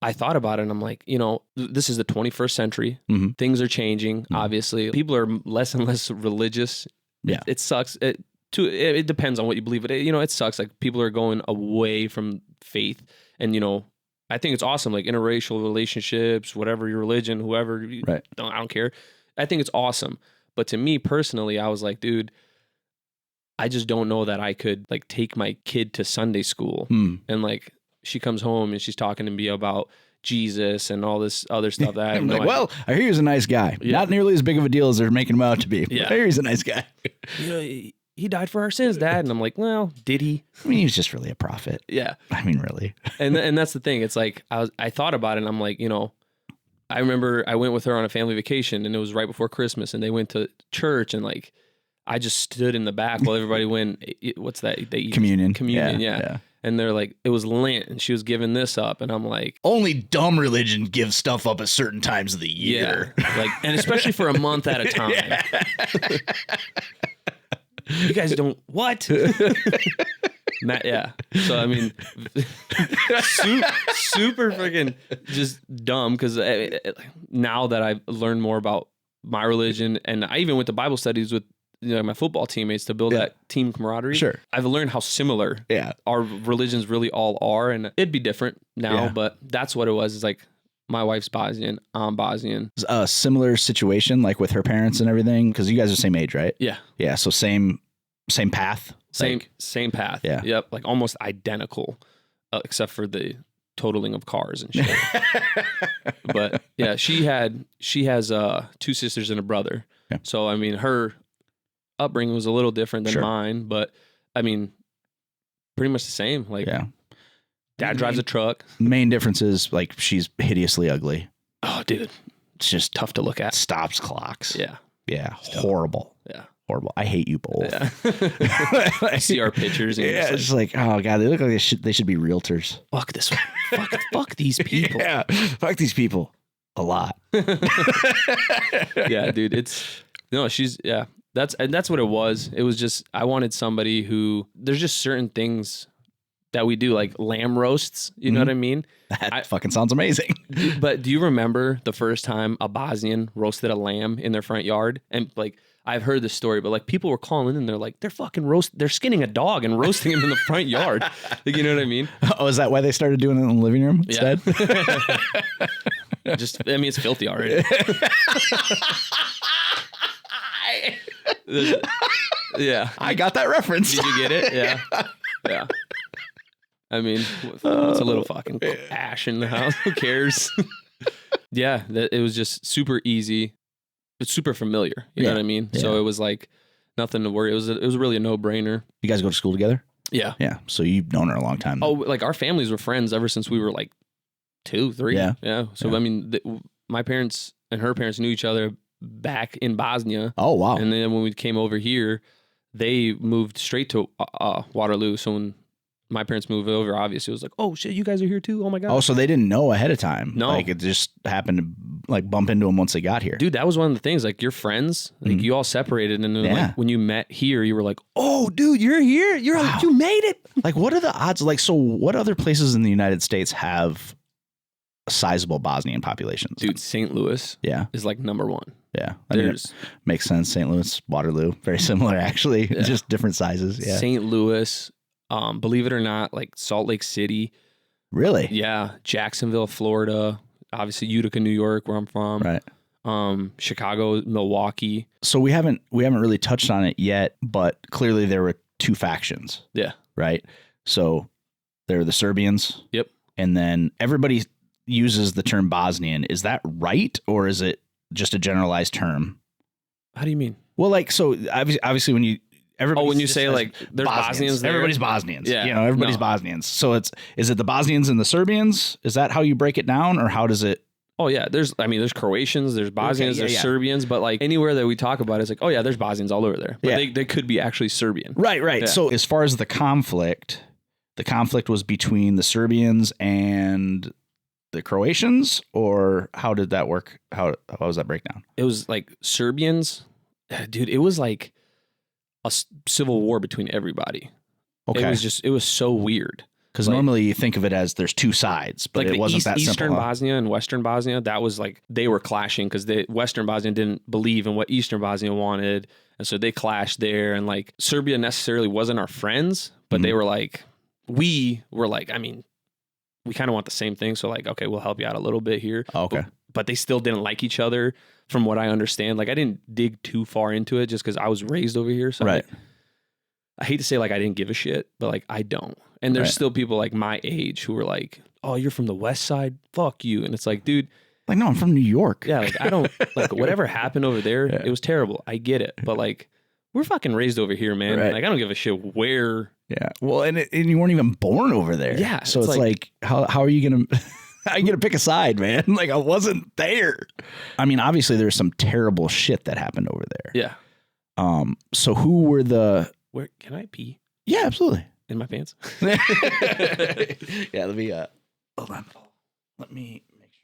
I thought about it and I'm like, you know, this is the 21st century. Things are changing. Obviously, people are less and less religious. Yeah. It sucks. It depends on what you believe. You know, it sucks. Like people are going away from faith and, you know, I think it's awesome, like interracial relationships, whatever your religion, whoever, I don't care. I think it's awesome. But to me personally, I was like, dude, I just don't know that I could like take my kid to Sunday school and like she comes home and she's talking to me about Jesus and all this other stuff that I'm like, well, I hear he's a nice guy. Yeah. Not nearly as big of a deal as they're making him out to be. Yeah. I hear he's a nice guy. You know, he died for our sins, Dad. And I'm like, well, did he? I mean, he was just really a prophet. Yeah. I mean, really. And that's the thing. It's like, I thought about it and I'm like, you know, I remember I went with her on a family vacation and it was right before Christmas and they went to church and like, I just stood in the back while everybody went, what's that? They eat communion. Yeah. And they're like, it was Lent and she was giving this up. And I'm like, only dumb religion gives stuff up at certain times of the year. Yeah. Like, and especially for a month at a time. You guys don't, what? Yeah. So, I mean, super freaking just dumb because now that I've learned more about my religion and I even went to Bible studies with my football teammates to build that team camaraderie. Sure. I've learned how similar our religions really all are. And it'd be different now, but that's what it was. It's like my wife's Bosnian, I'm Bosnian. A similar situation like with her parents and everything because you guys are the same age, right? Yeah. Yeah. So same path. Same path. Yeah. Yep. Like almost identical, except for the totaling of cars and shit. But yeah, she has 2 sisters and a brother. Yeah. So I mean, her upbringing was a little different than mine, but I mean, pretty much the same. Like, Dad drives a truck. Main difference is like she's hideously ugly. Oh, dude, it's just tough to look at. Stops clocks. Yeah, horrible. Yeah. Horrible. I hate you both. Yeah. I see our pictures. And it's like, oh God, they look like they should be realtors. Fuck this one. Fuck these people. Yeah. Fuck these people. a lot. Yeah, dude. That's what it was. It was just, I wanted somebody who, there's just certain things that we do, like lamb roasts. You know what I mean? That fucking sounds amazing. But do you remember the first time a Bosnian roasted a lamb in their front yard? And like, I've heard this story, but like people were calling in and they're like, they're skinning a dog and roasting him in the front yard. Like, you know what I mean? Oh, is that why they started doing it in the living room instead? Yeah. It's filthy already. Yeah. I got that reference. Did you get it? Yeah. Yeah. I mean, it's a little fucking ash in the house. Who cares? Yeah. It was just super easy. It's super familiar. You know what I mean? Yeah. So it was like nothing to worry. It was really a no-brainer. You guys go to school together? Yeah. Yeah. So you've known her a long time. Oh, like our families were friends ever since we were like 2, 3. Yeah. Yeah. So, I mean, my parents and her parents knew each other back in Bosnia. Oh, wow. And then when we came over here, they moved straight to Waterloo. So when my parents moved over, obviously it was like, oh shit, you guys are here too? Oh my God. Oh, so they didn't know ahead of time. No. Like it just happened to like bump into them once they got here. Dude, that was one of the things. Like your friends, like you all separated, and then like when you met here, you were like, oh dude, you're here? You made it. Like what are the odds? Like, so what other places in the United States have sizable Bosnian populations? Dude, St. Louis is like number 1. Yeah. I mean, it makes sense. St. Louis, Waterloo, very similar actually. Yeah. Just different sizes. Yeah. St. Louis, believe it or not, like Salt Lake City. Really? Yeah. Jacksonville, Florida. Obviously Utica, New York, where I'm from. Right. Chicago, Milwaukee. So we haven't really touched on it yet, but clearly there were 2 factions. Yeah. Right. So there are the Serbians. Yep. And then everybody uses the term Bosnian. Is that right? Or is it just a generalized term? How do you mean? Well, like, so obviously when you say like there's Bosnians there? Everybody's Bosnians. Yeah. You know, everybody's Bosnians. So is it the Bosnians and the Serbians? Is that how you break it down, or how does it? Oh yeah, there's Croatians, there's Bosnians, there's Serbians, but like anywhere that we talk about, it's like, oh yeah, there's Bosnians all over there. But they could be actually Serbian. Right. Yeah. So as far as the conflict was between the Serbians and the Croatians, or how did that work? How was that breakdown? It was like Serbians, dude. It was like a civil war between everybody. Okay, it was so weird. Because normally you think of it as there's 2 sides, but like it wasn't that simple. Eastern Bosnia and Western Bosnia, that was like they were clashing because the Western Bosnia didn't believe in what Eastern Bosnia wanted, and so they clashed there. And like Serbia necessarily wasn't our friends, but they were like, we were like, I mean, we kind of want the same thing. So like, okay, we'll help you out a little bit here. Okay. But they still didn't like each other from what I understand. Like I didn't dig too far into it just because I was raised over here. So right. Like, I hate to say like I didn't give a shit, but like I don't. And there's still people like my age who are like, oh, you're from the West Side? Fuck you. And it's like, dude. Like, no, I'm from New York. Yeah, like I don't, like whatever happened over there, it was terrible. I get it. But like, we're fucking raised over here, man. Right. Like I don't give a shit where. Yeah. Well, and you weren't even born over there. Yeah. So it's like how are you going to... How are you going to pick a side, man? Like, I wasn't there. I mean, obviously, there's some terrible shit that happened over there. Yeah. So who were the... Where can I pee? Yeah, absolutely. In my pants? Yeah, let me... hold on. Let me make sure.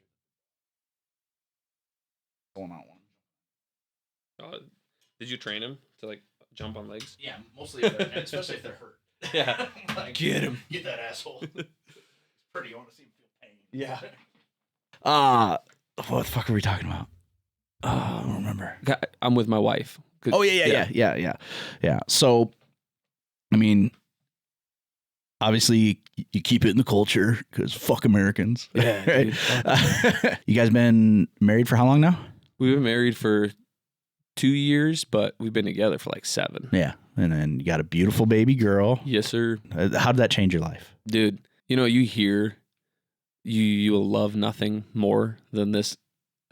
Going on one. Did you train him to, like, jump on legs? Yeah, mostly, especially if they're hurt. Yeah. Like, get him. Get that asshole. It's pretty. I want to see him feel pain. Yeah. What the fuck are we talking about? I don't remember. I'm with my wife. Oh, yeah. So, I mean, obviously, you keep it in the culture because fuck Americans. Yeah. Right? You guys been married for how long now? We've been married for 2 years, but we've been together for like 7. Yeah. And then you got a beautiful baby girl. Yes, sir. How did that change your life? Dude, you know, you hear you will love nothing more than this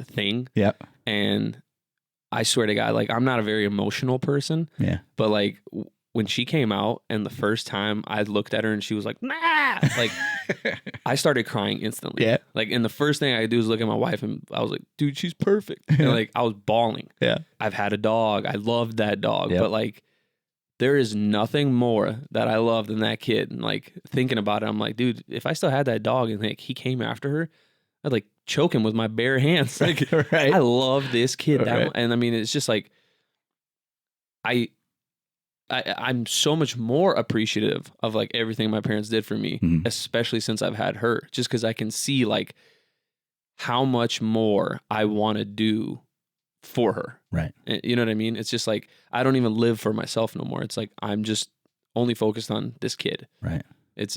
thing. Yep. And I swear to God, like, I'm not a very emotional person. Yeah. But like when she came out and the first time I looked at her and she was like, nah, like I started crying instantly. Yeah. Like, and the first thing I do is look at my wife and I was like, dude, she's perfect. And like, I was bawling. Yeah. I've had a dog. I loved that dog. Yep. But like, there is nothing more that I love than that kid. And like thinking about it, I'm like, dude, if I still had that dog and like he came after her, I'd like choke him with my bare hands. Like, Right. I love this kid. Right. And I mean, it's just like, I'm so much more appreciative of like everything my parents did for me, especially since I've had her, just because I can see like how much more I want to do for her. Right. You know what I mean? It's just like, I don't even live for myself no more. It's like, I'm just only focused on this kid. Right. It's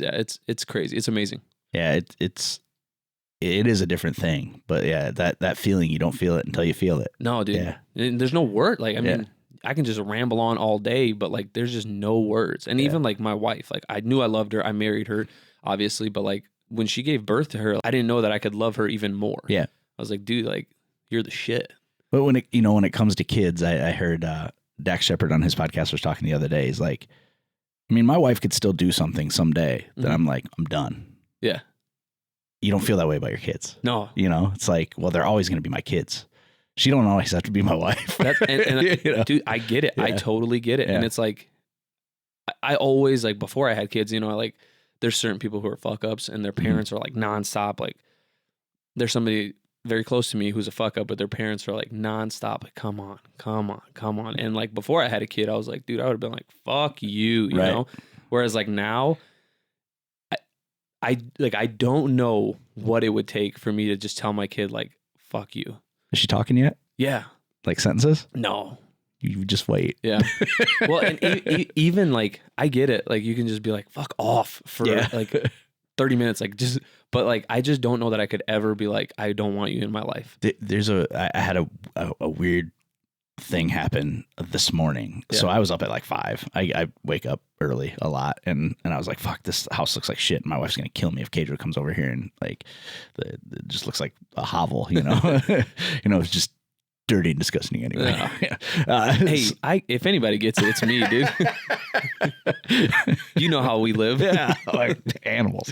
crazy. It's amazing. Yeah. It is a different thing, but yeah, that feeling, you don't feel it until you feel it. No, dude. Yeah. And there's no word. Like, I mean, I can just ramble on all day, but like, there's just no words. And even like my wife, like I knew I loved her. I married her, obviously, but like when she gave birth to her, I didn't know that I could love her even more. Yeah. I was like, dude, like you're the shit. But when it comes to kids, I heard Dax Shepard on his podcast was talking the other day. He's like, I mean, my wife could still do something someday that I'm like, I'm done. Yeah. You don't feel that way about your kids. No. It's like, well, they're always going to be my kids. She don't always have to be my wife. Dude, I get it. Yeah. I totally get it. Yeah. And it's like, I always, like, before I had kids, like, there's certain people who are fuck ups and their parents are like nonstop. Like, there's somebody very close to me who's a fuck up, but their parents are like nonstop. Like, come on. And like, before I had a kid, I was like, dude, I would have been like, fuck you, you know? Whereas like now, I don't know what it would take for me to just tell my kid, like, fuck you. Is she talking yet? Yeah. Like sentences? No. You just wait. Yeah. Well, and even like, I get it. Like, you can just be like, fuck off for like 30 minutes. Like, just, but like, I just don't know that I could ever be like, I don't want you in my life. I had a weird thing happen this morning. So I was up at like 5. I wake up early a lot, and I was like, fuck, this house looks like shit. My wife's gonna kill me if Kedo comes over here and like it just looks like a hovel, it's just dirty and disgusting anyway. Hey, if anybody gets it, it's me, dude. You know how we live. Yeah, like animals.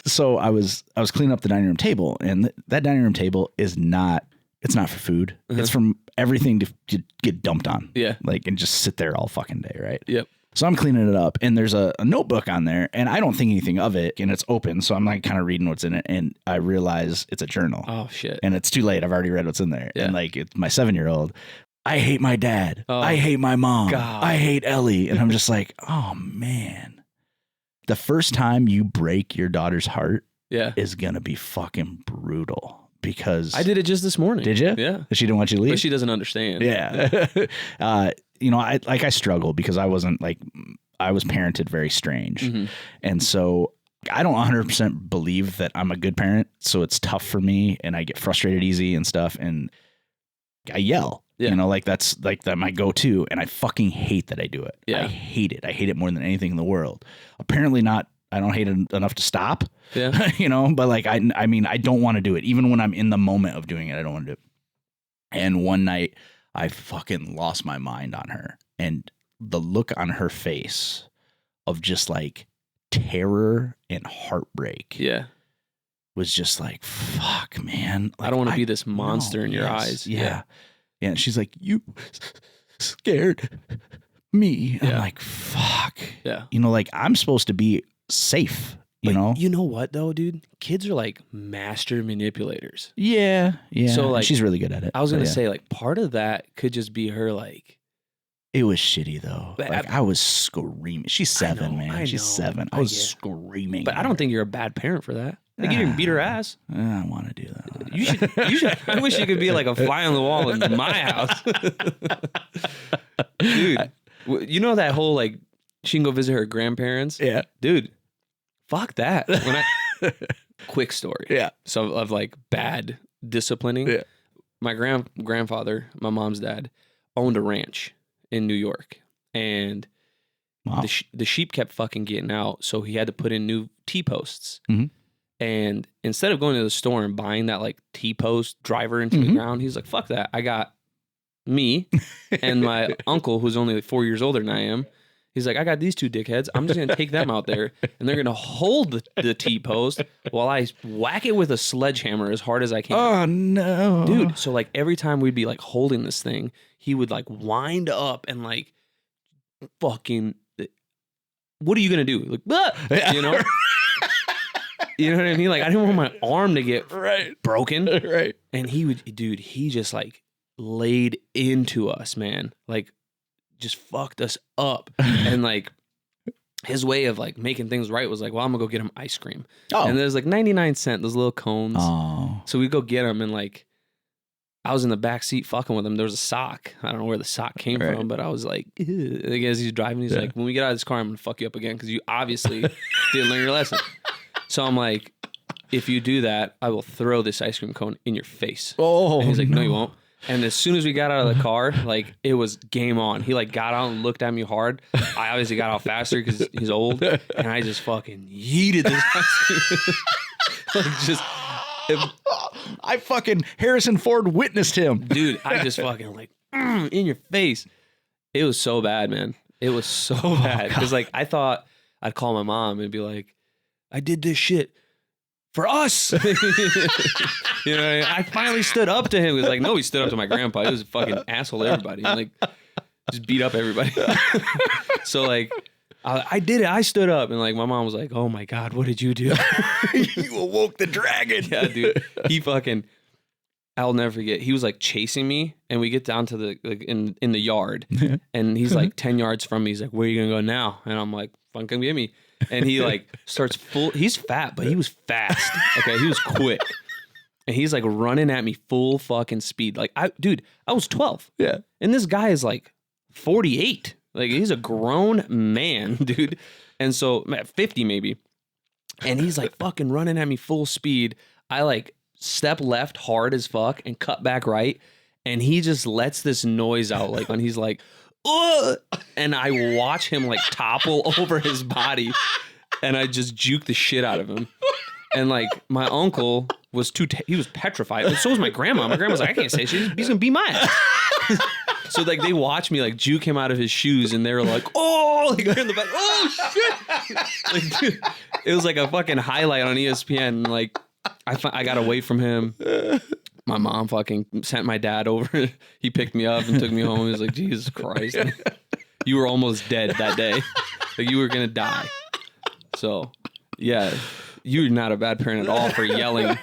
So I was cleaning up the dining room table, and that dining room table is not. It's not for food. It's from everything to get dumped on. Yeah. Like, and just sit there all fucking day, right? Yep. So I'm cleaning it up, and there's a notebook on there, and I don't think anything of it, and it's open, so I'm like kind of reading what's in it, and I realize it's a journal. Oh, shit. And it's too late. I've already read what's in there. Yeah. And like, it's my 7-year-old. I hate my dad. Oh, I hate my mom. God. I hate Ellie. And I'm just like, oh, man. The first time you break your daughter's heart is going to be fucking brutal. Because I did it just this morning. Did you? Yeah. She didn't want you to leave? But she doesn't understand. Yeah. I struggle because I was parented very strange. Mm-hmm. And so I don't 100% believe that I'm a good parent. So it's tough for me, and I get frustrated easy and stuff. And I yell, that's like my go-to. And I fucking hate that I do it. Yeah. I hate it. I hate it more than anything in the world. Apparently not. I don't hate it enough to stop, but like, I mean, I don't want to do it. Even when I'm in the moment of doing it, I don't want to do it. And one night I fucking lost my mind on her, and the look on her face of just like terror and heartbreak. Yeah. Was just like, fuck, man. Like, I don't want to be this monster in your eyes. Yeah. Yeah. And she's like, you scared me. Yeah. I'm like, fuck. Yeah. Like, I'm supposed to be safe, you know? You know what though, dude? Kids are like master manipulators. Yeah. Yeah. So like, she's really good at it. I was going to say, like, part of that could just be her, like, it was shitty though. Like, I was screaming. She's 7, man. She's 7. I was screaming. But I don't think you're a bad parent for that. Like, you didn't beat her ass. I want to do that. You should. I wish you could be like a fly on the wall in my house. Dude, you know that whole, like, she can go visit her grandparents? Yeah. Dude, fuck that. Quick story. Yeah. So of like bad disciplining. Yeah. My grandfather, my mom's dad, owned a ranch in New York, and the sheep kept fucking getting out, so he had to put in new T-posts. Mm-hmm. And instead of going to the store and buying that like T-post driver into the ground, he's like, fuck that. I got me and my uncle, who's only like 4 years older than I am. He's like, I got these 2 dickheads. I'm just going to take them out there, and they're going to hold the T-post while I whack it with a sledgehammer as hard as I can. Oh, no. Dude, so like every time we'd be like holding this thing, he would like wind up and like fucking, what are you going to do? Like, you know? You know what I mean? Like, I didn't want my arm to get broken. Right. And he just like laid into us, man. Like, just fucked us up. And like, his way of like making things right was like, well, I'm gonna go get him ice cream. Oh. And there's like 99-cent, those little cones. Oh. So we go get him, and like, I was in the back seat fucking with him. There was a sock. I don't know where the sock came from, but I was like, ew. Like, as he's driving, he's like, when we get out of this car, I'm gonna fuck you up again because you obviously didn't learn your lesson. So I'm like, if you do that, I will throw this ice cream cone in your face. Oh, and he's like, no, you won't. And as soon as we got out of the car, like, it was game on. He like got out and looked at me hard. I obviously got out faster because he's old, and I just fucking yeeted this ice cream. I fucking Harrison Ford witnessed him, dude. I just fucking like in your face. It was so bad, man. It was so bad because like I thought I'd call my mom and be like, I did this shit for us. You know, I finally stood up to him. He was like, no, he stood up to my grandpa. He was a fucking asshole to everybody. And, like, just beat up everybody. So, like, I did it. I stood up. And, like, my mom was like, oh, my God, what did you do? You awoke the dragon. Yeah, dude. He fucking, I'll never forget. He was, like, chasing me. And we get down to the, like, in the yard. And he's, like, 10 yards from me. He's like, where are you going to go now? And I'm like, fucking come get me. And he like starts he's fat, but he was fast. Okay. He was quick. And he's like running at me full fucking speed. Like, I was 12. Yeah. And this guy is like 48. Like, he's a grown man, dude. And so 50 maybe. And he's like fucking running at me full speed. I like step left hard as fuck and cut back right. And he just lets this noise out. Like when he's like, ugh! And I watch him like topple over his body, and I just juke the shit out of him. And like my uncle was he was petrified, and so was my grandma. My grandma's like, I can't say shit. He's gonna beat my ass. So like they watched me like juke him out of his shoes, and they were like, oh, like in the back, oh shit. Like, dude, it was like a fucking highlight on ESPN. And, like I got away from him. My mom fucking sent my dad over. He picked me up and took me home. He was like, Jesus Christ. You were almost dead that day. Like, you were going to die. So, yeah, you're not a bad parent at all for yelling.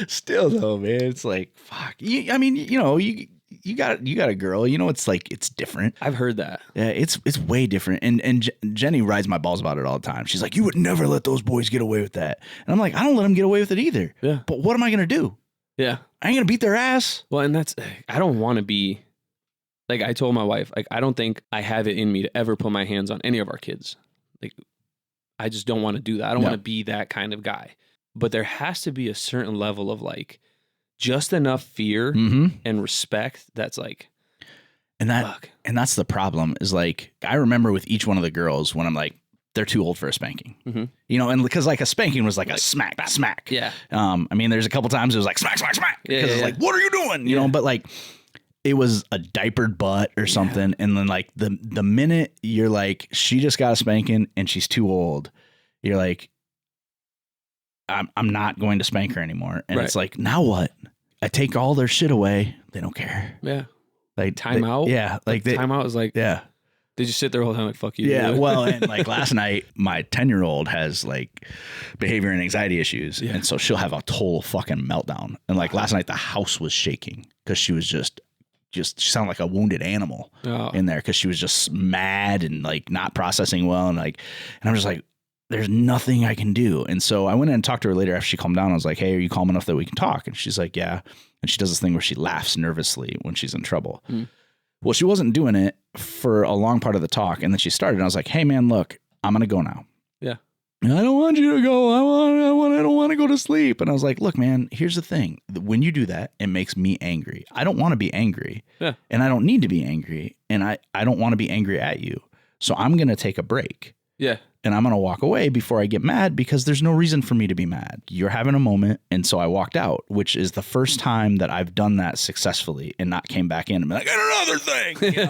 Still, though, man, it's like, fuck. I mean, you know, you got a girl. You know, it's like, it's different. I've heard that. Yeah, it's way different. And Jenny rides my balls about it all the time. She's like, you would never let those boys get away with that. And I'm like, I don't let them get away with it either. Yeah. But what am I going to do? Yeah. I ain't gonna beat their ass. Well, and I don't want to be, like I told my wife, like, I don't think I have it in me to ever put my hands on any of our kids. Like, I just don't want to do that. I don't want to be that kind of guy. But there has to be a certain level of like, just enough fear and respect that's like, and that's the problem is like, I remember with each one of the girls when I'm like, they're too old for a spanking, you know, and because like a spanking was like a smack. Yeah. I mean, there's a couple times it was like smack. Because it's like, what are you doing? You know, but like it was a diapered butt or something. And then like the minute you're like, she just got a spanking and she's too old, you're like, I'm not going to spank her anymore. And it's like, now what? I take all their shit away. They don't care. Yeah. Like timeout. Yeah. Like timeout is like, yeah. They just sit there all the time like, fuck you. Yeah, well, and like last night, my 10-year-old has like behavior and anxiety issues. Yeah. And so she'll have a total fucking meltdown. And like last night, the house was shaking because she was just she sounded like a wounded animal in there because she was just mad and like not processing well. And I'm just like, there's nothing I can do. And so I went in and talked to her later after she calmed down. I was like, hey, are you calm enough that we can talk? And she's like, yeah. And she does this thing where she laughs nervously when she's in trouble. Well, she wasn't doing it for a long part of the talk. And then she started. And I was like, hey, man, look, I'm going to go now. Yeah. And I don't want you to go. I don't want to go to sleep. And I was like, look, man, here's the thing. When you do that, it makes me angry. I don't want to be angry. Yeah. And I don't need to be angry. And I don't want to be angry at you. So I'm going to take a break. Yeah. And I'm going to walk away before I get mad because there's no reason for me to be mad. You're having a moment. And so I walked out, which is the first time that I've done that successfully and not came back in and been like, another thing, you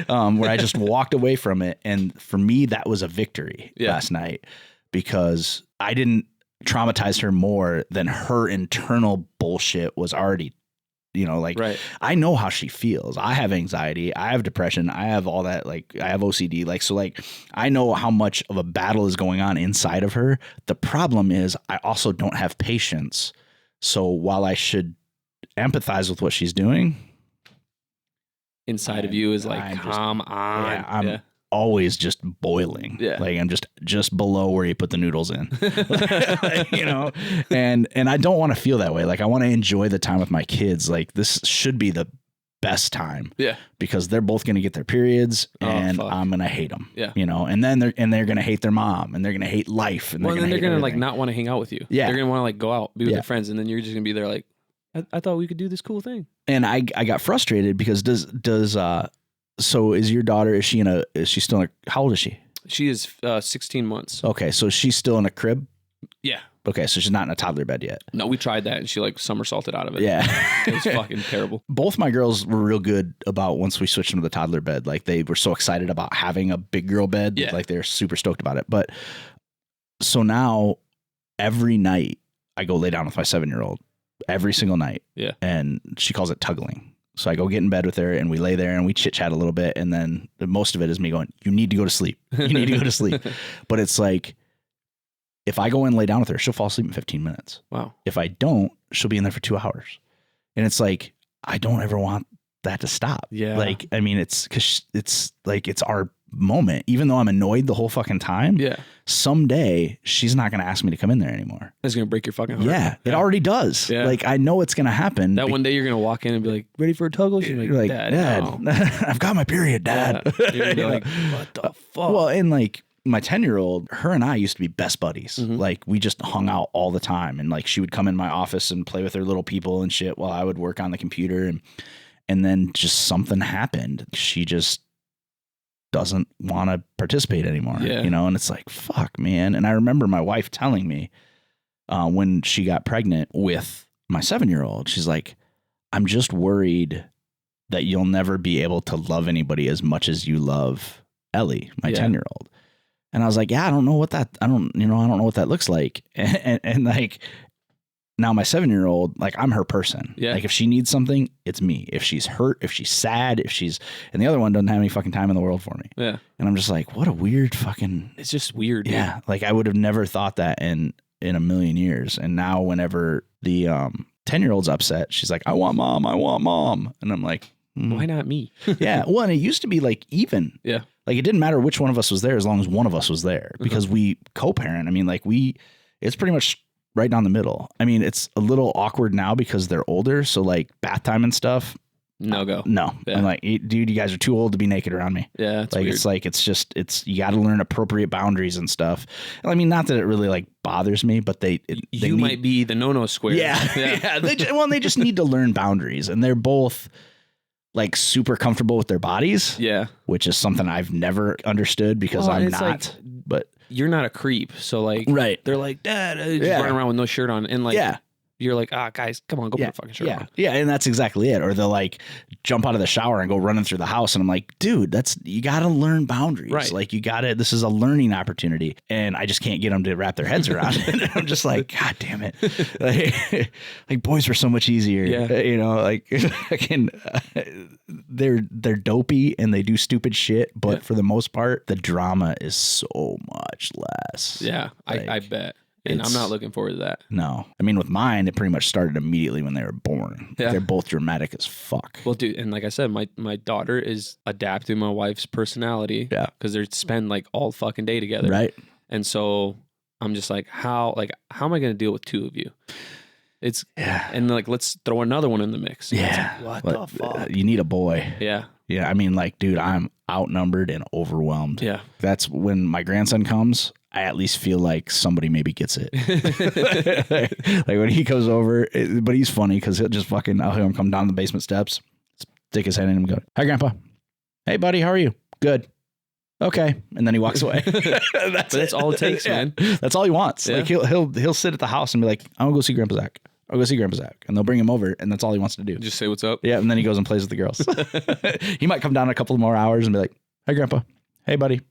know? Where I just walked away from it. And for me, that was a victory last night because I didn't traumatize her more than her internal bullshit was already, you know, like Right. I know how she feels. I have anxiety. I have depression. I have all that. Like I have OCD. Like, so like I know how much of a battle is going on inside of her. The problem is I also don't have patience. So while I should empathize with what she's doing, Inside of you is like, come on. Yeah, I'm always just boiling. Yeah. Like I'm just below where you put the noodles in, you know, and I don't want to feel that way. Like I want to enjoy the time with my kids. Like this should be the best time. Yeah. Because they're both going to get their periods and I'm going to hate them. Yeah. You know, and then they're going to hate their mom and they're going to hate life. And then they're going to like everything. not want to hang out with you. Yeah. They're going to want to like go out, be with their friends. And then you're just going to be there like, I thought we could do this cool thing. And I got frustrated because so is your daughter, is she still in how old is she? She is 16 months. Okay. So she's still in a crib? Yeah. Okay. So she's not in a toddler bed yet. No, we tried that and she like somersaulted out of it. Yeah. It was fucking terrible. Both my girls were real good about once we switched them to the toddler bed. Like they were so excited about having a big girl bed. Yeah. Like they're super stoked about it. But so now every night I go lay down with my 7-year-old every single night. Yeah. And she calls it tuggling. So I go get in bed with her and we lay there and we chit chat a little bit. And then most of it is me going, you need to go to sleep. You need to go to sleep. But it's like, if I go in and lay down with her, she'll fall asleep in 15 minutes. Wow. If I don't, she'll be in there for 2 hours. And it's like, I don't ever want that to stop. Yeah. Like, I mean, it's like, it's our moment, even though I'm annoyed the whole fucking time. Yeah. Someday she's not going to ask me to come in there anymore. It's going to break your fucking heart. Yeah. It already does. Yeah. Like, I know it's going to happen. That one day you're going to walk in and be like, ready for a tuggle? She's like, Dad, no. I've got my period, Dad. Yeah. You're going to be like, what the fuck? Well, and like, my 10-year-old, her and I used to be best buddies. Mm-hmm. Like we just hung out all the time. And like she would come in my office and play with her little people and shit while I would work on the computer. And then just something happened. She just doesn't want to participate anymore. Yeah. You know, and it's like, fuck, man. And I remember my wife telling me when she got pregnant with my 7-year-old, she's like, I'm just worried that you'll never be able to love anybody as much as you love Ellie, my 10-year-old. And I was like, yeah, I don't know what that looks like. And like, now my 7-year-old, like I'm her person. Yeah. Like if she needs something, it's me. If she's hurt, if she's sad, and the other one doesn't have any fucking time in the world for me. Yeah. And I'm just like, what a weird fucking. It's just weird. Yeah. Dude. Like I would have never thought that in a million years. And now whenever the 10-year-old's upset, she's like, I want mom. And I'm like, why not me? Yeah. Well, and it used to be like even. Yeah. Like it didn't matter which one of us was there as long as one of us was there because we co-parent. I mean, like it's pretty much right down the middle. I mean, it's a little awkward now because they're older. So like bath time and stuff. No go. No. Yeah. I'm like, dude, you guys are too old to be naked around me. Yeah. Like, weird. you got to learn appropriate boundaries and stuff. And I mean, not that it really like bothers me, but they might be the no square. Yeah. Yeah. They just need to learn boundaries, and they're both like super comfortable with their bodies. Yeah. Which is something I've never understood because I'm not, like, but you're not a creep. So like, right. They're like, Dad, just running around with no shirt on. And like, you're like, guys, come on, go put a fucking shirt on. Yeah. And that's exactly it. Or they'll like jump out of the shower and go running through the house. And I'm like, dude, you got to learn boundaries. Right. Like this is a learning opportunity. And I just can't get them to wrap their heads around it. I'm just like, God damn it. Like boys were so much easier. Yeah. You know, like they're dopey and they do stupid shit. But for the most part, the drama is so much less. Yeah. Like, I bet. And I'm not looking forward to that. No. I mean, with mine, it pretty much started immediately when they were born. Yeah. They're both dramatic as fuck. Well, dude, and like I said, my daughter is adapting my wife's personality. Yeah. Because they spend like all fucking day together. Right. And so I'm just like, how am I going to deal with two of you? And like, let's throw another one in the mix. Yeah. Like, what the fuck? You need a boy. Yeah. Yeah. I mean, like, dude, I'm outnumbered and overwhelmed. Yeah. That's when my grandson comes. I at least feel like somebody maybe gets it. Like when he goes over, but he's funny because he'll just I'll hear him come down the basement steps, stick his head in and go, "Hi, Grandpa. Hey, buddy. How are you? Good. Okay." And then he walks away. That's all it takes, man. That's all he wants. Yeah. Like he'll sit at the house and be like, "I'm gonna go see Grandpa Zach. I'll go see Grandpa Zach." And they'll bring him over and that's all he wants to do. Just say what's up. Yeah. And then he goes and plays with the girls. He might come down a couple more hours and be like, "Hi, Grandpa. Hey, buddy.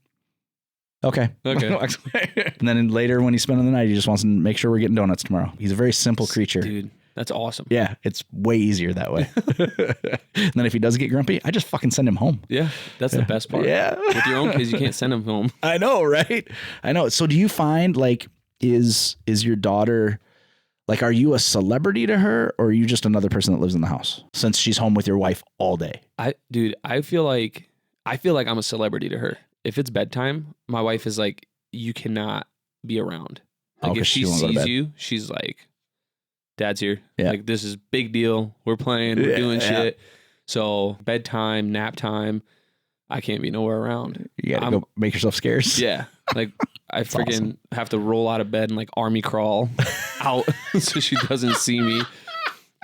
Okay." And then later when he's spending the night, he just wants to make sure we're getting donuts tomorrow. He's a very simple creature. Dude, That's awesome. Yeah, it's way easier that way. And then if he does get grumpy, I just fucking send him home. Yeah, that's the best part. Yeah. With your own kids, you can't send them home. I know, right? I know. So do you find like, is your daughter, like, are you a celebrity to her, or are you just another person that lives in the house since she's home with your wife all day? I feel like I'm a celebrity to her. If it's bedtime, my wife is like, you cannot be around. Like if she sees you, she's like, Dad's here. Yeah. Like this is big deal. We're playing, we're doing shit. So bedtime, nap time, I can't be nowhere around. You gotta go make yourself scarce. Yeah. Like I freaking have to roll out of bed and like army crawl out so she doesn't see me.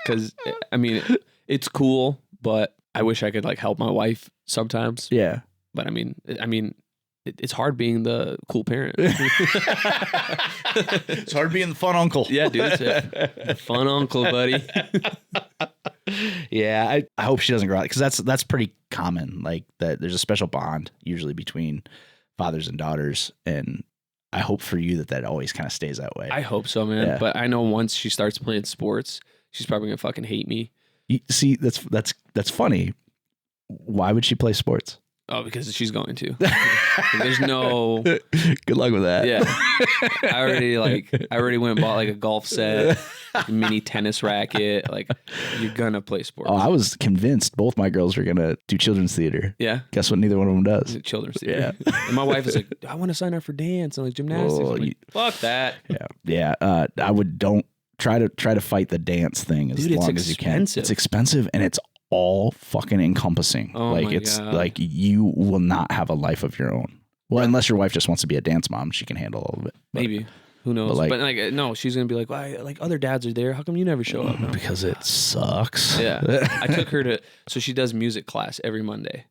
Cause I mean, it's cool, but I wish I could like help my wife sometimes. Yeah. But I mean, it's hard being the cool parent. It's hard being the fun uncle. Yeah, dude. It's a fun uncle, buddy. Yeah, I hope she doesn't grow out, because that's pretty common. Like that, there's a special bond usually between fathers and daughters, and I hope for you that always kind of stays that way. I hope so, man. Yeah. But I know once she starts playing sports, she's probably gonna fucking hate me. See, that's funny. Why would she play sports? Oh, because she's going to. There's no. Good luck with that. Yeah, I already went and bought like a golf set, mini tennis racket. Like, you're gonna play sports. Oh, I was convinced both my girls were gonna do children's theater. Yeah. Guess what? Neither one of them does. Children's theater. Yeah. And my wife is like, I want to sign up for dance and like gymnastics. Oh, I'm like, fuck that. Yeah. I would don't try to fight the dance thing as long as you can. It's expensive and it's all fucking encompassing. Oh like my it's God. like you will not have a life of your own. Well, unless your wife just wants to be a dance mom, she can handle all of it. Maybe. Who knows? But no, she's gonna be like, why? Like other dads are there. How come you never show up? No. Because it sucks. Yeah. I took her so she does music class every Monday.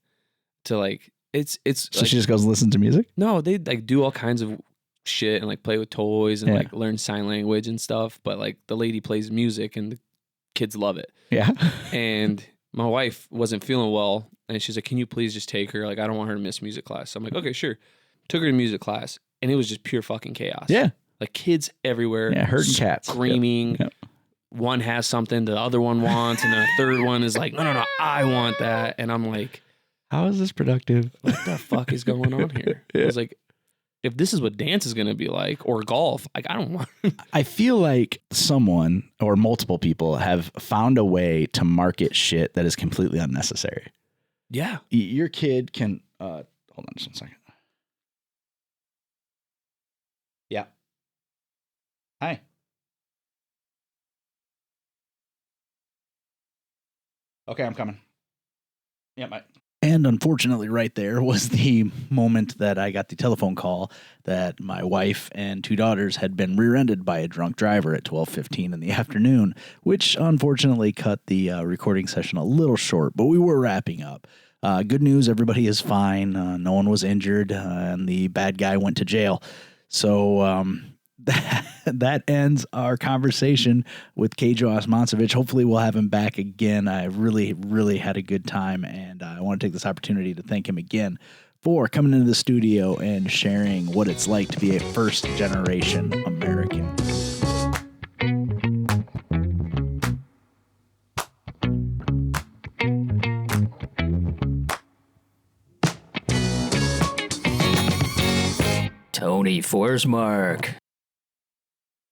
To like, it's. So like, she just goes and listens to music? No, they like do all kinds of shit and like play with toys and like learn sign language and stuff. But like the lady plays music and the kids love it. Yeah. And my wife wasn't feeling well, and she's like, can you please just take her? Like, I don't want her to miss music class. So I'm like, okay, sure. Took her to music class, and it was just pure fucking chaos. Yeah. Like kids everywhere. Yeah, herding cats. Screaming. Yep. One has something the other one wants, and then a third one is like, no, I want that. And I'm like, how is this productive? what the fuck is going on here? I was like, if this is what dance is going to be like, or golf, like, I don't want. I feel like someone or multiple people have found a way to market shit that is completely unnecessary. Yeah. Your kid can, hold on just 1 second. Yeah. Hi. Okay, I'm coming. Yeah, bye. And unfortunately, right there was the moment that I got the telephone call that my wife and 2 daughters had been rear-ended by a drunk driver at 12:15 in the afternoon, which unfortunately cut the recording session a little short, but we were wrapping up. Good news, everybody is fine. No one was injured, and the bad guy went to jail. So that ends our conversation with Kedo Osmancevic. Hopefully we'll have him back again. I really, really had a good time, and I want to take this opportunity to thank him again for coming into the studio and sharing what it's like to be a first-generation American. Tony Forsmark.